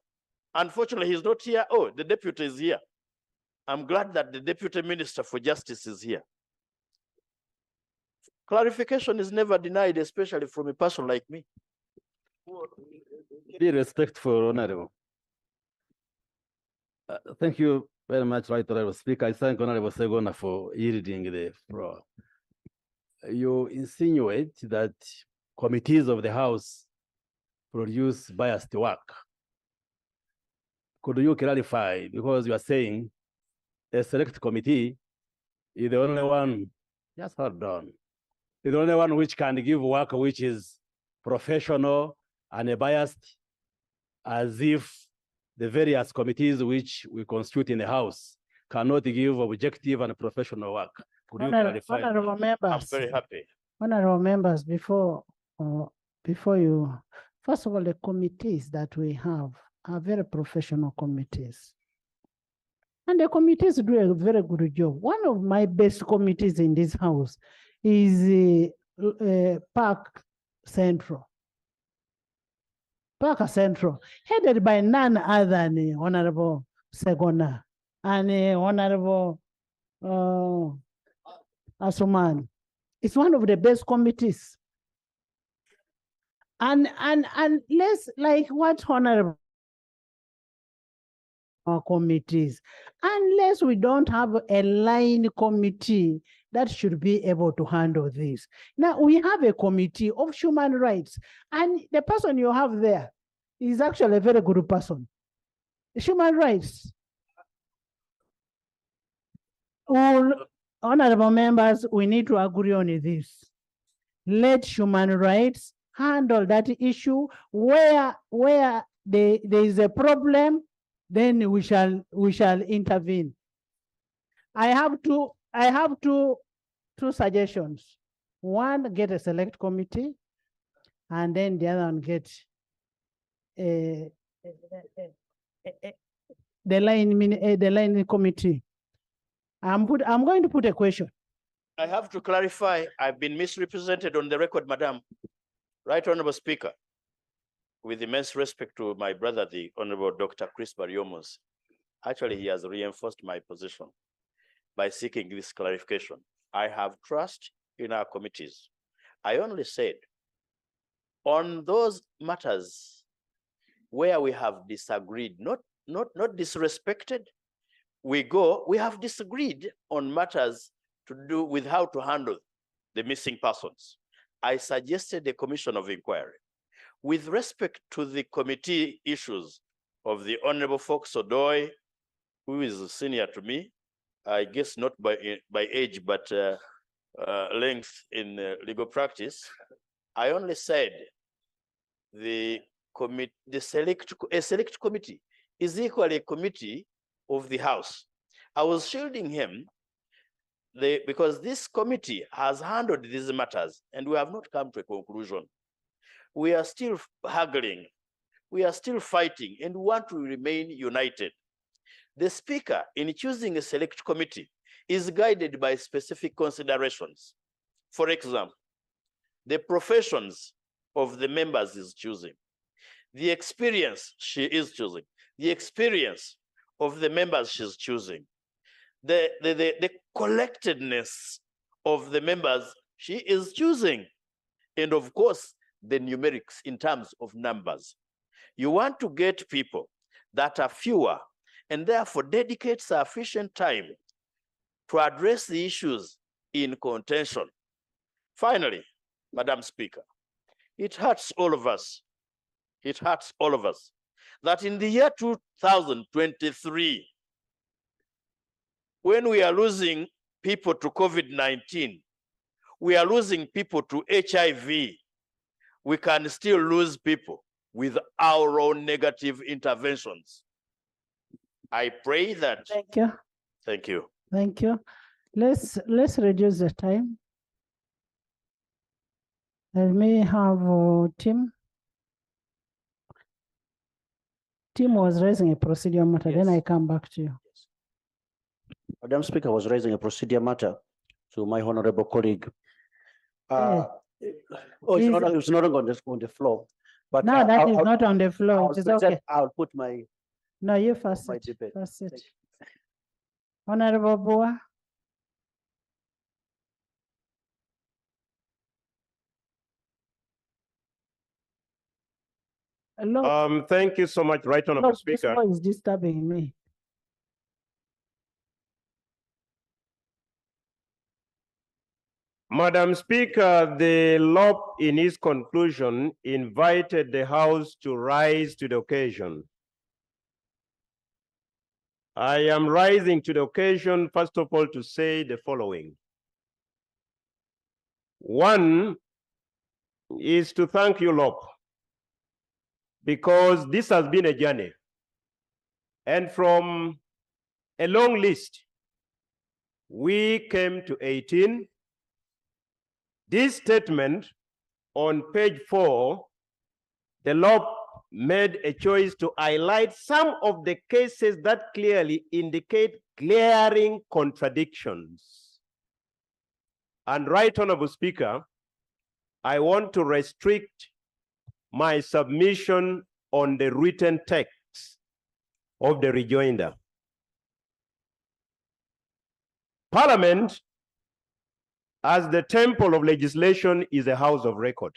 Unfortunately, he's not here. Oh, the deputy is here. I'm glad that the Deputy Minister for Justice is here. Clarification is never denied, especially from a person like me. Be respectful, Honorable. Thank you, Very much right, Honorable Speaker. I thank Honorable Segona for yielding the floor. You insinuate that committees of the House produce biased work. Could you clarify? Because you are saying a select committee is the only one, just hold on, is the only one which can give work which is professional and biased, as if the various committees which we constitute in the House cannot give objective and professional work. Could you clarify? Honorable members. I'm very happy. Honorable members, before you, first of all, the committees that we have are very professional committees. And the committees do a very good job. One of my best committees in this house is Park Central. Park Central, headed by none other than Honorable Segona and Honorable Asuman. It's one of the best committees. And let's, like what Honorable committees, unless we don't have a line committee that should be able to handle this. Now we have a committee of human rights, and the person you have there is actually a very good person. Human rights. All honorable members, we need to agree on this. Let human rights handle that issue. Where there is a problem, then we shall intervene. I have two suggestions. One, get a select committee, and then the other one get the line committee. I'm going to put a question. I have to clarify, I've been misrepresented on the record, Madam. Right Honorable Speaker, with immense respect to my brother, the Honorable Dr. Chris Bariomos, actually he has reinforced my position by seeking this clarification. I have trust in our committees. I only said, on those matters where we have disagreed, not disrespected, we have disagreed on matters to do with how to handle the missing persons. I suggested a commission of inquiry. With respect to the committee issues of the Honorable Fox Odoy, who is senior to me, I guess not by age, but length in legal practice, I only said a select committee is equally a committee of the House. I was shielding him because this committee has handled these matters and we have not come to a conclusion. We are still haggling, we are still fighting, and we want to remain united. The Speaker, in choosing a select committee, is guided by specific considerations. For example, the professions of the members is choosing, the experience she is choosing, the experience of the members she's choosing, the collectedness of the members she is choosing, and of course, the numerics in terms of numbers. You want to get people that are fewer and therefore dedicate sufficient time to address the issues in contention. Finally, Madam Speaker, it hurts all of us. It hurts all of us that in the year 2023, when we are losing people to COVID-19, we are losing people to HIV, we can still lose people with our own negative interventions. I pray that. Thank you. Thank you. Thank you. Let's reduce the time. Let me have Tim. Tim was raising a procedure matter, then I come back to you. Madam Speaker was raising a procedure matter to my honorable colleague. It's not on the floor. But no, that is not on the floor. It is okay. I'll put my. No, you first sit. First sit. Honorable Boa. Thank you so much, Right Honorable Speaker. This one is disturbing me. Madam Speaker, the LOP in his conclusion invited the House to rise to the occasion. I am rising to the occasion, first of all, to say the following. One is to thank you, LOP, because this has been a journey. And from a long list, we came to 18. This statement on page 4, the LOP made a choice to highlight some of the cases that clearly indicate glaring contradictions. And Right Honorable Speaker, I want to restrict my submission on the written text of the rejoinder. Parliament, as the temple of legislation, is a house of record.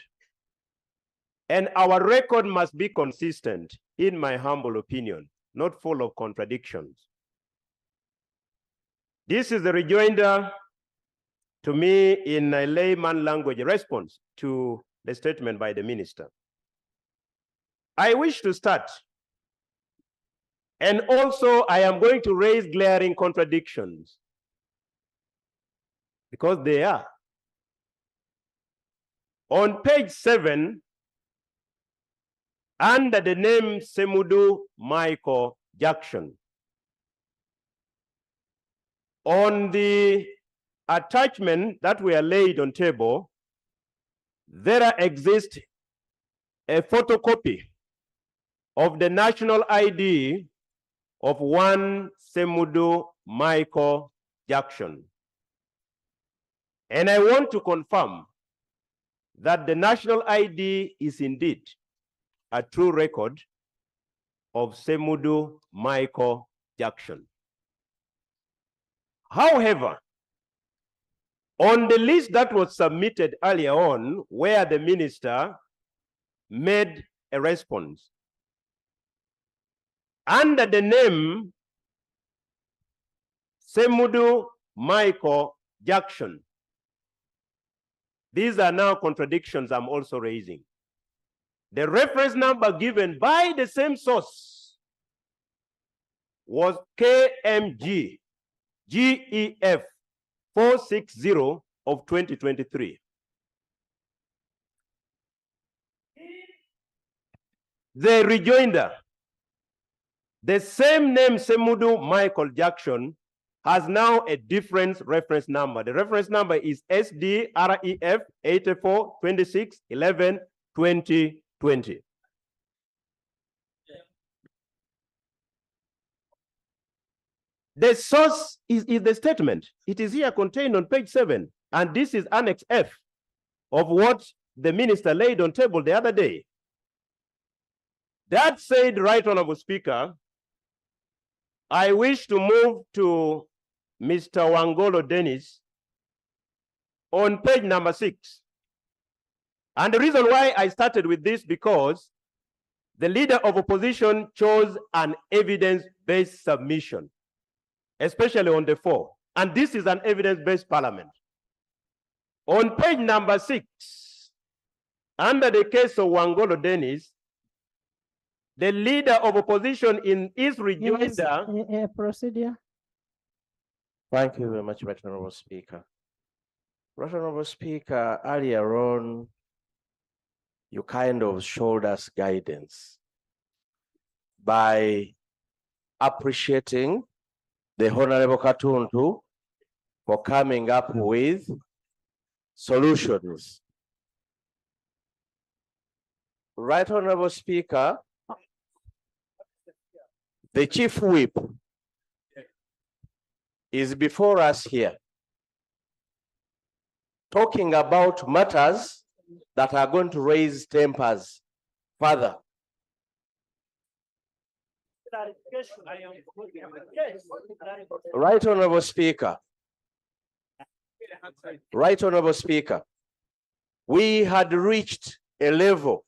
And our record must be consistent, in my humble opinion, not full of contradictions. This is the rejoinder, to me, in a layman language response to the statement by the minister. I wish to start, and also I am going to raise glaring contradictions, because they are. On page 7, under the name Semudu Michael Jackson, on the attachment that were laid on table, there exists a photocopy of the national ID of one Semudu Michael Jackson. And I want to confirm that the national ID is indeed a true record of Semudu Michael Jackson. However, on the list that was submitted earlier on, where the minister made a response, under the name Semudu Michael Jackson, these are now contradictions I'm also raising. The reference number given by the same source was KMG GEF 460 of 2023. The rejoinder, the same name Semudu Michael Jackson has now a different reference number. The reference number is SDREF 84 26 11 2020. The source is the statement. It is here contained on page 7. And this is Annex F of what the minister laid on table the other day. That said, Right Honorable Speaker, I wish to move to Mr. Wangolo Dennis on page number 6. And the reason why I started with this, because the leader of opposition chose an evidence-based submission, especially on the 4. And this is an evidence-based parliament. On page number 6, under the case of Wangolo Dennis, the leader of opposition in his rejoinder. Procedure. Thank you very much, Right Honorable Speaker. Right Honorable Speaker, earlier on, you kind of showed us guidance by appreciating the Honorable Katuntu for coming up with solutions. Right Honorable Speaker, the Chief Whip is before us here, talking about matters that are going to raise tempers further. Right Honorable Speaker, Right Honorable Speaker, we had reached a level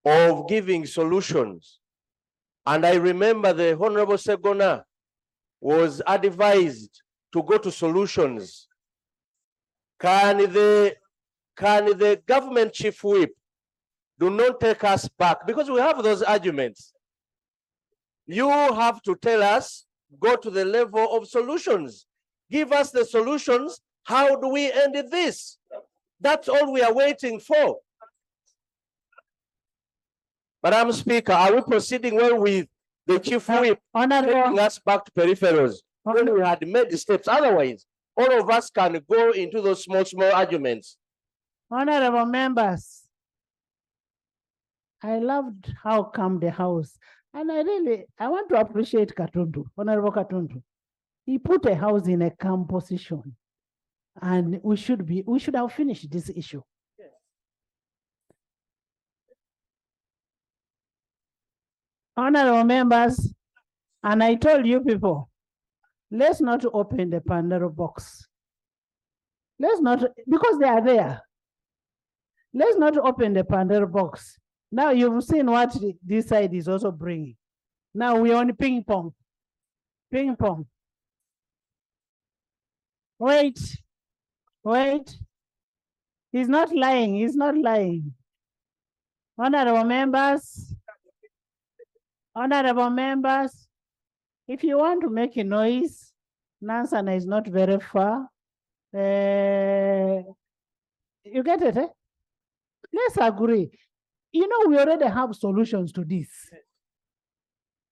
of giving solutions. And I remember the Honorable Segona was advised to go to solutions. Can the government chief whip do not take us back? Because we have those arguments. You have to tell us, go to the level of solutions. Give us the solutions. How do we end this? That's all we are waiting for. Madam Speaker, are we proceeding well with the chief whip taking us back to peripherals when we had made the steps? Otherwise, all of us can go into those small arguments. Honorable members, I loved how calm the House, and I want to appreciate Katundu, Honorable Katundu. He put a House in a calm position, and we should have finished this issue. Honorable members, and I told you people, let's not open the Pandora box. Let's not, because they are there. Let's not open the Pandora box. Now you've seen what this side is also bringing. Now we're on ping pong. Ping pong. Wait. He's not lying. Honorable members, if you want to make a noise, Nansana is not very far. You get it, eh? Let's agree. You know, we already have solutions to this.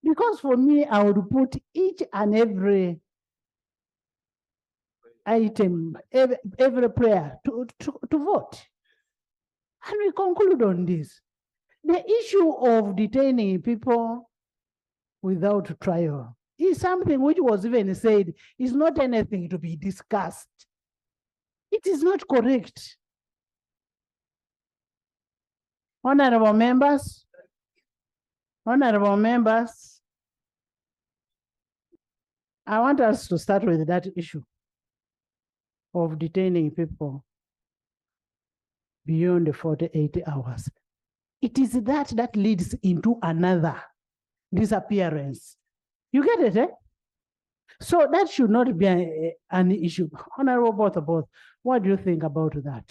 Because for me, I would put each and every item, every prayer to vote. And we conclude on this. The issue of detaining people without trial is something which was even said is not anything to be discussed. It is not correct. Honorable members, I want us to start with that issue of detaining people beyond the 48 hours. It is that leads into another disappearance. You get it, eh? So that should not be an issue. Honorable both, what do you think about that?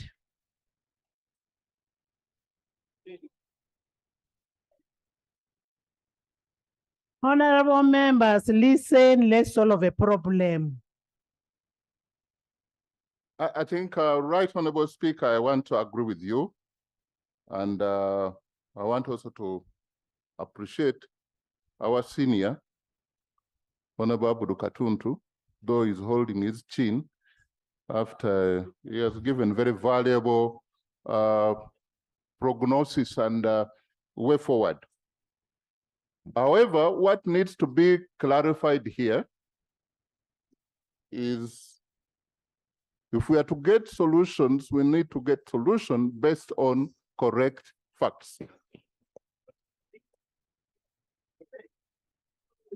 Honorable members, listen, let's solve a problem. I think, Right Honorable Speaker, I want to agree with you. And I want also to appreciate our senior, Honorable Abudu Katuntu, though he's holding his chin after he has given very valuable prognosis and way forward. However, what needs to be clarified here is if we are to get solutions, we need to get solutions based on correct facts.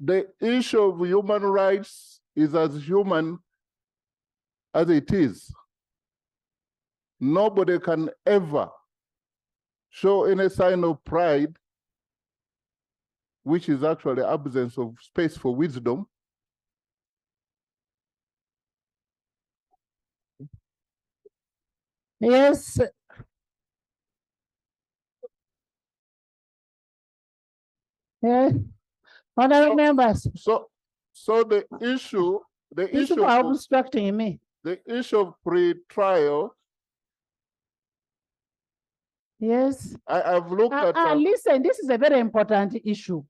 The issue of human rights is as human as it is. Nobody can ever show any sign of pride, which is actually absence of space for wisdom. Yes. Yes. Honorable members. So the issue are obstructing me. The issue of pre-trial. Yes. I've looked at. Listen, this is a very important issue.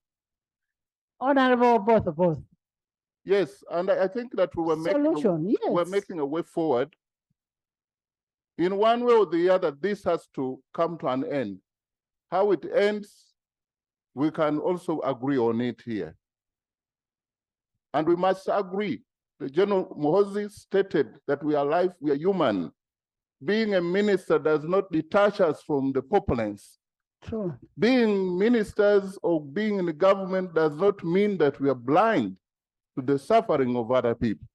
Honorable both. Yes, and I think that we were making a way forward. In one way or the other, this has to come to an end. How it ends, we can also agree on it here. And we must agree. The General Muhoozi stated that we are alive, we are human. Being a minister does not detach us from the populace. True. Being ministers or being in the government does not mean that we are blind to the suffering of other people.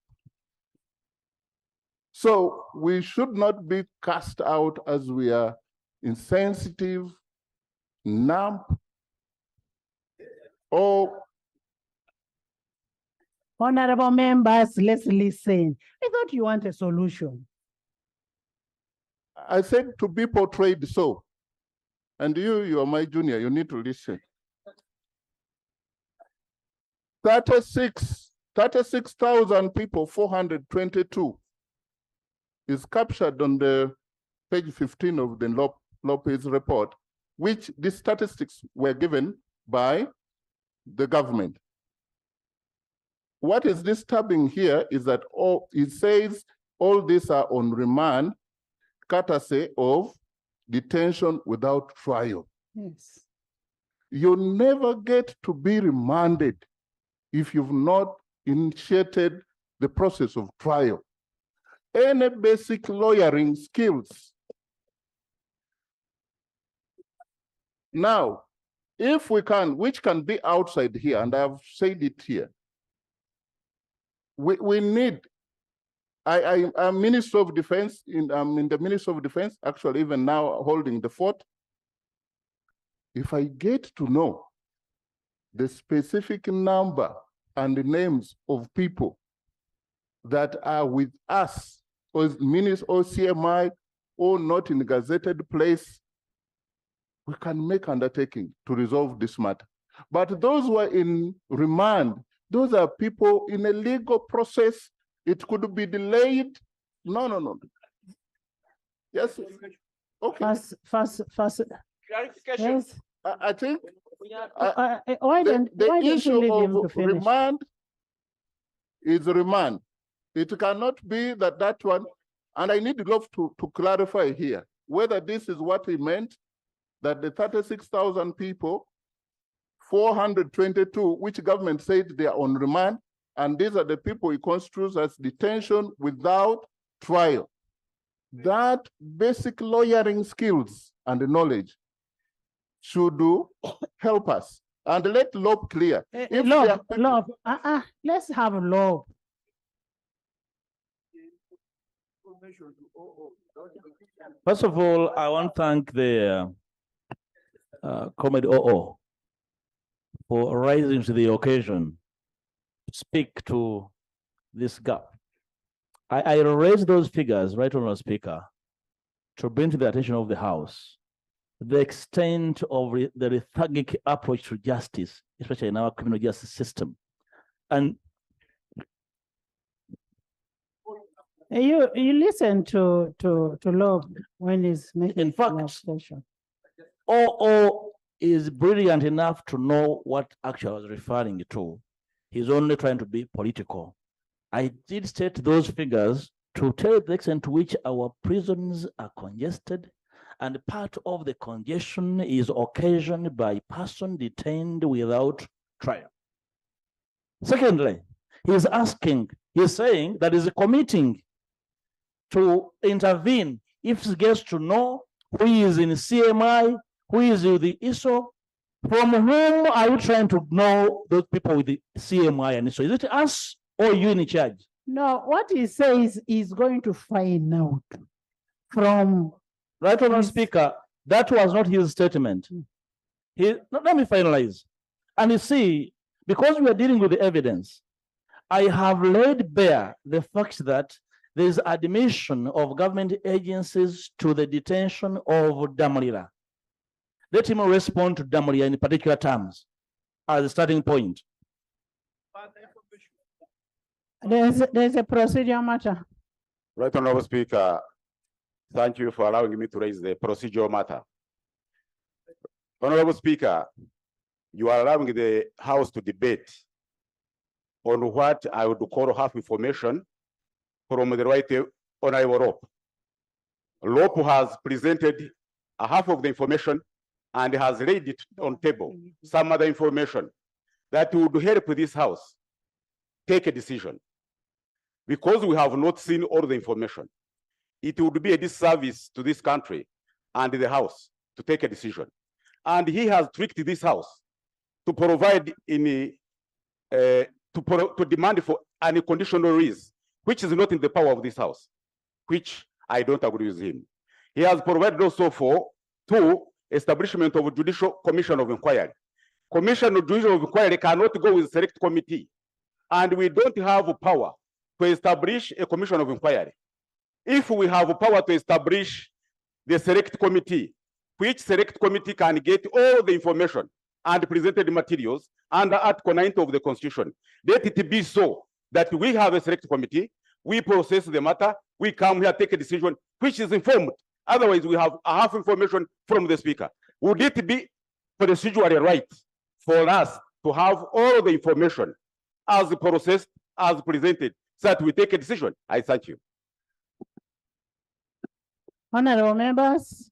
So we should not be cast out as we are insensitive, numb, or. Honorable members, let's listen. I thought you want a solution. I said to be portrayed so. And you are my junior, you need to listen. 36,000 people, 422 is captured on the page 15 of the Lopez report, which these statistics were given by the government. What is disturbing here is that it says all these are on remand, courtesy of detention without trial. Yes. You never get to be remanded if you've not initiated the process of trial. Any basic lawyering skills. Now, if we can, which can be outside here, and I've said it here, we need, I'm Minister of Defense, I'm in the Ministry of Defense, actually even now holding the fort. If I get to know the specific number and the names of people that are with us, or ministers or CMI, or not in a gazetted place, we can make undertaking to resolve this matter. But those who are in remand, those are people in a legal process. It could be delayed. No. Yes. Okay. First. Clarification. Yes. I think Why don't you issue leave him to of finish? remand is remand. It cannot be that one, and I need Love to clarify here whether this is what he meant, that the 36,000 people, 422, which government said they are on remand, and these are the people he construes as detention without trial. That basic lawyering skills and knowledge should help us. And let Lob clear. Lob, let's have Lob. First of all, I want to thank the Comrade OO for rising to the occasion to speak to this gap. I raised those figures, right, Honourable Speaker, to bring to the attention of the House the extent of the lethargic approach to justice, especially in our criminal justice system. And you listen to Lob when he's making in fact, an observation. OO is brilliant enough to know what actually I was referring to. He's only trying to be political. I did state those figures to tell the extent to which our prisons are congested, and part of the congestion is occasioned by person detained without trial. Secondly, he's saying that he's committing to intervene if he gets to know who is in CMI, who is with the ISO, from whom are you trying to know those people with the CMI and ISO? Is it us or you in charge? No, what he says is going to find out from... Right, Honourable Speaker, that was not his statement. Let me finalize. And you see, because we are dealing with the evidence, I have laid bare the fact that there is admission of government agencies to the detention of Damulira. Let him respond to Damulira in particular terms as a starting point. There's a procedure matter. Right, Honourable Speaker, thank you for allowing me to raise the procedural matter. Honourable Speaker, you are allowing the House to debate on what I would call half information from the Right Honourable Rope. Rope has presented a half of the information and has laid it on table, some other information that would help this House take a decision. Because we have not seen all the information, it would be a disservice to this country and the House to take a decision. And he has tricked this House to provide to demand for unconditional release, which is not in the power of this House, which I don't agree with him. He has provided also for establishment of Judicial Commission of Inquiry. Commission of Judicial Inquiry cannot go with select committee, and we don't have power to establish a commission of inquiry. If we have power to establish the select committee, which select committee can get all the information and presented materials under Article 90 of the Constitution. Let it be so that we have a select committee, we process the matter, we come here, take a decision which is informed. Otherwise, we have half information from the speaker. Would it be procedurally right for us to have all the information as processed, as presented, so that we take a decision? I thank you. Honorable members,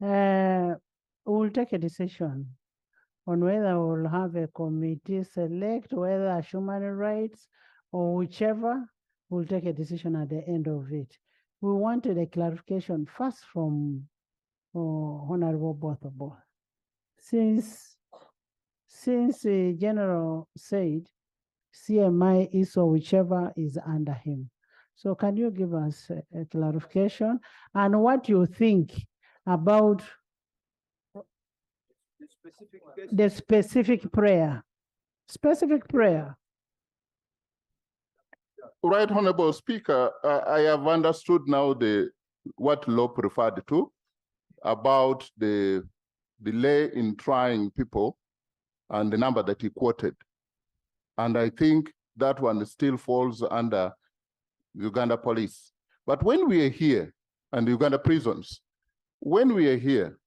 we'll take a decision on whether we'll have a committee select, whether human rights or whichever, we'll take a decision at the end of it. We wanted a clarification first from Honorable Bothabo. Since the general said CMI is or whichever is under him. So can you give us a clarification and what you think about the specific prayer? Specific prayer. Right, Honorable Speaker, I have understood now what law referred to about the delay in trying people and the number that he quoted. And I think that one still falls under Uganda police. But when we are here, and Uganda prisons, when we are here,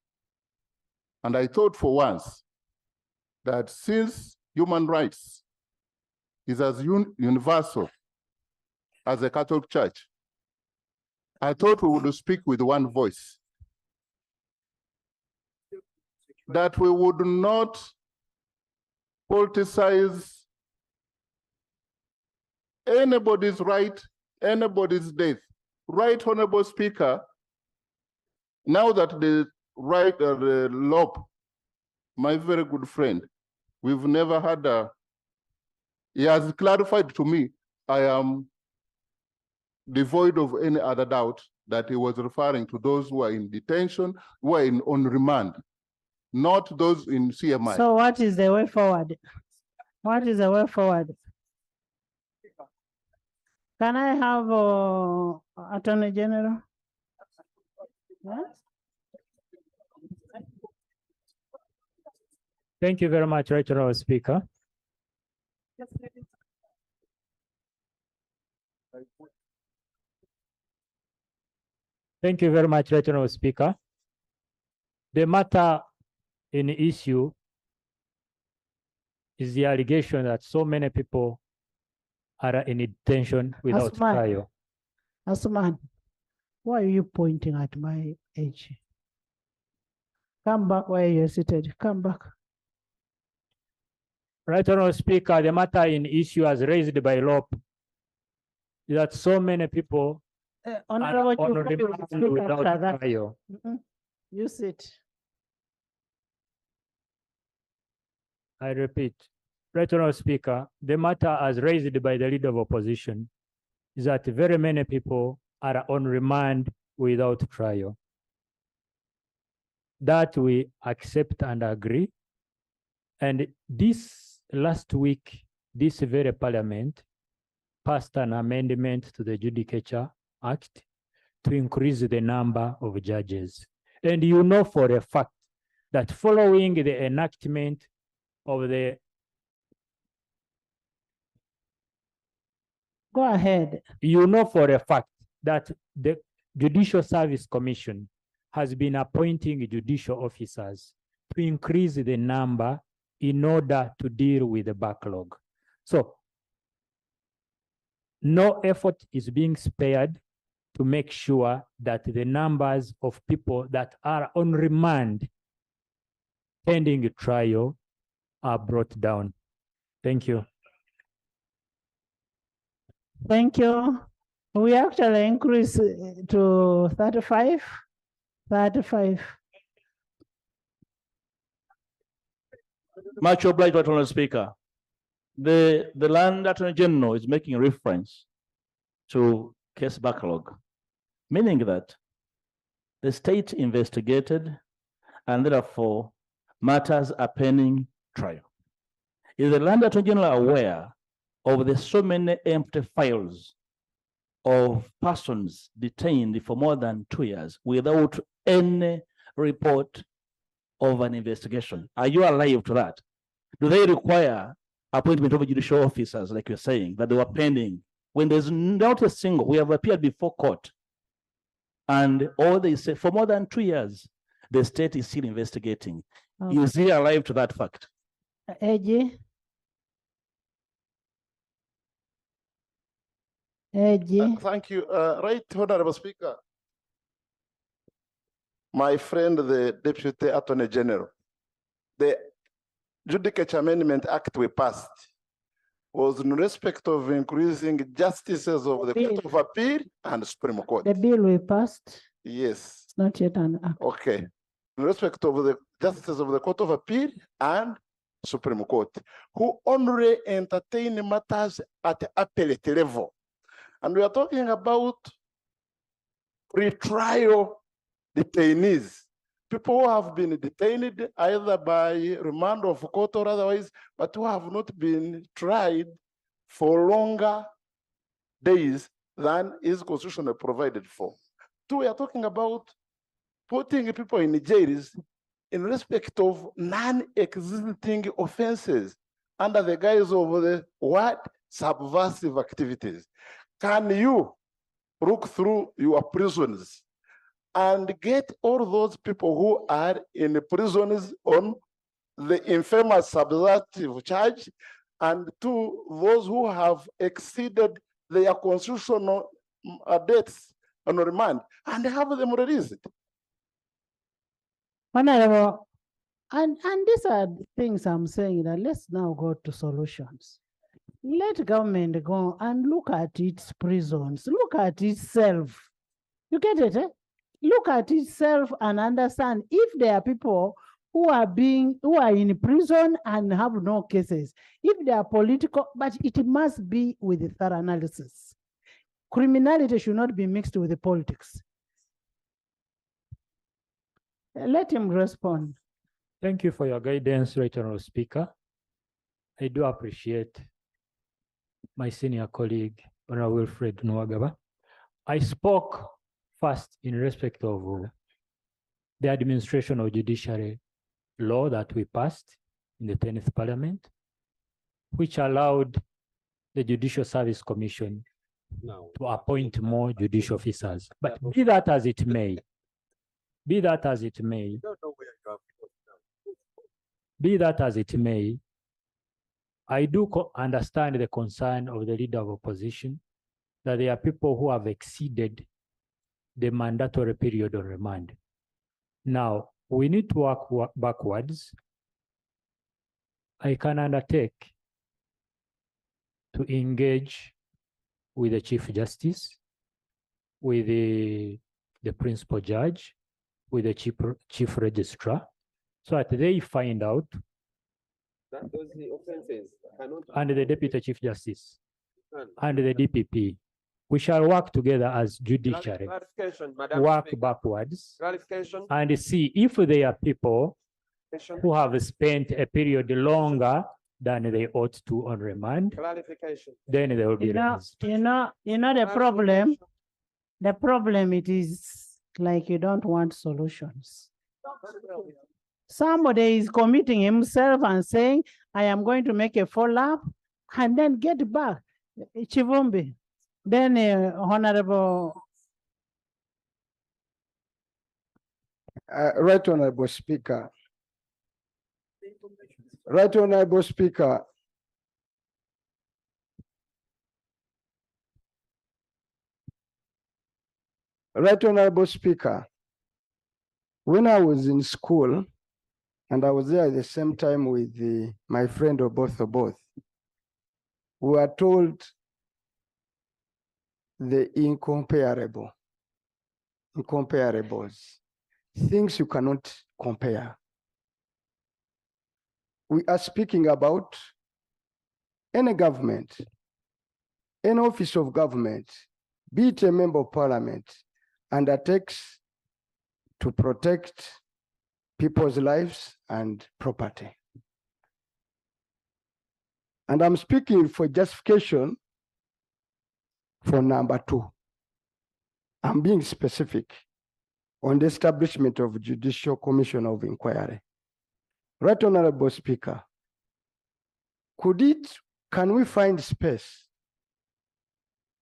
and I thought for once that since human rights is as universal as the Catholic Church, I thought we would speak with one voice. That we would not politicize anybody's right, anybody's death. Right, Honorable Speaker, now that the right, the LOP, my very good friend, we've never had he has clarified to me, I am devoid of any other doubt that he was referring to those who are in detention, who are on remand, not those in CMI. So what is the way forward? What is the way forward? Can I have Attorney General? Yes? Thank you very much, Right Honourable Speaker. Thank you very much, Right Honourable Speaker. The matter in issue is the allegation that so many people are in detention without trial. Asman, why are you pointing at my age? Come back where you're seated. Come back. Right Honourable Speaker, the matter in issue as raised by LOP is that so many people Honorable, are on remand without trial. You sit. I repeat, Right Honourable Speaker, the matter as raised by the Leader of Opposition is that very many people are on remand without trial. That we accept and agree. And this last week, this very parliament passed an amendment to the Judicature Act to increase the number of judges. And you know for a fact that following the enactment of the Go ahead. You know for a fact that the Judicial Service Commission has been appointing judicial officers to increase the number in order to deal with the backlog. So no effort is being spared to make sure that the numbers of people that are on remand pending trial are brought down. Thank you. Thank you. We actually increased to 35. 35. Much obliged, Right Honourable Speaker. The Land Attorney General is making reference to case backlog, meaning that the state investigated and therefore matters are pending trial. Is the Land Attorney General aware of the so many empty files of persons detained for more than 2 years without any report of an investigation. Are you alive to that? Do they require appointment of judicial officers, like you're saying, that they were pending? When there's not a single, we have appeared before court, and all they say, for more than 2 years, the state is still investigating. Okay. Is he alive to that fact? AG? AG? Thank you. Right, Honorable Speaker. My friend, the Deputy Attorney General, the Judicature Amendment Act we passed was in respect of increasing justices of the Court of Appeal and Supreme Court. The bill we passed, Yes. it's not yet an act. Okay. In respect of the justices of the Court of Appeal and Supreme Court, who only entertain matters at appellate level. And we are talking about pre-trial detainees, people who have been detained either by remand of court or otherwise, but who have not been tried for longer days than is constitutionally provided for. Two, we are talking about putting people in jails in respect of non-existing offenses under the guise of the what? Subversive activities. Can you look through your prisons and get all those people who are in prisons on the infamous subversive charge, and to those who have exceeded their constitutional dates on remand, and have them released? Honorable, and these are the things I'm saying, that let's now go to solutions. Let government go and look at its prisons, look at itself. You get it, eh? Look at itself and understand if there are people who are in prison and have no cases, if they are political, but it must be with a thorough analysis. Criminality should not be mixed with the politics. Let him respond. Thank you for your guidance, Right Honorable Speaker. I do appreciate my senior colleague, Honorable Wilfred Nwagaba. I spoke first in respect of the administration of judiciary law that we passed in the 10th Parliament, which allowed the Judicial Service Commission to appoint more judicial officers. But be that as it may, be that as it may, be that as it may, I do understand the concern of the leader of opposition that there are people who have exceeded the mandatory period of remand. Now, we need to work backwards. I can undertake to engage with the Chief Justice, with the Principal Judge, with the Chief Registrar, so that they find out, that those offenses cannot, and the Deputy Chief Justice, and the DPP. We shall work together as judiciary, work backwards, and see if there are people who have spent a period longer than they ought to on remand, then they will be released. You know the problem. The problem it is like you don't want solutions. Somebody is committing himself and saying, I am going to make a follow-up and then get back. Chivumbi. Then Honorable. Right Honorable Speaker. Right Honorable Speaker. Right Honorable Speaker. When I was in school, and I was there at the same time with my friend Oboth, we were told the incomparables, things you cannot compare. We are speaking about any government, any office of government, be it a member of parliament, undertakes to protect people's lives and property. And I'm speaking for justification for number 2. I'm being specific on the establishment of Judicial Commission of Inquiry. Right Honorable Speaker, can we find space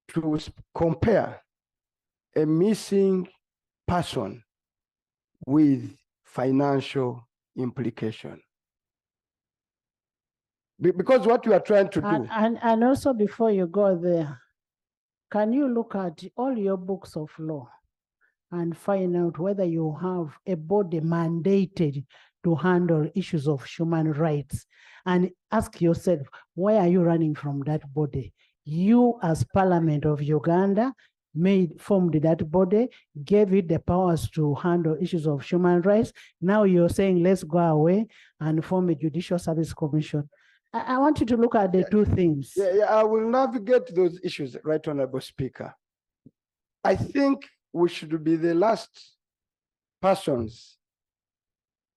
to compare a missing person with financial implication? Because what you are trying to do. And also before you go there, can you look at all your books of law and find out whether you have a body mandated to handle issues of human rights, and ask yourself, why are you running from that body? You as Parliament of Uganda formed that body, gave it the powers to handle issues of human rights. Now you're saying, let's go away and form a Judicial Service Commission. I want you to look at the two things. Yeah, I will navigate those issues, Right Honorable Speaker. I think we should be the last persons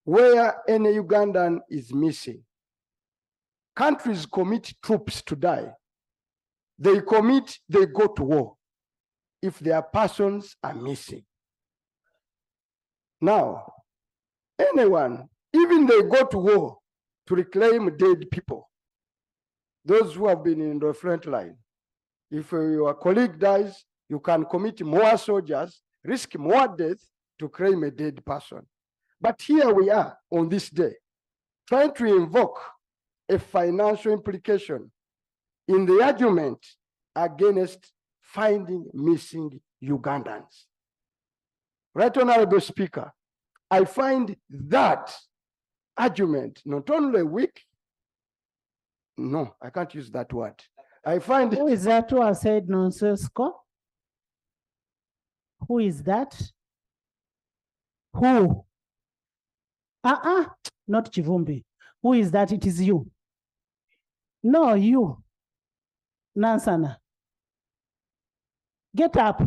where any Ugandan is missing. Countries commit troops to die. They go to war if their persons are missing. Now, anyone, even they go to war to reclaim dead people, those who have been in the front line. If your colleague dies, you can commit more soldiers, risk more death to claim a dead person. But here we are on this day, trying to invoke a financial implication in the argument against finding missing Ugandans. Right Honorable Speaker, I find that argument not only weak, no, I can't use that word. I find Who is that who has said nonsensical? Who is that? Who? Not Chivumbi. Who is that? It is you. No, you. Nansana. Get up.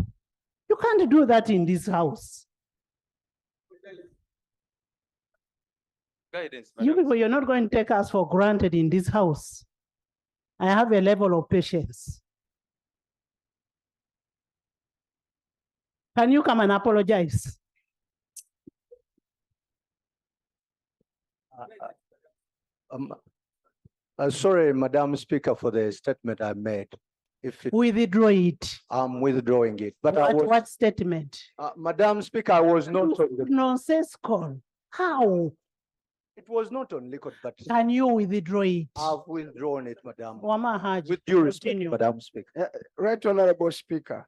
You can't do that in this house. Guidance, You people, you're not going to take us for granted in this house. I have a level of patience. Can you come and apologize? Sorry, Madam Speaker, for the statement I made. Withdraw it. I'm withdrawing it. But what statement? Madam Speaker, I was not on the nonsensical. How? It was not on liquid, but can you withdraw it? I've withdrawn it, Madam. Wama Haji, with due respect, continue. Madam Speaker. Right Honorable Speaker,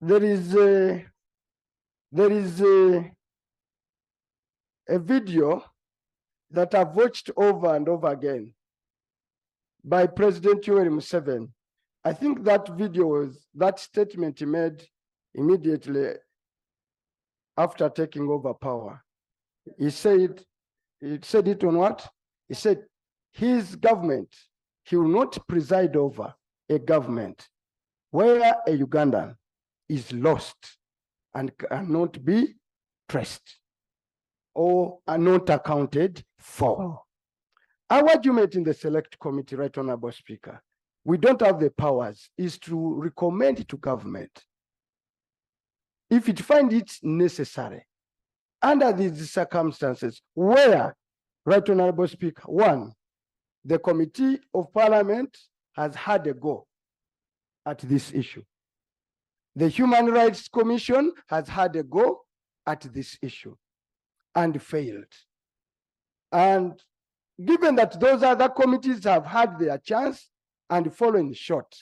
there is a video that I've watched over and over again by President Yoweri Museveni. I think that video was that statement he made immediately after taking over power. He said it on what? He said his government, he will not preside over a government where a Ugandan is lost and cannot be traced or are not accounted for. Our argument in the select committee, Right Honorable Speaker, we don't have the powers, is to recommend to government, if it finds it necessary, under these circumstances, where, Right Honorable Speaker, one, the Committee of Parliament has had a go at this issue. The Human Rights Commission has had a go at this issue and failed. And given that those other committees have had their chance and fallen short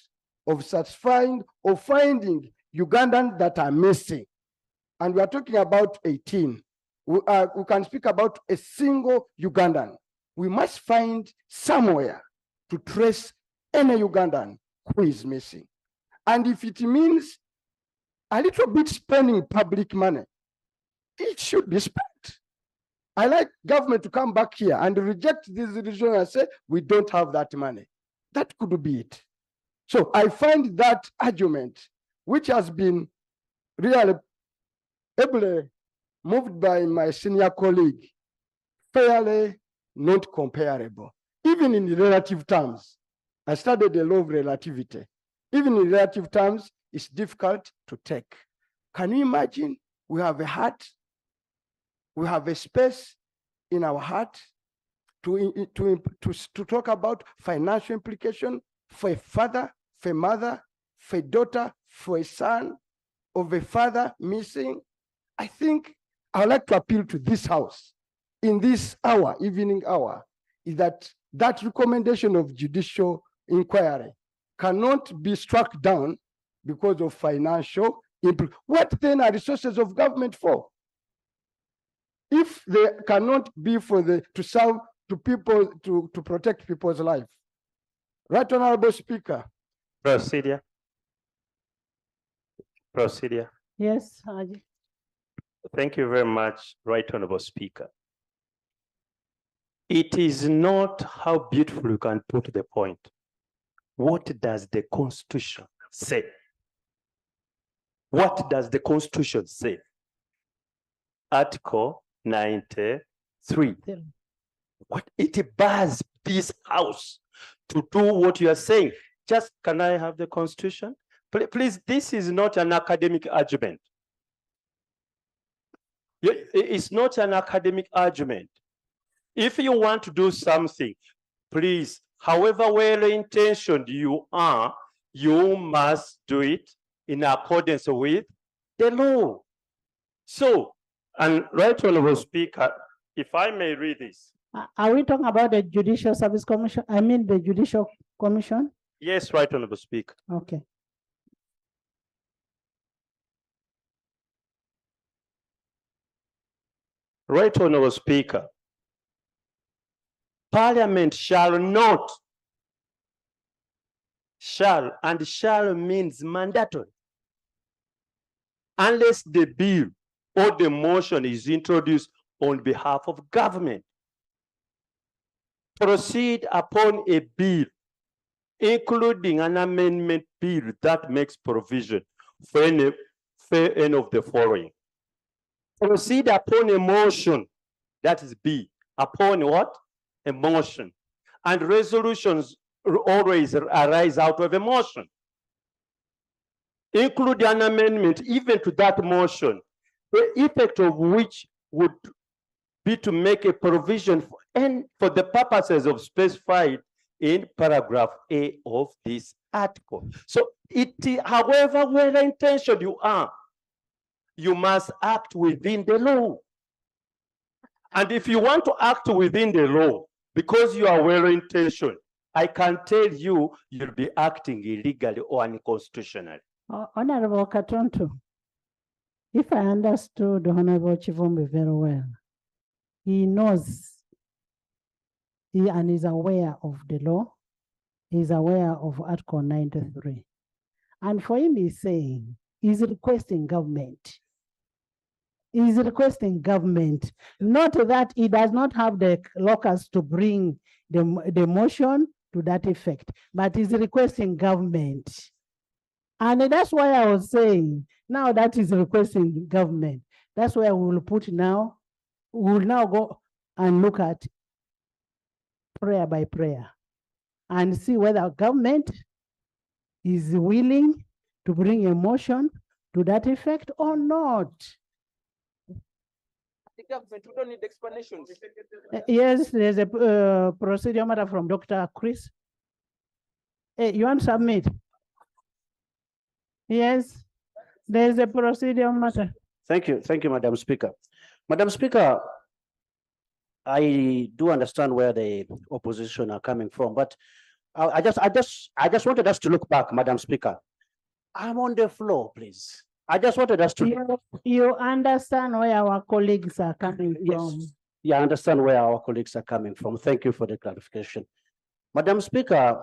of satisfying or finding Ugandans that are missing, and we are talking about 18, we can speak about a single Ugandan. We must find somewhere to trace any Ugandan who is missing. And if it means a little bit spending public money, it should be spent. I like government to come back here and reject this decision and say, we don't have that money. That could be it. So I find that argument, which has been really ably moved by my senior colleague, fairly not comparable, even in relative terms. I studied the law of relativity. Even in relative terms, it's difficult to take. Can you imagine? We have a heart, we have a space in our heart to talk about financial implication for a father, for a mother, for a daughter, for a son, of a father missing. I think I would like to appeal to this house in this hour, evening hour, is that recommendation of judicial inquiry cannot be struck down because of financial. What then are resources of government for? If they cannot be for to serve to people, to protect people's life. Right, Honorable Speaker. Procedure. Procedure. Yes, Haji. Thank you very much, Right Honorable Speaker. It is not how beautiful you can put the point. What does the Constitution say? What does the Constitution say? Article 93. What it bars this house to do what you are saying. Just, can I have the Constitution? Please, this is not an academic argument. It's not an academic argument. If you want to do something, please, however well-intentioned you are, you must do it in accordance with the law. So, and Right Honorable Speaker, if I may read this. Are we talking about the Judicial Service Commission? I mean the Judicial Commission? Yes, Right Honorable Speaker. Okay. Right Honorable Speaker, Parliament shall not, shall, and shall means mandatory, unless the bill or the motion is introduced on behalf of government, proceed upon a bill, including an amendment bill that makes provision for any of the following. Proceed upon a motion, that is B, upon what? A motion. And resolutions always arise out of a motion. Include an amendment even to that motion, the effect of which would be to make a provision for the purposes of specified in paragraph A of this article. So however well-intentioned you are, you must act within the law. And if you want to act within the law, because you are well-intentioned, I can tell you, you'll be acting illegally or unconstitutionally. Honorable Katonto, if I understood Honorable Chivumbi very well, he knows and is aware of the law, he's aware of Article 93. And for him, he's saying, he's requesting government. He's requesting government, not that he does not have the locus to bring the motion to that effect, but he's requesting government. And that's why I was saying, now that is requesting government, that's why we will put now, we will now go and look at prayer by prayer and see whether government is willing to bring a motion to that effect or not. The government, we don't need explanations. Yes, there's a procedure matter from Dr. Chris. Hey, you want to submit? Yes, there's a procedure matter. Thank you, Madam Speaker. Madam Speaker, I do understand where the opposition are coming from, but I just wanted us to look back, Madam Speaker. I'm on the floor, please. I just wanted us to. You understand where our colleagues are coming from? Yeah, I understand where our colleagues are coming from. Thank you for the clarification. Madam Speaker,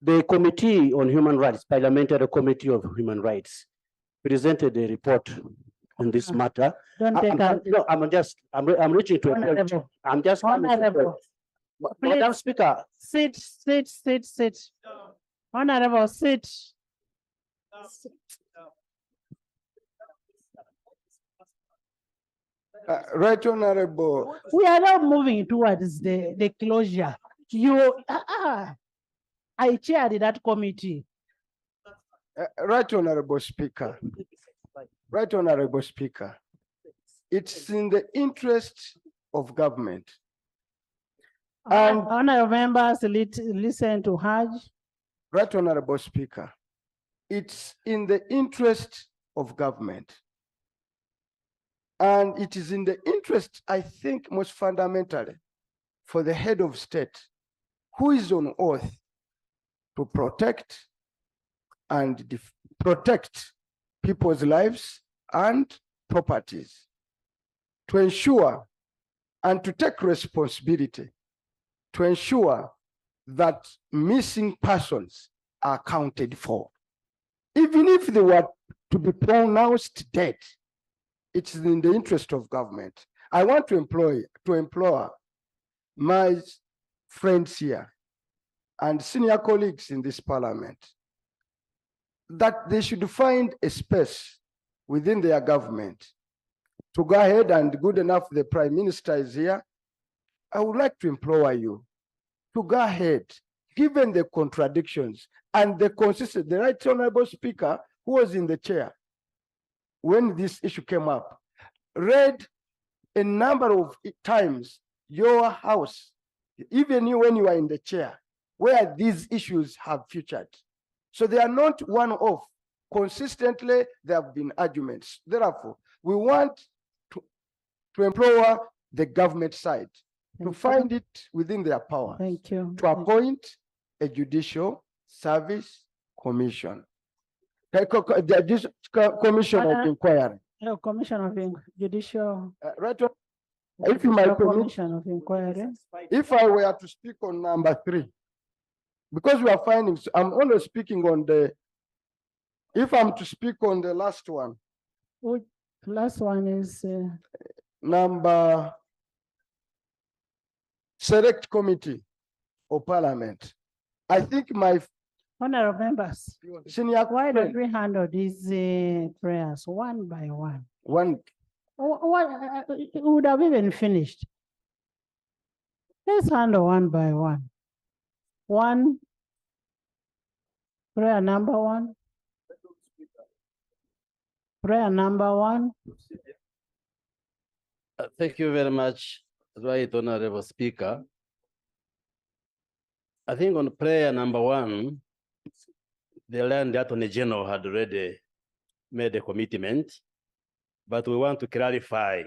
the Committee on Human Rights, Parliamentary Committee of Human Rights, presented a report on this matter. Don't take out. No, I'm reaching to Honorable. I'm just. Honorable. Madam Speaker. Sit. Honorable, sit. Right Honorable. We are now moving towards the closure. I chaired that committee. Right Honorable Speaker. Right Honorable Speaker. It's in the interest of government. And Honorable members, listen to Haj. Right Honorable Speaker. It's in the interest of government. And it is in the interest, I think, most fundamentally, for the head of state, who is on oath to protect and protect people's lives and properties, to ensure and to take responsibility, to ensure that missing persons are accounted for. Even if they were to be pronounced dead, it's in the interest of government. I want to implore my friends here and senior colleagues in this parliament that they should find a space within their government to go ahead, and good enough the Prime Minister is here. I would like to implore you to go ahead, given the contradictions and the consistency. The Right Honorable Speaker, who was in the chair when this issue came up, read a number of times your house, even you when you are in the chair, where these issues have featured. So they are not one-off. Consistently, there have been arguments. Therefore, we want to implore the government side to find it within their power. Thank you. To appoint a judicial service commission. The commission of inquiry. No, commission of judicial. Right. If you might permit, commission of inquiry. if I were to speak on number 3, because we are finding, I'm only speaking on the, if I'm to speak on the last one. Which last one is number select committee of parliament. I think my honorable members, senior, why don't we handle these prayers one by one? What would have even finished? Let's handle one by one. Prayer number 1. Prayer number 1. Thank you very much, Right Honorable Speaker. I think on prayer number 1, the Land Attorney General had already made a commitment, but we want to clarify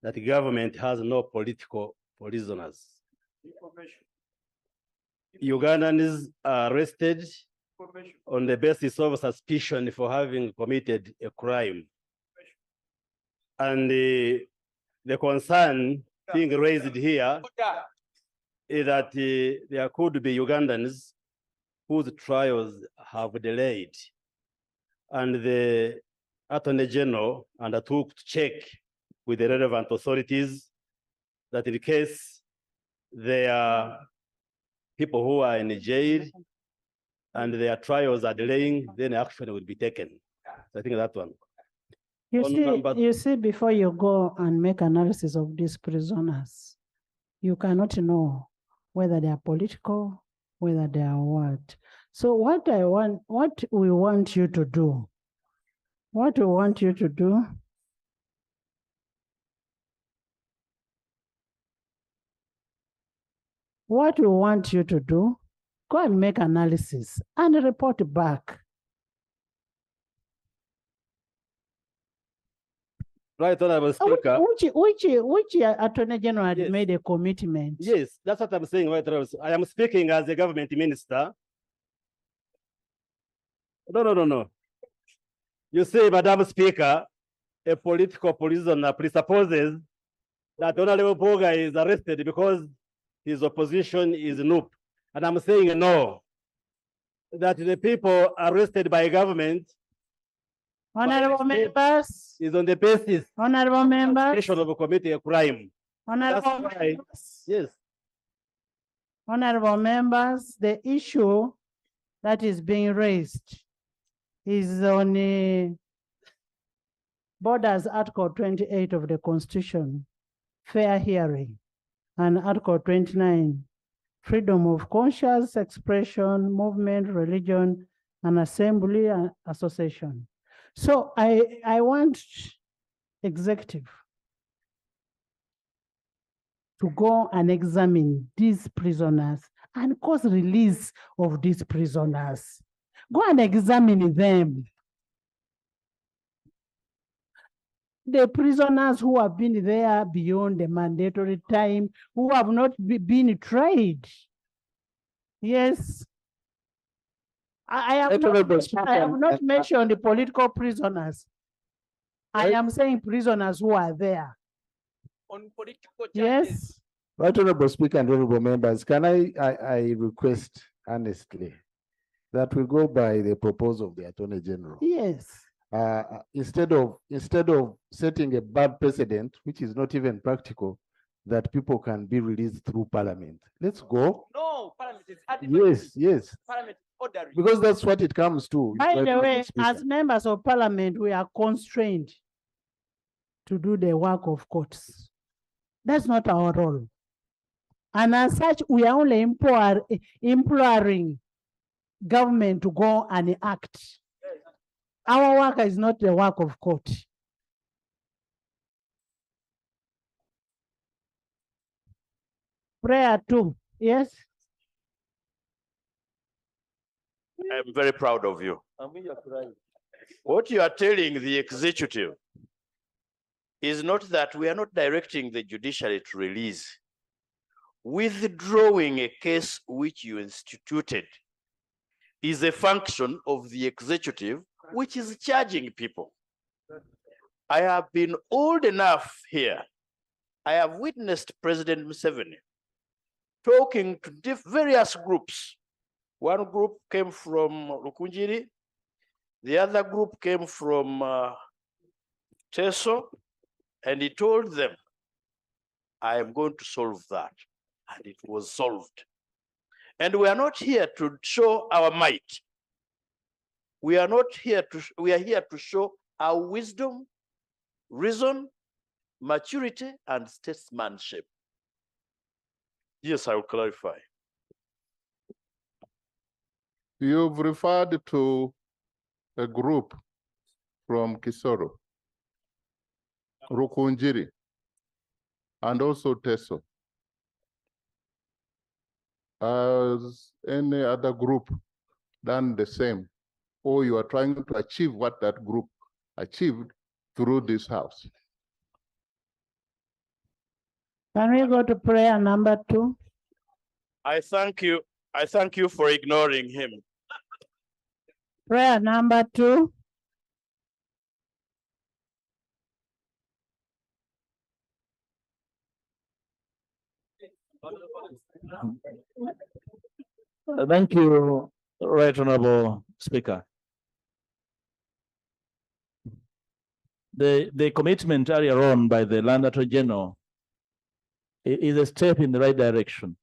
that the government has no political prisoners. Ugandans are arrested on the basis of suspicion for having committed a crime. And the concern being raised here is that there could be Ugandans whose trials have delayed. And the Attorney General undertook to check with the relevant authorities that in case there are people who are in jail and their trials are delaying, then action will be taken. So I think that one. You see, before you go and make analysis of these prisoners, you cannot know whether they are political, whether they are what. So what we want you to do, what we want you to do, go and make analysis and report back. Right, Honorable Speaker. Which Attorney General had made a commitment? Yes, that's what I'm saying, right, I am speaking as a government minister. No. You say, Madam Speaker, a political prisoner presupposes that Honorable Boga is arrested because his opposition is NUP. And I'm saying no, that the people arrested by government Honorable members is on the basis honorable members of committing a crime. Honorable members, yes. Honorable members, the issue that is being raised is on borders Article 28 of the Constitution, fair hearing, and Article 29, freedom of conscience, expression, movement, religion, and assembly and association. So I want executive to go and examine these prisoners and cause release of these prisoners. Go and examine them. The prisoners who have been there beyond the mandatory time, who have not been tried. Yes. I have not mentioned the political prisoners. I am saying prisoners who are there. On political charges. Yes. Right, Honorable Speaker and honorable members, can I request honestly that we go by the proposal of the Attorney General? Yes. Instead of setting a bad precedent, which is not even practical, that people can be released through Parliament. Let's go. No, Parliament is Yes, yes. Parliament ordering. Because that's what it comes to. By right, the Honorable way, Speaker. as members of Parliament, we are constrained to do the work of courts. That's not our role. And as such, we are only imploring government to go and act. Our work is not the work of court. Prayer too, yes? I'm very proud of you. What you are telling the executive is not that we are not directing the judiciary to release. Withdrawing a case which you instituted is a function of the executive, which is charging people. I have been old enough here. I have witnessed President Museveni talking to various groups. One group came from Rukunjiri, the other group came from Teso, and he told them, I am going to solve that. And it was solved. And we are not here to show our might. We are not here to, we are here to show our wisdom, reason, maturity, and statesmanship. Yes, I will clarify. You've referred to a group from Kisoro, Rukunjiri, and also Teso. Has any other group done the same? Or you are trying to achieve what that group achieved through this house? Can we go to prayer number 2? I thank you. I thank you for ignoring him. Prayer number 2. Thank you, Right Honorable Speaker. The commitment earlier on by the Land Attorney General is a step in the right direction.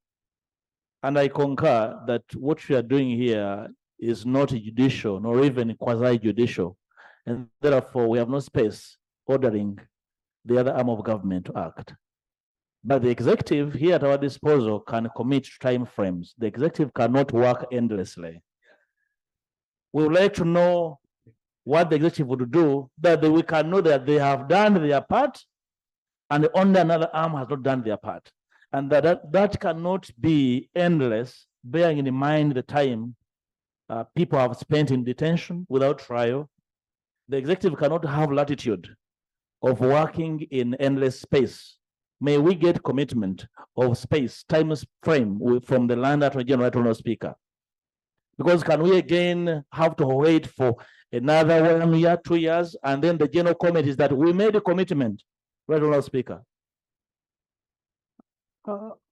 And I concur that what we are doing here is not judicial, nor even quasi-judicial. And therefore, we have no space ordering the other arm of government to act. But the executive here at our disposal can commit time frames. The executive cannot work endlessly. We would like to know what the executive would do, that we can know that they have done their part and only another arm has not done their part. And that cannot be endless, bearing in mind the time people have spent in detention without trial. The executive cannot have latitude of working in endless space. May we get commitment of space, time frame from the Land Attorney General, Right Honorable Speaker. Because can we again have to wait for another 1 year, 2 years, and then the general comment is that we made a commitment, Right Honorable Speaker.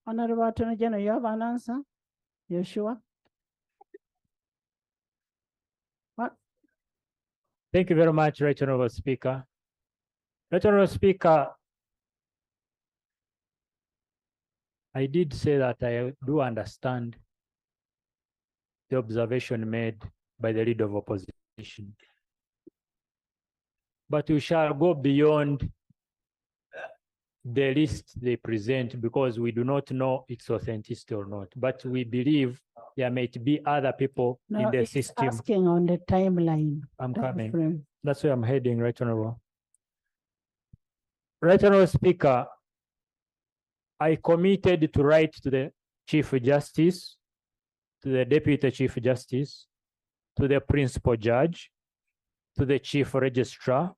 Honorable Attorney General, you have an answer? You sure? What? Thank you very much, Right Honorable Speaker. Right Honorable Speaker, I did say that I do understand the observation made by the leader of opposition. But we shall go beyond the list they present because we do not know its authenticity or not, but we believe there might be other people in No, the it's system. asking on the timeline. I'm coming. timeframe. That's where I'm heading, Right Honorable. Right Honorable Speaker, I committed to write to the Chief Justice, to the Deputy Chief Justice, to the Principal Judge, to the Chief Registrar.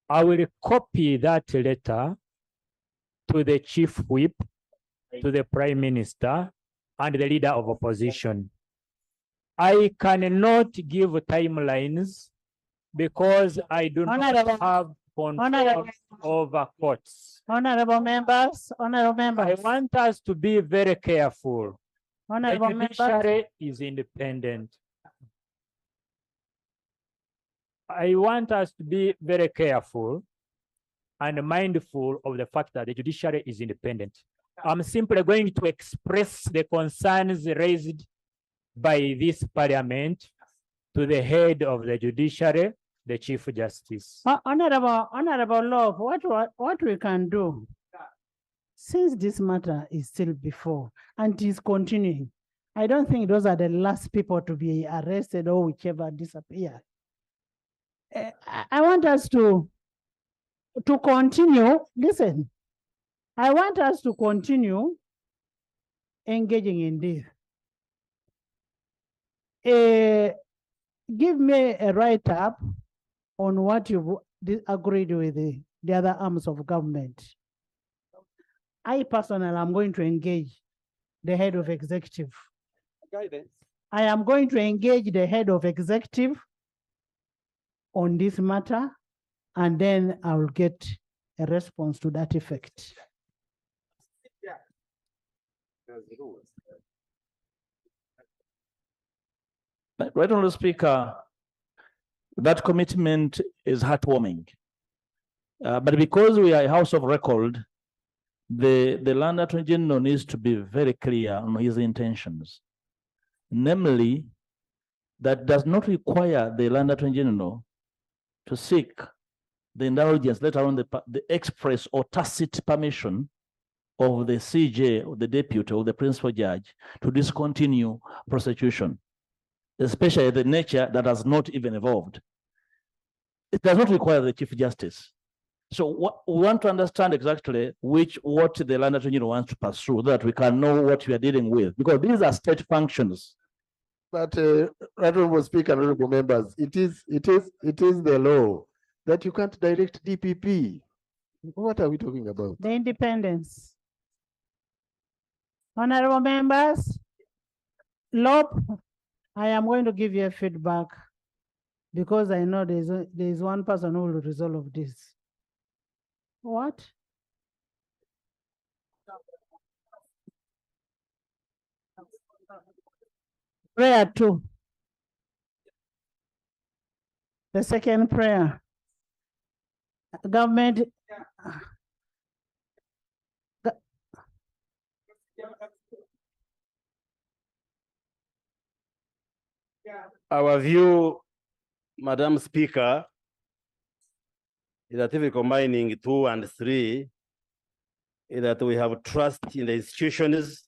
I will copy that letter to the Chief Whip, to the Prime Minister, and the Leader of Opposition. I cannot give timelines because I do not have control over courts. Honorable members, I want us to be very careful. Honorable The members. judiciary is independent. I want us to be very careful and mindful of the fact that the judiciary is independent. I'm simply going to express the concerns raised by this parliament to the head of the judiciary, the Chief Justice. Honorable Love, what we can do, since this matter is still before and is continuing, I don't think those are the last people to be arrested or whichever disappear. I want us to continue, listen, I want us to continue engaging in this. Give me a write-up on what you've agreed with the other arms of government. I personally am going to engage the head of executive. Guidance. I am going to engage the head of executive on this matter, and then I will get a response to that effect. Right, Honorable Speaker, that commitment is heartwarming. But because we are a House of Record, the Land Attorney General needs to be very clear on his intentions. Namely, that does not require the Land Attorney General to seek the indulgence, let alone the express or tacit permission of the CJ or the deputy or the principal judge to discontinue prosecution, especially the nature that has not even evolved. It does not require the Chief Justice. So what we want to understand exactly what the Land Attorney General wants to pursue, so that we can know what we are dealing with, because these are state functions. But Honorable Speaker, honorable members, it is the law that you can't direct DPP. What are we talking about? The independence. Honorable members, Lope, I am going to give you a feedback because I know there's one person who will resolve this. What? Prayer 2. The second prayer. Government. Our view, Madam Speaker, is that if we're combining 2 and 3, is that we have trust in the institutions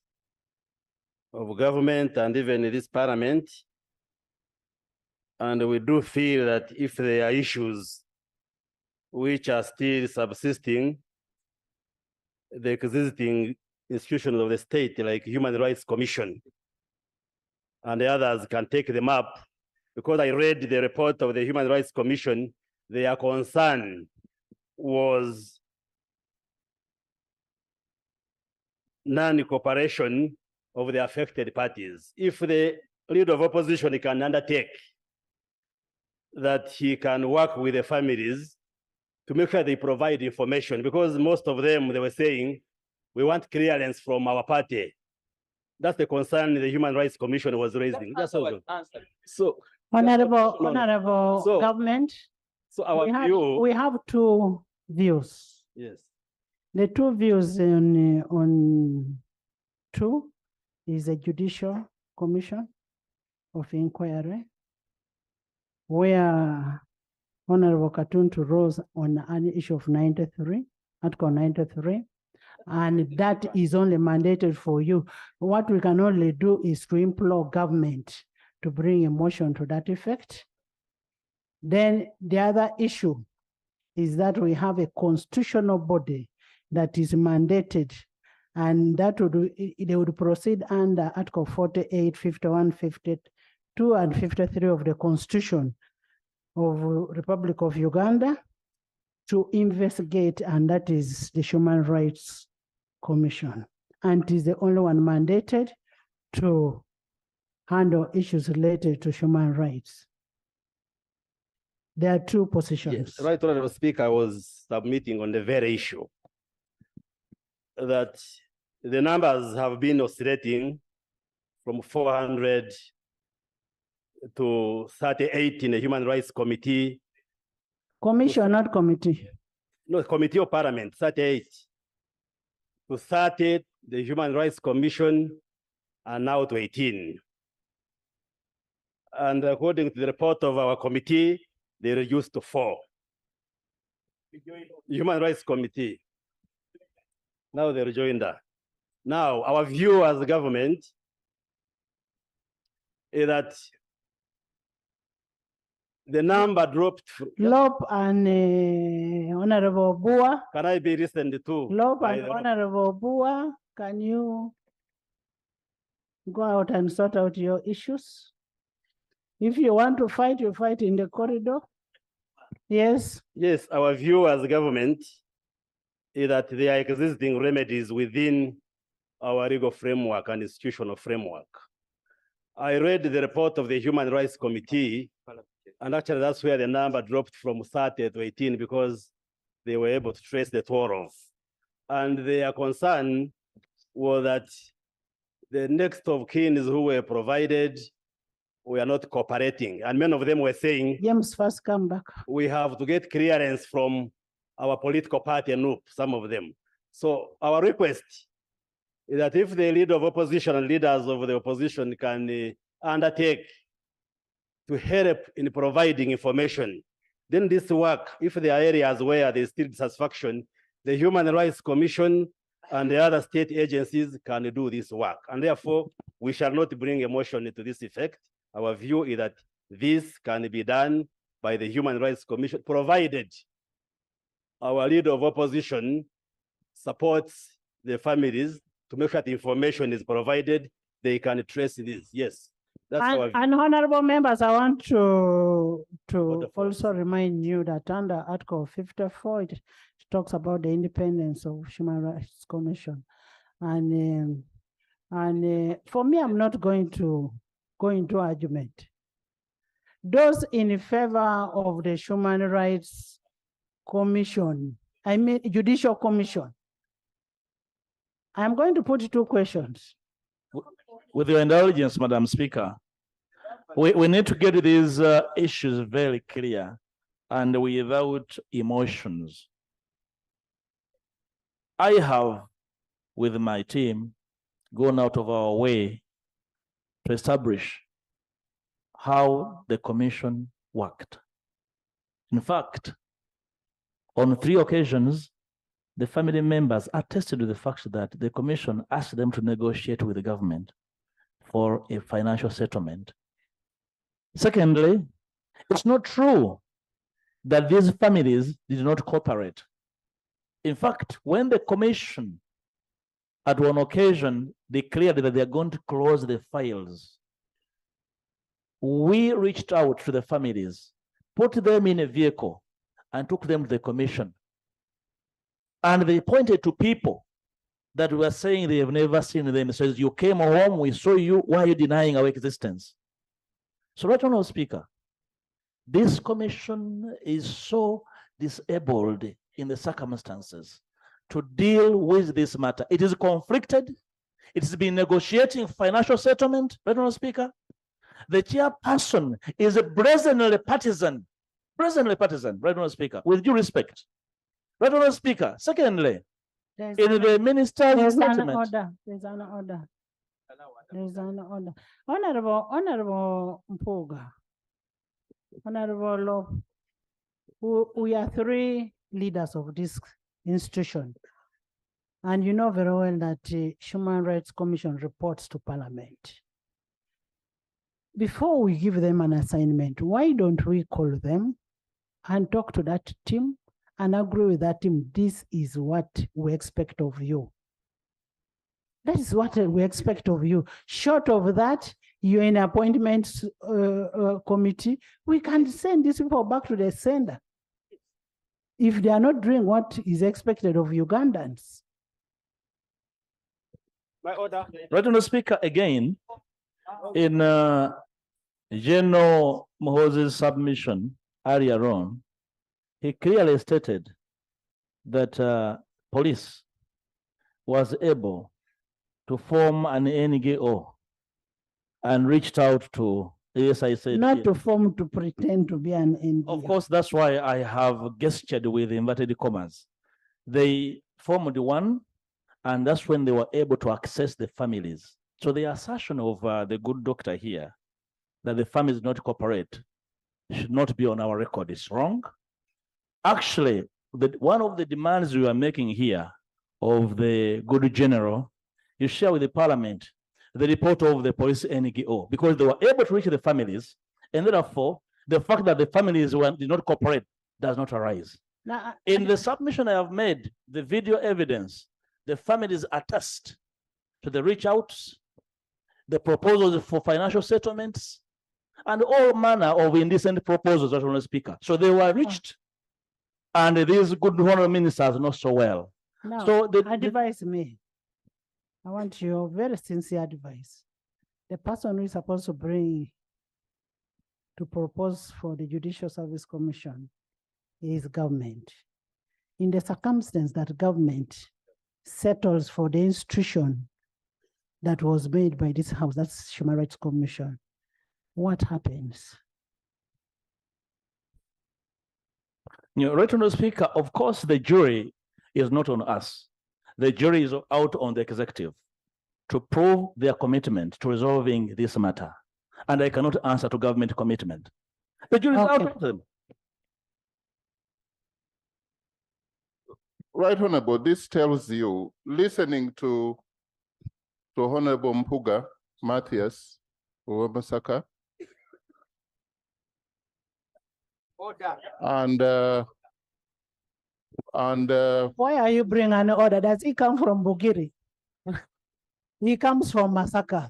of government and even this parliament. And we do feel that if there are issues which are still subsisting, the existing institutions of the state, like Human Rights Commission, and the others can take them up. Because I read the report of the Human Rights Commission, their concern was non-cooperation of the affected parties. If the leader of opposition can undertake that he can work with the families to make sure they provide information, because most of them, they were saying, we want clearance from our party. That's the concern the Human Rights Commission was raising. That's all. So, Honorable government. So our view. We have 2 views. Yes. The 2 views on 2 is a judicial commission of inquiry, where Honorable Katuntu rose on an issue of 93 Article 93. And that is only mandated for you. What we can only do is to implore government to bring a motion to that effect. Then the other issue is that we have a constitutional body that is mandated, and that would, they would proceed under Article 48, 51, 52, and 53 of the Constitution of Republic of Uganda to investigate, and that is the Human Rights Commission. And it is the only one mandated to handle issues related to human rights. There are two positions. Yes, Right Honorable Speaker, I was submitting on the very issue that the numbers have been oscillating from 400 to 38 in the Human Rights Committee. Commission, not committee. No, Committee of Parliament, 38. To 30, the Human Rights Commission, and now to 18. And according to the report of our committee, they reduced to 4. Human Rights Committee. Now they rejoined that. Now, our view as the government is that the number dropped. Lop and Honorable Bua. Can I be listened to? Lop by and the- Honorable Bua, can you go out and sort out your issues? If you want to fight, you fight in the corridor. Yes. Yes, our view as the government is that there are existing remedies within our legal framework and institutional framework. I read the report of the Human Rights Committee, and actually that's where the number dropped from 30 to 18 because they were able to trace the 12. And their concern was that the next of kin who were provided were not cooperating. And many of them were saying, James, first come back. we have to get clearance from our political party and NUP, some of them. So our request is that if the leader of opposition and leaders of the opposition can undertake to help in providing information, then this work, if there are areas where there is still dissatisfaction, the Human Rights Commission and the other state agencies can do this work. And therefore, we shall not bring a motion to this effect. Our view is that this can be done by the Human Rights Commission, provided our leader of opposition supports the families to make sure that information is provided, they can trace this. Yes, that's our view. And honorable members, I want to also remind you that under Article 54, it talks about the independence of Human Rights Commission. And for me, I'm not going to go into argument. Those in favor of the Human Rights Commission, I mean Judicial Commission, I'm going to put 2 questions. With your indulgence, Madam Speaker, we need to get these issues very clear and without emotions. I have, with my team, gone out of our way to establish how the commission worked. In fact, on 3 occasions, the family members attested to the fact that the commission asked them to negotiate with the government for a financial settlement. Secondly, it's not true that these families did not cooperate. In fact, when the commission at one occasion declared that they're going to close the files, we reached out to the families, put them in a vehicle, and took them to the commission. And they pointed to people that were saying they have never seen them. It says, you came home, we saw you, why are you denying our existence? So, Right Honourable Speaker, this commission is so disabled in the circumstances to deal with this matter. It is conflicted. It's been negotiating financial settlement, Right Honourable Speaker. The chairperson is a brazenly partisan, Right Honourable Speaker, with due respect. Right Honourable Speaker. Secondly, in the minister's statement. There's an order. There's an order. Honorable Mpuga, Honorable Law, we are 3 leaders of this institution. And you know very well that the Human Rights Commission reports to Parliament. Before we give them an assignment, why don't we call them and talk to that team and agree with that team? This is what we expect of you. That is what we expect of you. Short of that, you're in appointments committee, we can send these people back to the sender if they are not doing what is expected of Ugandans. My order. Right, Honourable Speaker, again, in General Mohose's submission earlier on, he clearly stated that police was able to form an NGO and reached out to, yes, I said. Not to form, to pretend to be an NGO. Of course, that's why I have gestured with inverted commas. They formed one, and that's when they were able to access the families. So the assertion of the good doctor here, that the families not cooperate, should not be on our record, is wrong. Actually, one of the demands we are making here of the good general, you share with the Parliament the report of the police NGO, because they were able to reach the families, and therefore, the fact that the families did not cooperate does not arise. Now, in the submission I have made, the video evidence, the families attest to the reach outs, the proposals for financial settlements, and all manner of indecent proposals, Honourable Speaker. So they were reached, and these good honourable ministers not so well. Now, So advise me. I want your very sincere advice. The person who is supposed to propose for the Judicial Service Commission is government. In the circumstance that government settles for the institution that was made by this house, that's Human Rights Commission, what happens? Right, Honourable Speaker, of course, the jury is not on us. The jury is out on the executive to prove their commitment to resolving this matter. And I cannot answer to government commitment. The jury is out on them. Right, Honorable, this tells you, listening to Honorable Mpuga, Matthias, Masaka, and why are you bringing an order? Does he come from Bugiri? He comes from Masaka.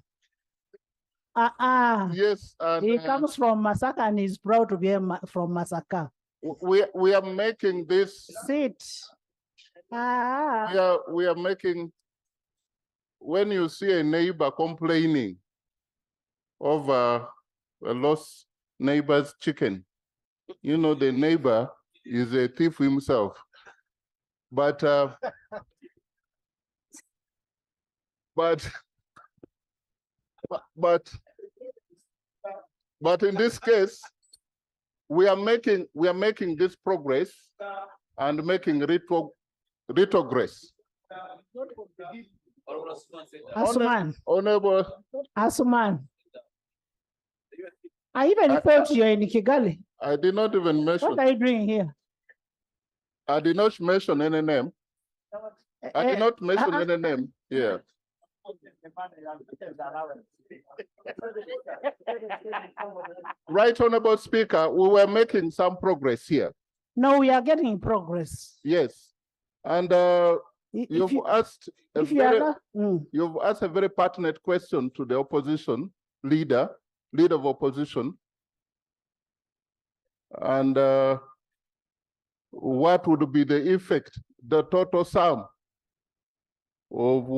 Yes. He comes from Masaka and he's proud to be from Masaka. We are making this. Sit. We are making, when you see a neighbor complaining over a lost neighbor's chicken, you know the neighbor is a thief himself. But in this case, we are making this progress and making retrogress. Asuman. Honorable. Asuman. I even thought you're in Kigali. I did not even mention. What are you doing here? I did not mention any name. I did not mention any name here. Right, Honorable Speaker, we were making some progress here. No, we are getting progress. Yes. And you've asked a very pertinent question to the opposition leader of opposition. And what would be the effect, the total sum of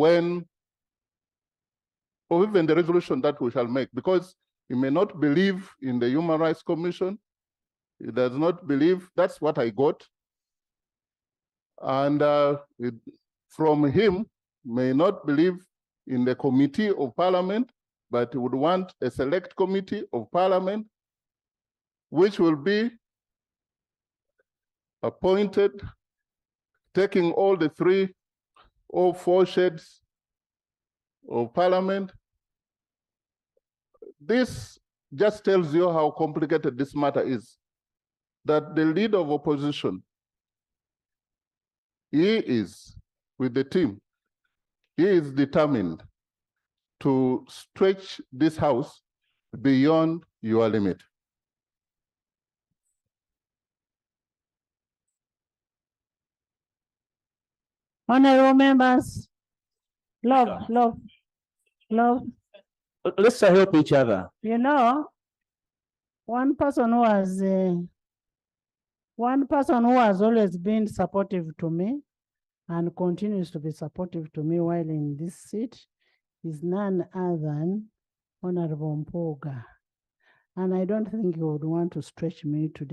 even the resolution that we shall make, because he may not believe in the Human Rights Commission. He does not believe, that's what I got. And from him, may not believe in the committee of parliament, but he would want a select committee of parliament, which will be appointed, taking all the 3 or 4 shades of parliament. This just tells you how complicated this matter is, that the leader of opposition he is, with the team, he is determined to stretch this house beyond your limit. Honorable members, love. Let's help each other. You know, one person who has always been supportive to me and continues to be supportive to me while in this seat is none other than Honorable Mpoga. And I don't think you would want to stretch me to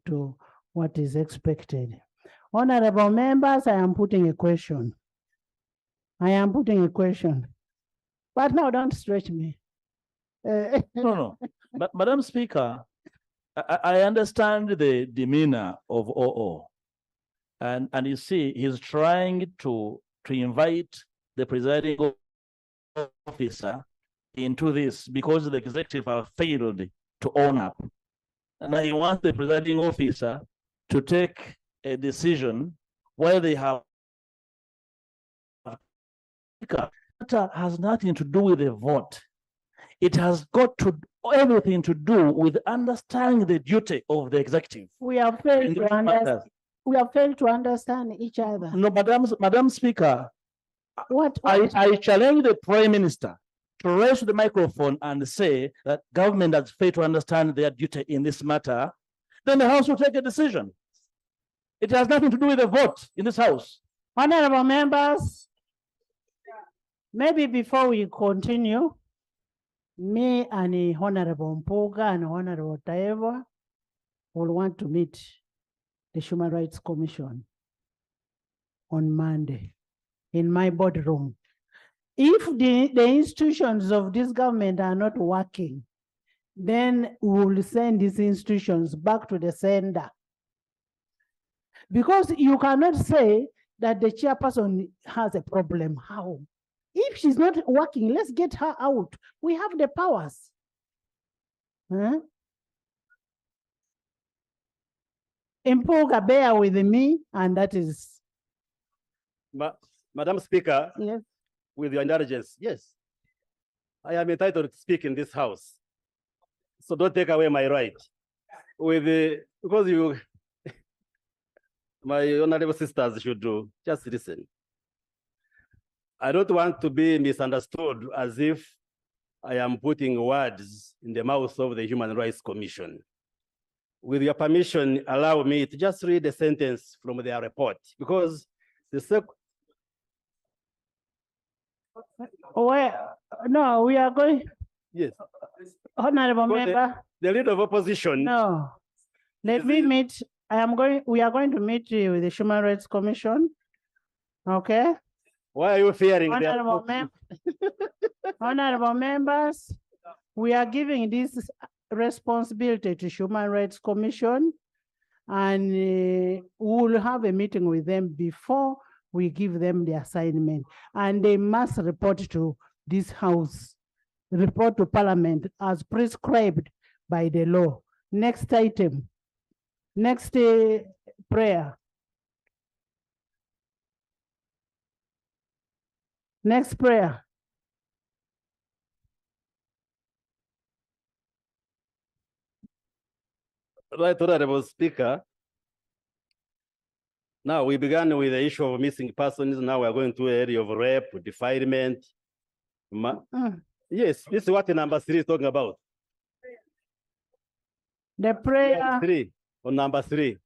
to what is expected. Honorable members, I am putting a question. But now don't stretch me. No. But Madam Speaker, I understand the demeanor of OO. And you see, he's trying to invite the presiding officer into this because the executive have failed to own up. And he wants the presiding officer to take a decision where they have. That has nothing to do with the vote. It has got everything to do with understanding the duty of the executive. We have failed to understand each other. No, Madam Speaker, I challenge the Prime Minister to raise the microphone and say that government has failed to understand their duty in this matter. Then the House will take a decision. It has nothing to do with the vote in this House. Honorable members, maybe before we continue, me and Honorable Mpoga and Honorable Taeva will want to meet the Human Rights Commission on Monday in my boardroom. If the institutions of this government are not working, then we will send these institutions back to the sender. Because you cannot say that the chairperson has a problem. How? If she's not working, let's get her out. We have the powers. Huh? Mpoga, bear with me, and that is. Madam Speaker, yes. With your indulgence, yes, I am entitled to speak in this House. So don't take away my right. Because my honorable sisters should just listen. I don't want to be misunderstood as if I am putting words in the mouth of the Human Rights Commission. With your permission, allow me to just read a sentence from their report, because no, we are going. Yes. Honorable member. The leader of opposition. No. Let me meet. We are going to meet with the Human Rights Commission. Okay. Why are you fearing Honorable members, we are giving this responsibility to Human Rights Commission, and we will have a meeting with them before we give them the assignment, and they must report to this House, report to Parliament as prescribed by the law. Next item, next prayer. Next prayer. Right, Honorable Speaker. Now we began with the issue of missing persons. Now we are going to an area of rape, defilement. Yes, this is what number 3 is talking about. The prayer. 3 on number 3.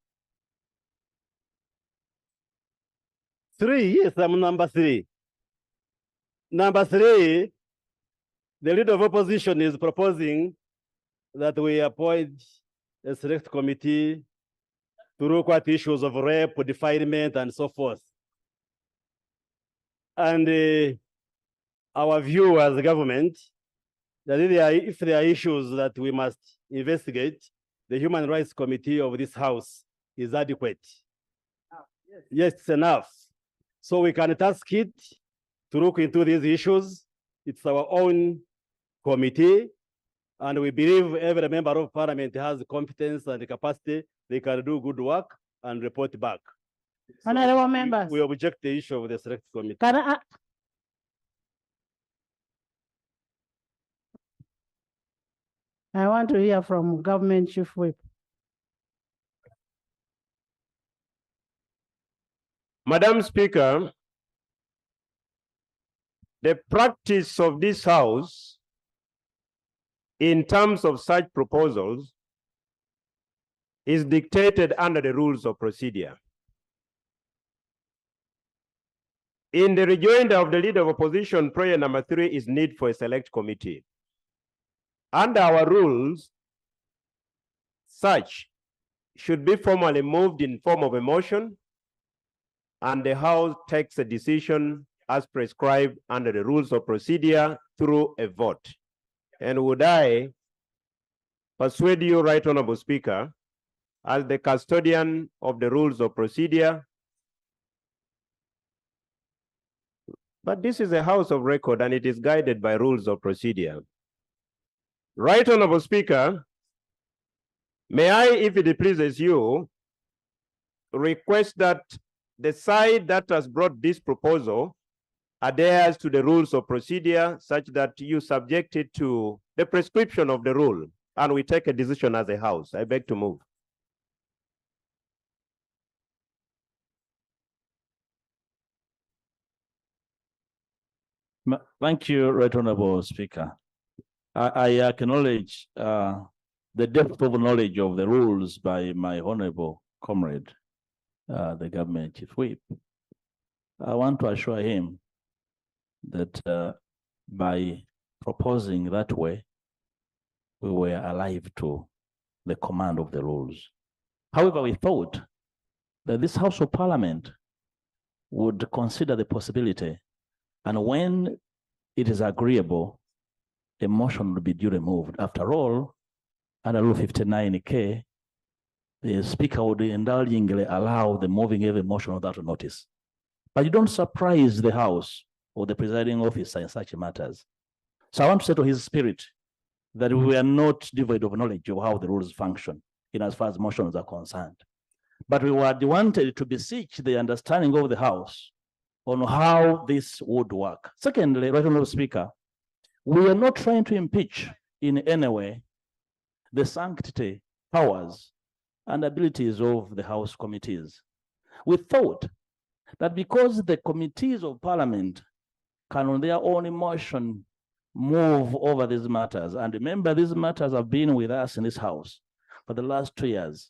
3, yes, I'm number 3. Number 3, the leader of opposition is proposing that we appoint a select committee to look at issues of rape, defilement, and so forth. And our view as the government, that if there are issues that we must investigate, the Human Rights Committee of this House is adequate. Yes, it's enough. So we can task it to look into these issues. It's our own committee, and we believe every member of Parliament has the competence and the capacity. They can do good work and report back. Honorable members. We object the issue of the select committee. Can I, I want to hear from Government Chief Whip. Madam Speaker, the practice of this House in terms of such proposals is dictated under the rules of procedure. In the rejoinder of the Leader of Opposition, prayer number 3 is need for a select committee. Under our rules, such should be formally moved in form of a motion, and the House takes a decision as prescribed under the rules of procedure through a vote. And would I persuade you, Right Honorable Speaker, as the custodian of the rules of procedure, but this is a House of record and it is guided by rules of procedure. Right Honorable Speaker, may I, if it pleases you, request that the side that has brought this proposal adheres to the rules of procedure such that you subject it to the prescription of the rule and we take a decision as a House. I beg to move. Thank you, Right Honorable Speaker. I acknowledge the depth of knowledge of the rules by my honorable comrade, the Government Chief Whip. I want to assure him that by proposing that way, we were alive to the command of the rules. However, we thought that this House of Parliament would consider the possibility, and when it is agreeable, a motion will be duly moved. After all, under Rule 59K, the Speaker would indulgently allow the moving of a motion without notice. But you don't surprise the House or the presiding officer in such matters. So I want to say to his spirit that we are not devoid of knowledge of how the rules function in as far as motions are concerned. But we wanted to beseech the understanding of the House on how this would work. Secondly, Right Honorable Speaker, we are not trying to impeach in any way the sanctity, powers, and abilities of the House committees. We thought that because the committees of Parliament can on their own motion move over these matters, and remember these matters have been with us in this House for the last 2 years,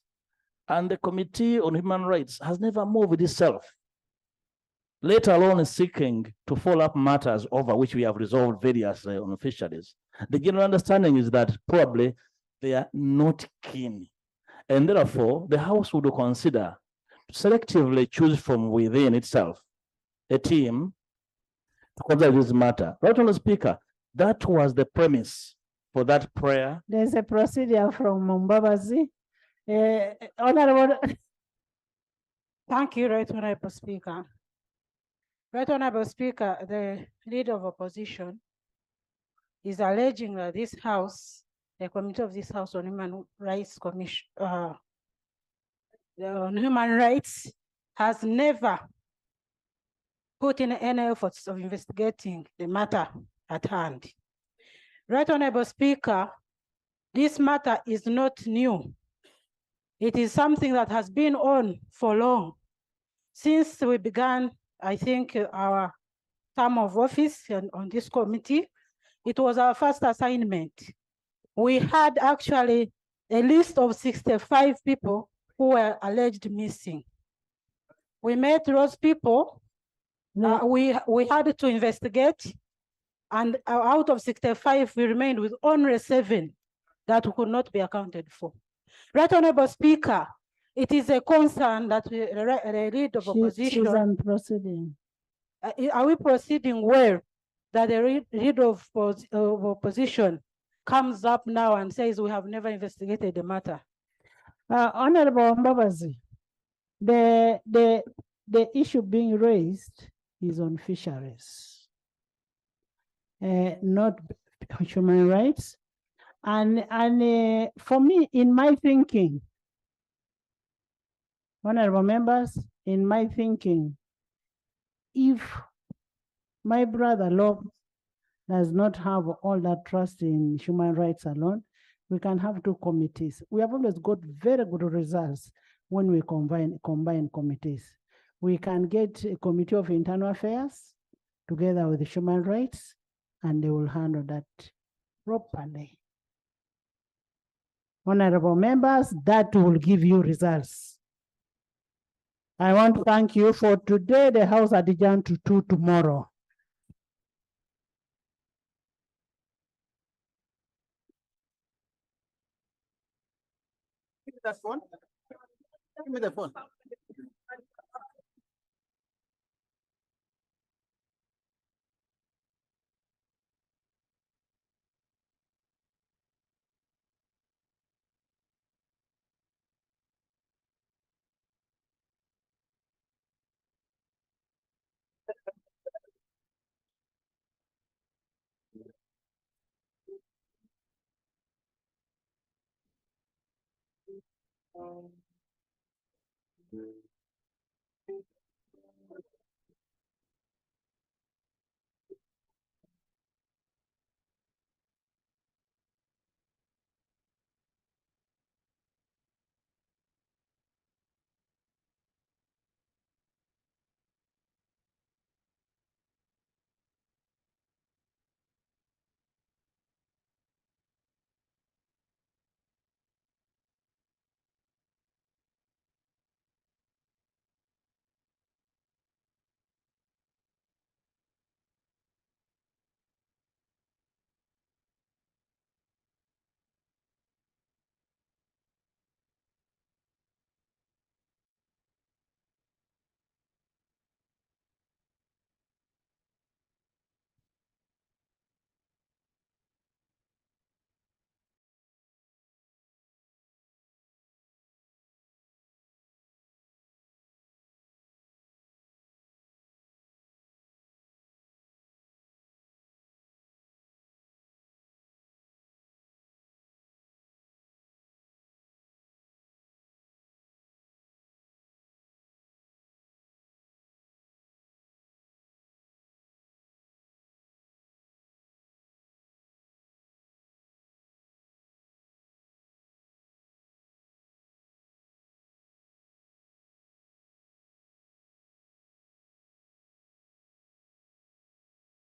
and the Committee on Human Rights has never moved itself, let alone seeking to follow up matters over which we have resolved variously on fisheries. The general understanding is that probably they are not keen. And therefore, the House would consider to selectively choose from within itself a team to consider this matter. Right Honorable Speaker, that was the premise for that prayer. There's a procedure from Mumbabazi. Honorable. Thank you, Right Honorable Speaker. Right Honorable Speaker, the Leader of Opposition is alleging that this House, the committee of this House on Human Rights Commission, on Human Rights, has never put in any efforts of investigating the matter at hand. Right Honorable Speaker, this matter is not new. It is something that has been on for long. Since we began, I think, our term of office on this committee, it was our first assignment. We had actually a list of 65 people who were alleged missing. We met those people. We had to investigate, and out of 65, we remained with only 7 that could not be accounted for. Right Honorable Speaker, it is a concern that the Leader of Opposition. Proceeding. Are we proceeding well? That the Leader of Opposition comes up now and says we have never investigated the matter. Honorable Mbabazi, the issue being raised is on fisheries, not human rights. And for me, in my thinking, honorable members, in my thinking, if my brother Lob does not have all that trust in human rights alone, we can have two committees. We have always got very good results when we combine committees. We can get a committee of internal affairs together with human rights, and they will handle that properly. Honorable members, that will give you results. I want to thank you for today. The House adjourned to 2 tomorrow. Give me that phone. Give me the phone.